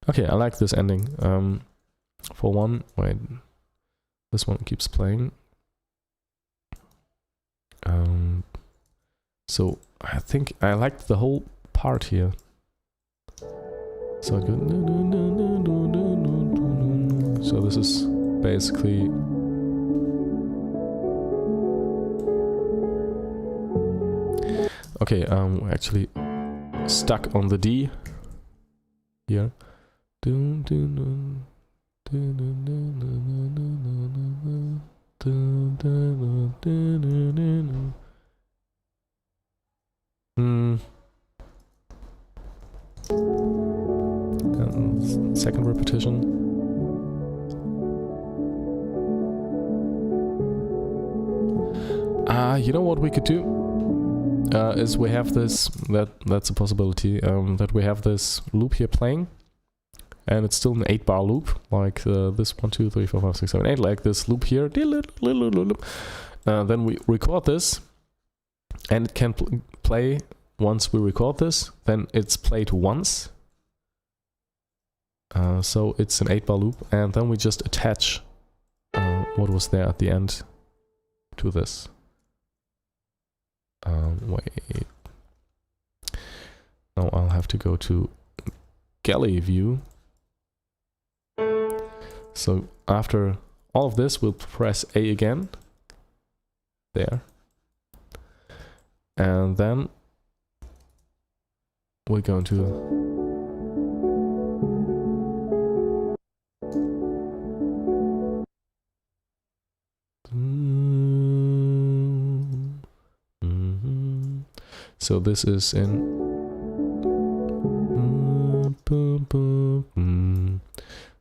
Okay, I like this ending. For one, wait, this one keeps playing. So I think I liked the whole part here. So it goes. So this is basically. Okay, we're actually stuck on the D here. Second repetition. You know what we could do? Is we have this, that's a possibility, that we have this loop here playing, and it's still an 8-bar loop, like this 1, 2, 3, 4, 5, 6, 7, 8, like this loop here. Then we record this, and it can play once we record this, then it's played once. So it's an 8-bar loop, and then we just attach what was there at the end to this. Wait. Now I'll have to go to galley view. So after all of this, we'll press A again. There. And then we're going to... So this is in...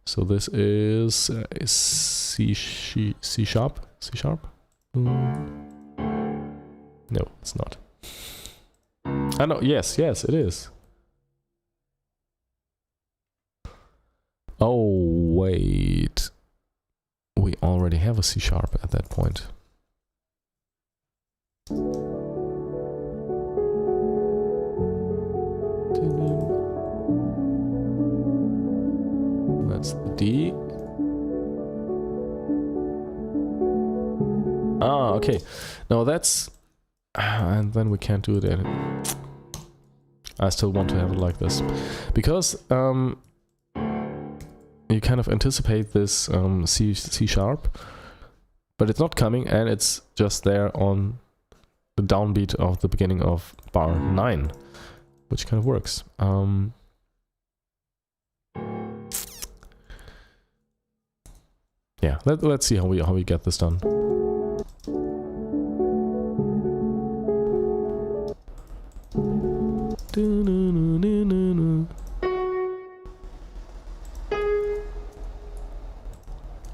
So this is C sharp? C sharp? No, it's not. I know, yes, it is. Oh, wait. We already have a C sharp at that point. That's the D. Ah, okay. Now that's... and then we can't do it anymore. I still want to have it like this. Because you kind of anticipate this C sharp, but it's not coming, and it's just there on the downbeat of the beginning of bar 9, which kind of works. Yeah, let's see how we get this done.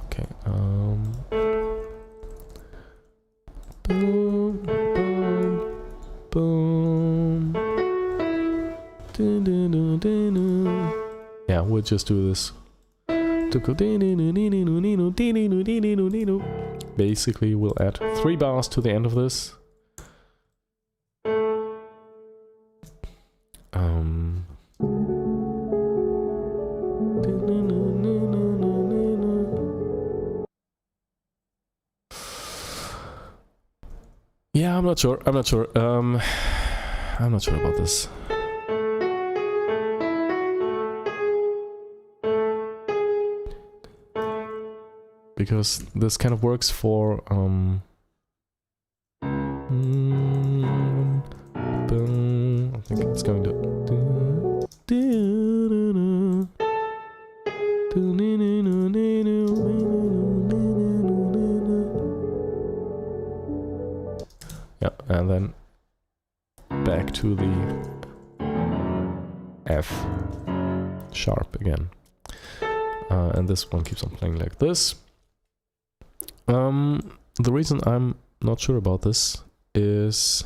Okay. Boom, boom, boom. Yeah, we'll just do this. Basically, we'll add 3 bars to the end of this. Yeah, I'm not sure. I'm not sure about this. Because this kind of works for I think it's going to yeah, and then back to the F sharp again. And this one keeps on playing like this. The reason I'm not sure about this is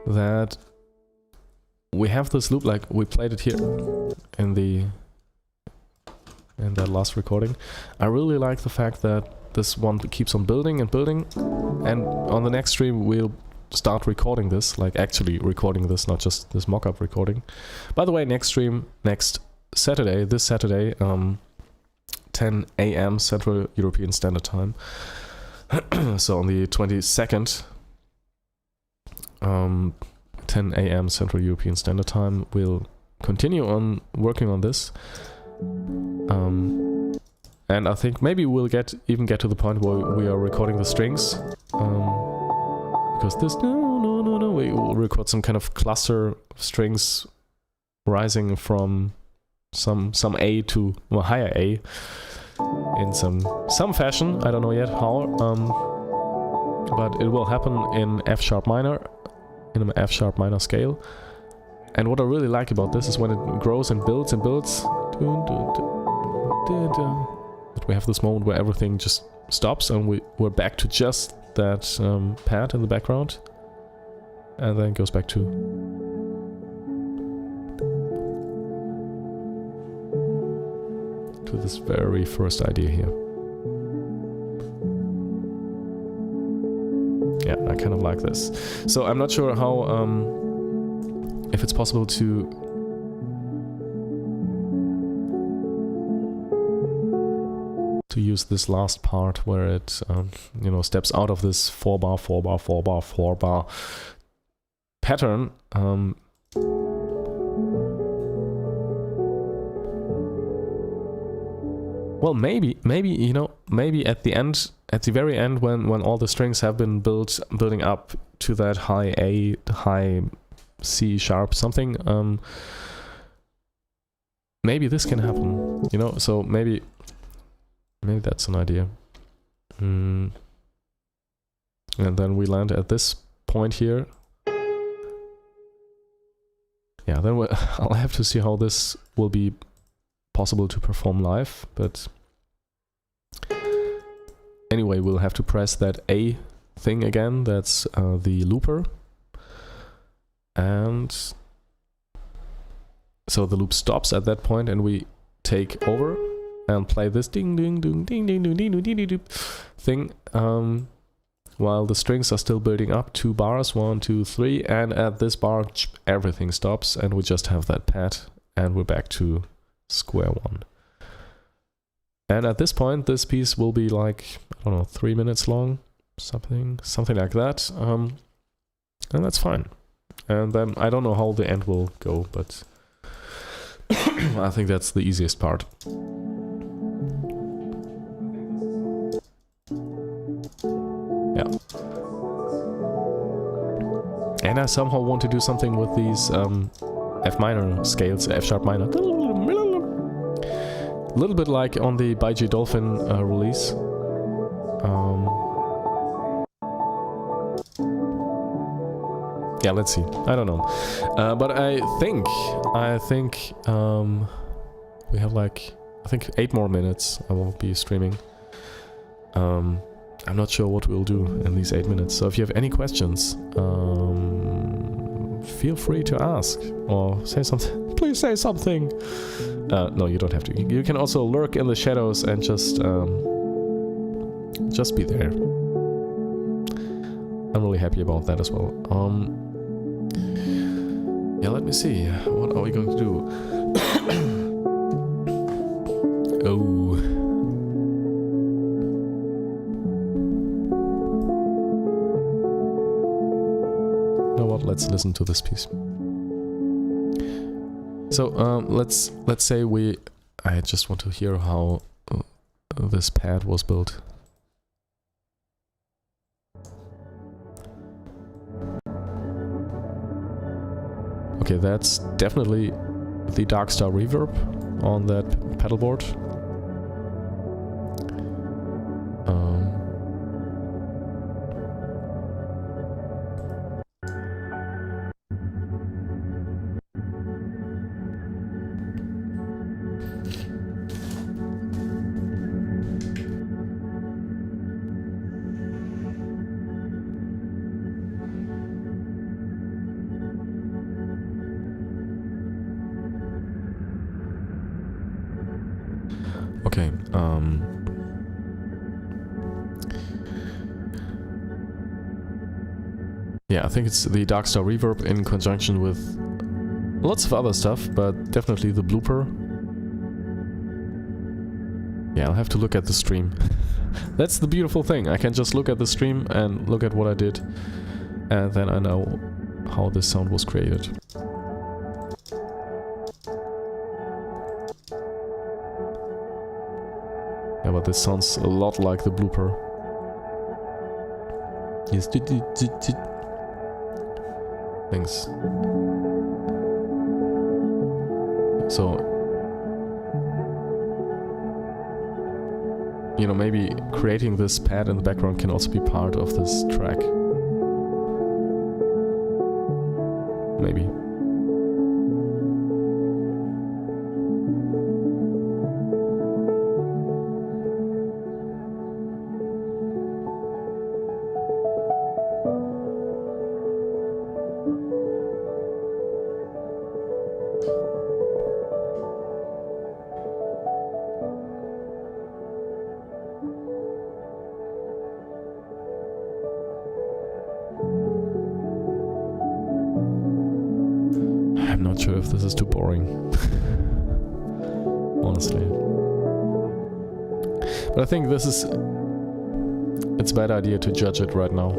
that we have this loop, like we played it here in that last recording. I really like the fact that this one keeps on building and building, and on the next stream we'll start recording this, like actually recording this, not just this mock-up recording. By the way, next stream, next Saturday, this Saturday, 10 a.m. Central European Standard Time. So on the 22nd, 10 a.m. Central European Standard Time, we'll continue on working on this. And I think maybe we'll even get to the point where we are recording the strings. Because this, no, we will record some kind of cluster of strings rising from some A to a higher A in some fashion. I don't know yet how, but it will happen in F sharp minor, in an F sharp minor scale. And what I really like about this is when it grows and builds and builds, that we have this moment where everything just stops and we're back to just that pad in the background, and then it goes back to this very first idea here. Yeah, I kind of like this. So I'm not sure how, if it's possible to use this last part where it, you know, steps out of this 4-bar, 4-bar, 4-bar, 4-bar pattern. Well, maybe, you know, maybe at the end, at the very end, when all the strings have been building up to that high A, high C sharp something, maybe this can happen, you know, so maybe that's an idea. And then we land at this point here. Yeah, then I'll have to see how this will be possible to perform live, but anyway, we'll have to press that A thing again, that's the looper. And so the loop stops at that point and we take over and play this ding ding ding ding ding ding ding ding ding thing, while the strings are still building up. 2 bars, 1, 2, 3, and at this bar everything stops and we just have that pad and we're back to square one. And at this point this piece will be like, I don't know, 3 minutes long, something like that, and that's fine. And then I don't know how the end will go, but I think that's the easiest part. Yeah. And I somehow want to do something with these F minor scales, F sharp minor. A little bit like on the by J Dolphin release. Yeah, let's see. I don't know. But I think we have like, I think 8 more minutes I will be streaming. I'm not sure what we'll do in these 8 minutes, so if you have any questions, feel free to ask or say something. Please say something. No, you don't have to. You can also lurk in the shadows and just be there. I'm really happy about that as well. Yeah, let me see. What are we going to do? Oh. know what? Let's listen to this piece. So let's say I just want to hear how this pad was built. Okay, that's definitely the Darkstar reverb on that pedal board. Okay, yeah, I think it's the Darkstar reverb in conjunction with lots of other stuff, but definitely the blooper. Yeah, I'll have to look at the stream. That's the beautiful thing. I can just look at the stream and look at what I did, and then I know how this sound was created. Yeah, but this sounds a lot like the blooper. Yes, thanks. So, you know, maybe creating this pad in the background can also be part of this track. Maybe. I'm not sure if this is too boring. Honestly. But I think this is... it's a bad idea to judge it right now.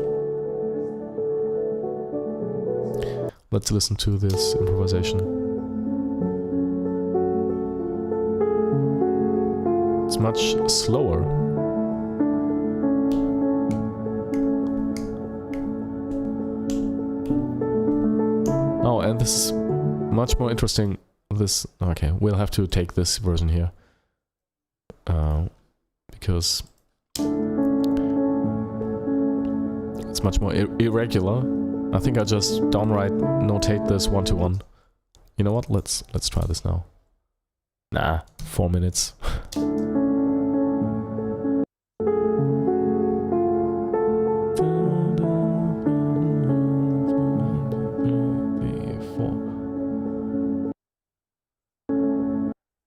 Let's listen to this improvisation. It's much slower. Oh, and this is much more interesting. This... okay, we'll have to take this version here. Because... it's much more irregular. I think I'll just downright notate this 1-to-1. You know what? Let's try this now. Nah, 4 minutes.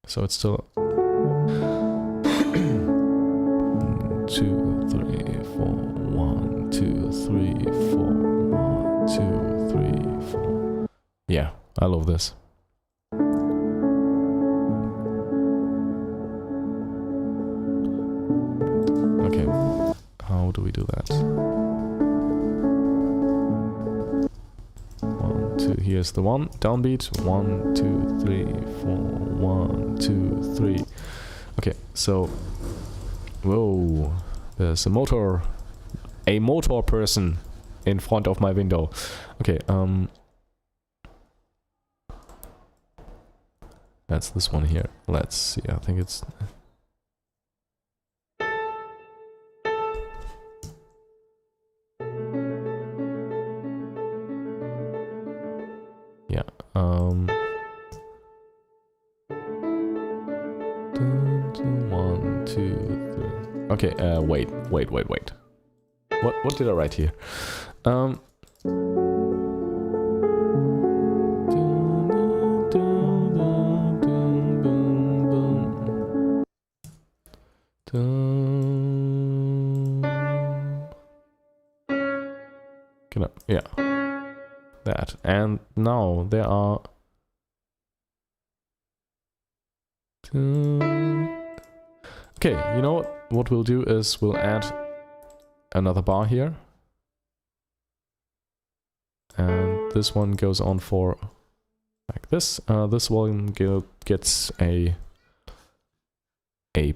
So it's still 2, 3, 4, 1, 2, 3, 4, 1, 2, 3, 4. Yeah, I love this. Okay, how do we do that? 1, 2, here's the one downbeat. 1, 2, 3, 4, 1, 2, 3. Okay, so whoa, there's a motor person in front of my window. Okay, that's this one here. Let's see, I think it's... yeah, 1, 2, 3. Okay, wait. What did I write here? Yeah. That. And now there are... okay, you know what we'll do is we'll add another bar here. And this one goes on for like this. This one gets a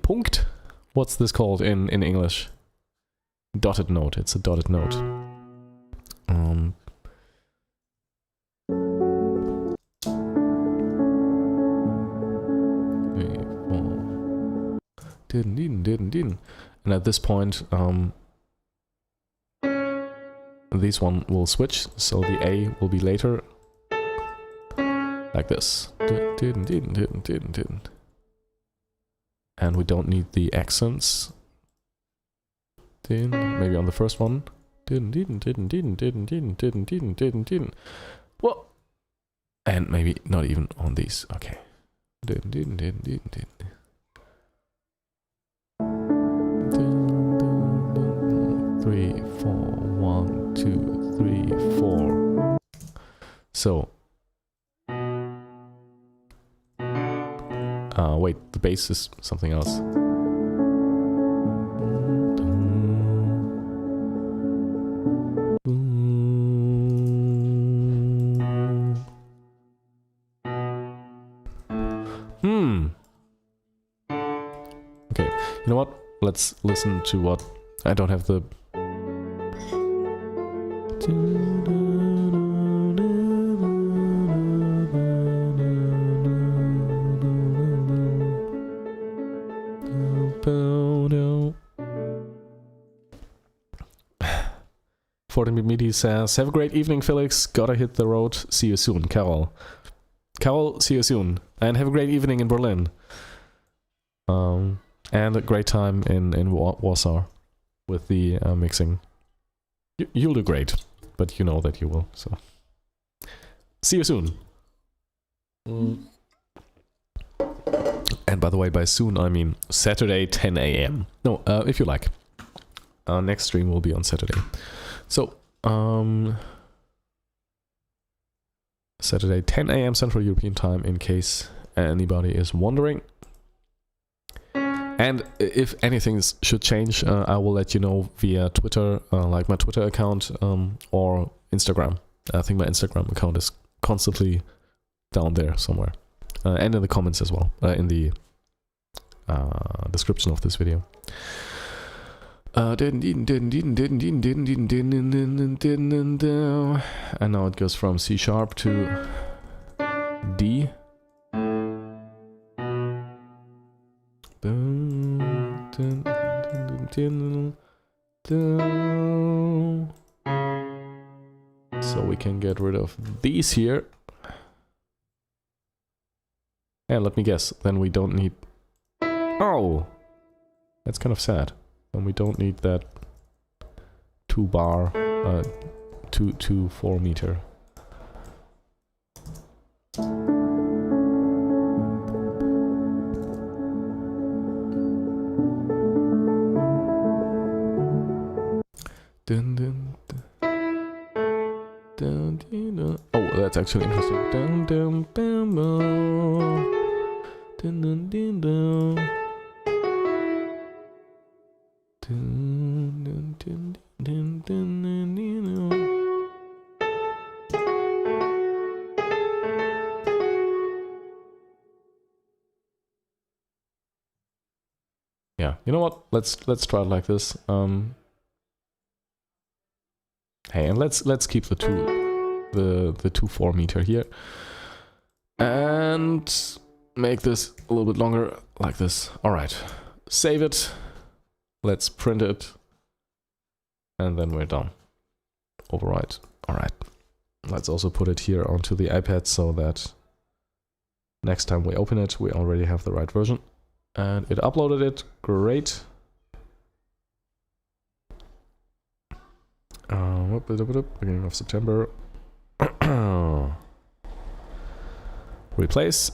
punkt. What's this called in English? Dotted note. It's a dotted note. Didn't. And at this point, this one will switch, so the A will be later. Like this. Didn't. And we don't need the accents. Maybe on the first one. Didn't. Well, and maybe not even on these. Okay. Didn't. 3, 4, 1, 2, 3, 4. So. Wait, the bass is something else. Okay, you know what? Let's listen to what... I don't have the... Fortin says, have a great evening, Felix. Gotta hit the road. See you soon, Carol. Carol, see you soon. And have a great evening in Berlin. And a great time in Warsaw with the mixing. You'll do great, but you know that you will, so. See you soon. And by the way, by soon, I mean Saturday, 10 a.m. No, if you like. Our next stream will be on Saturday. So, Saturday, 10 a.m. Central European Time, in case anybody is wondering. And if anything should change, I will let you know via Twitter, like my Twitter account, or Instagram. I think my Instagram account is constantly down there somewhere. And in the comments as well, in the description of this video. And now it goes from C# to D. So we can get rid of these here. And let me guess, then we don't need... Oh! That's kind of sad. Then we don't need that 2-bar, 4 meter. Dun, dun, dun. Dun, dun, dun. Oh, that's actually interesting. Dun, dun, dun, dun. Dun, dun, dun, dun. Dun, dun, dun, dun, dun, dun, dun. Yeah, you know what? Let's try it like this. Hey, and let's keep the 2-4 meter here, and make this a little bit longer, like this. All right, save it. Let's print it, and then we're done. Overwrite. All right. Let's also put it here onto the iPad so that next time we open it, we already have the right version. And it uploaded it. Great. Beginning of September. Replace.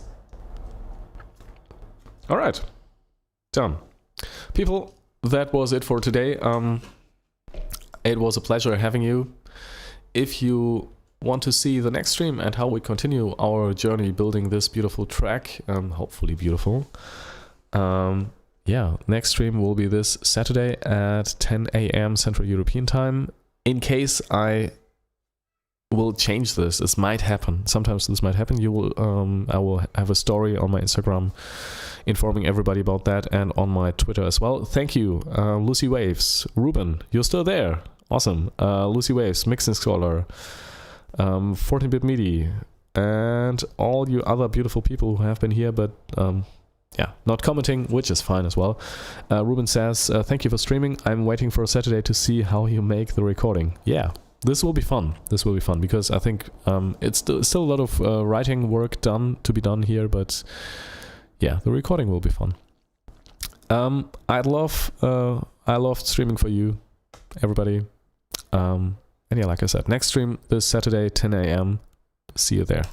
All right. Done. People, that was it for today. It was a pleasure having you. If you want to see the next stream and how we continue our journey building this beautiful track, hopefully beautiful, yeah, next stream will be this Saturday at 10 a.m. Central European Time. In case I will change this. This might happen. Sometimes this might happen. You will. I will have a story on my Instagram informing everybody about that, and on my Twitter as well. Thank you, Lucy Waves, Ruben. You're still there. Awesome. Lucy Waves, Mixing Scholar, 14-bit Meaty, and all you other beautiful people who have been here, but not commenting, which is fine as well. Ruben says, thank you for streaming. I'm waiting for Saturday to see how you make the recording. Yeah, this will be fun. This will be fun because I think it's still a lot of writing work to be done here, but yeah, the recording will be fun. I love streaming for you, everybody. And yeah, like I said, next stream this Saturday, 10 a.m. See you there.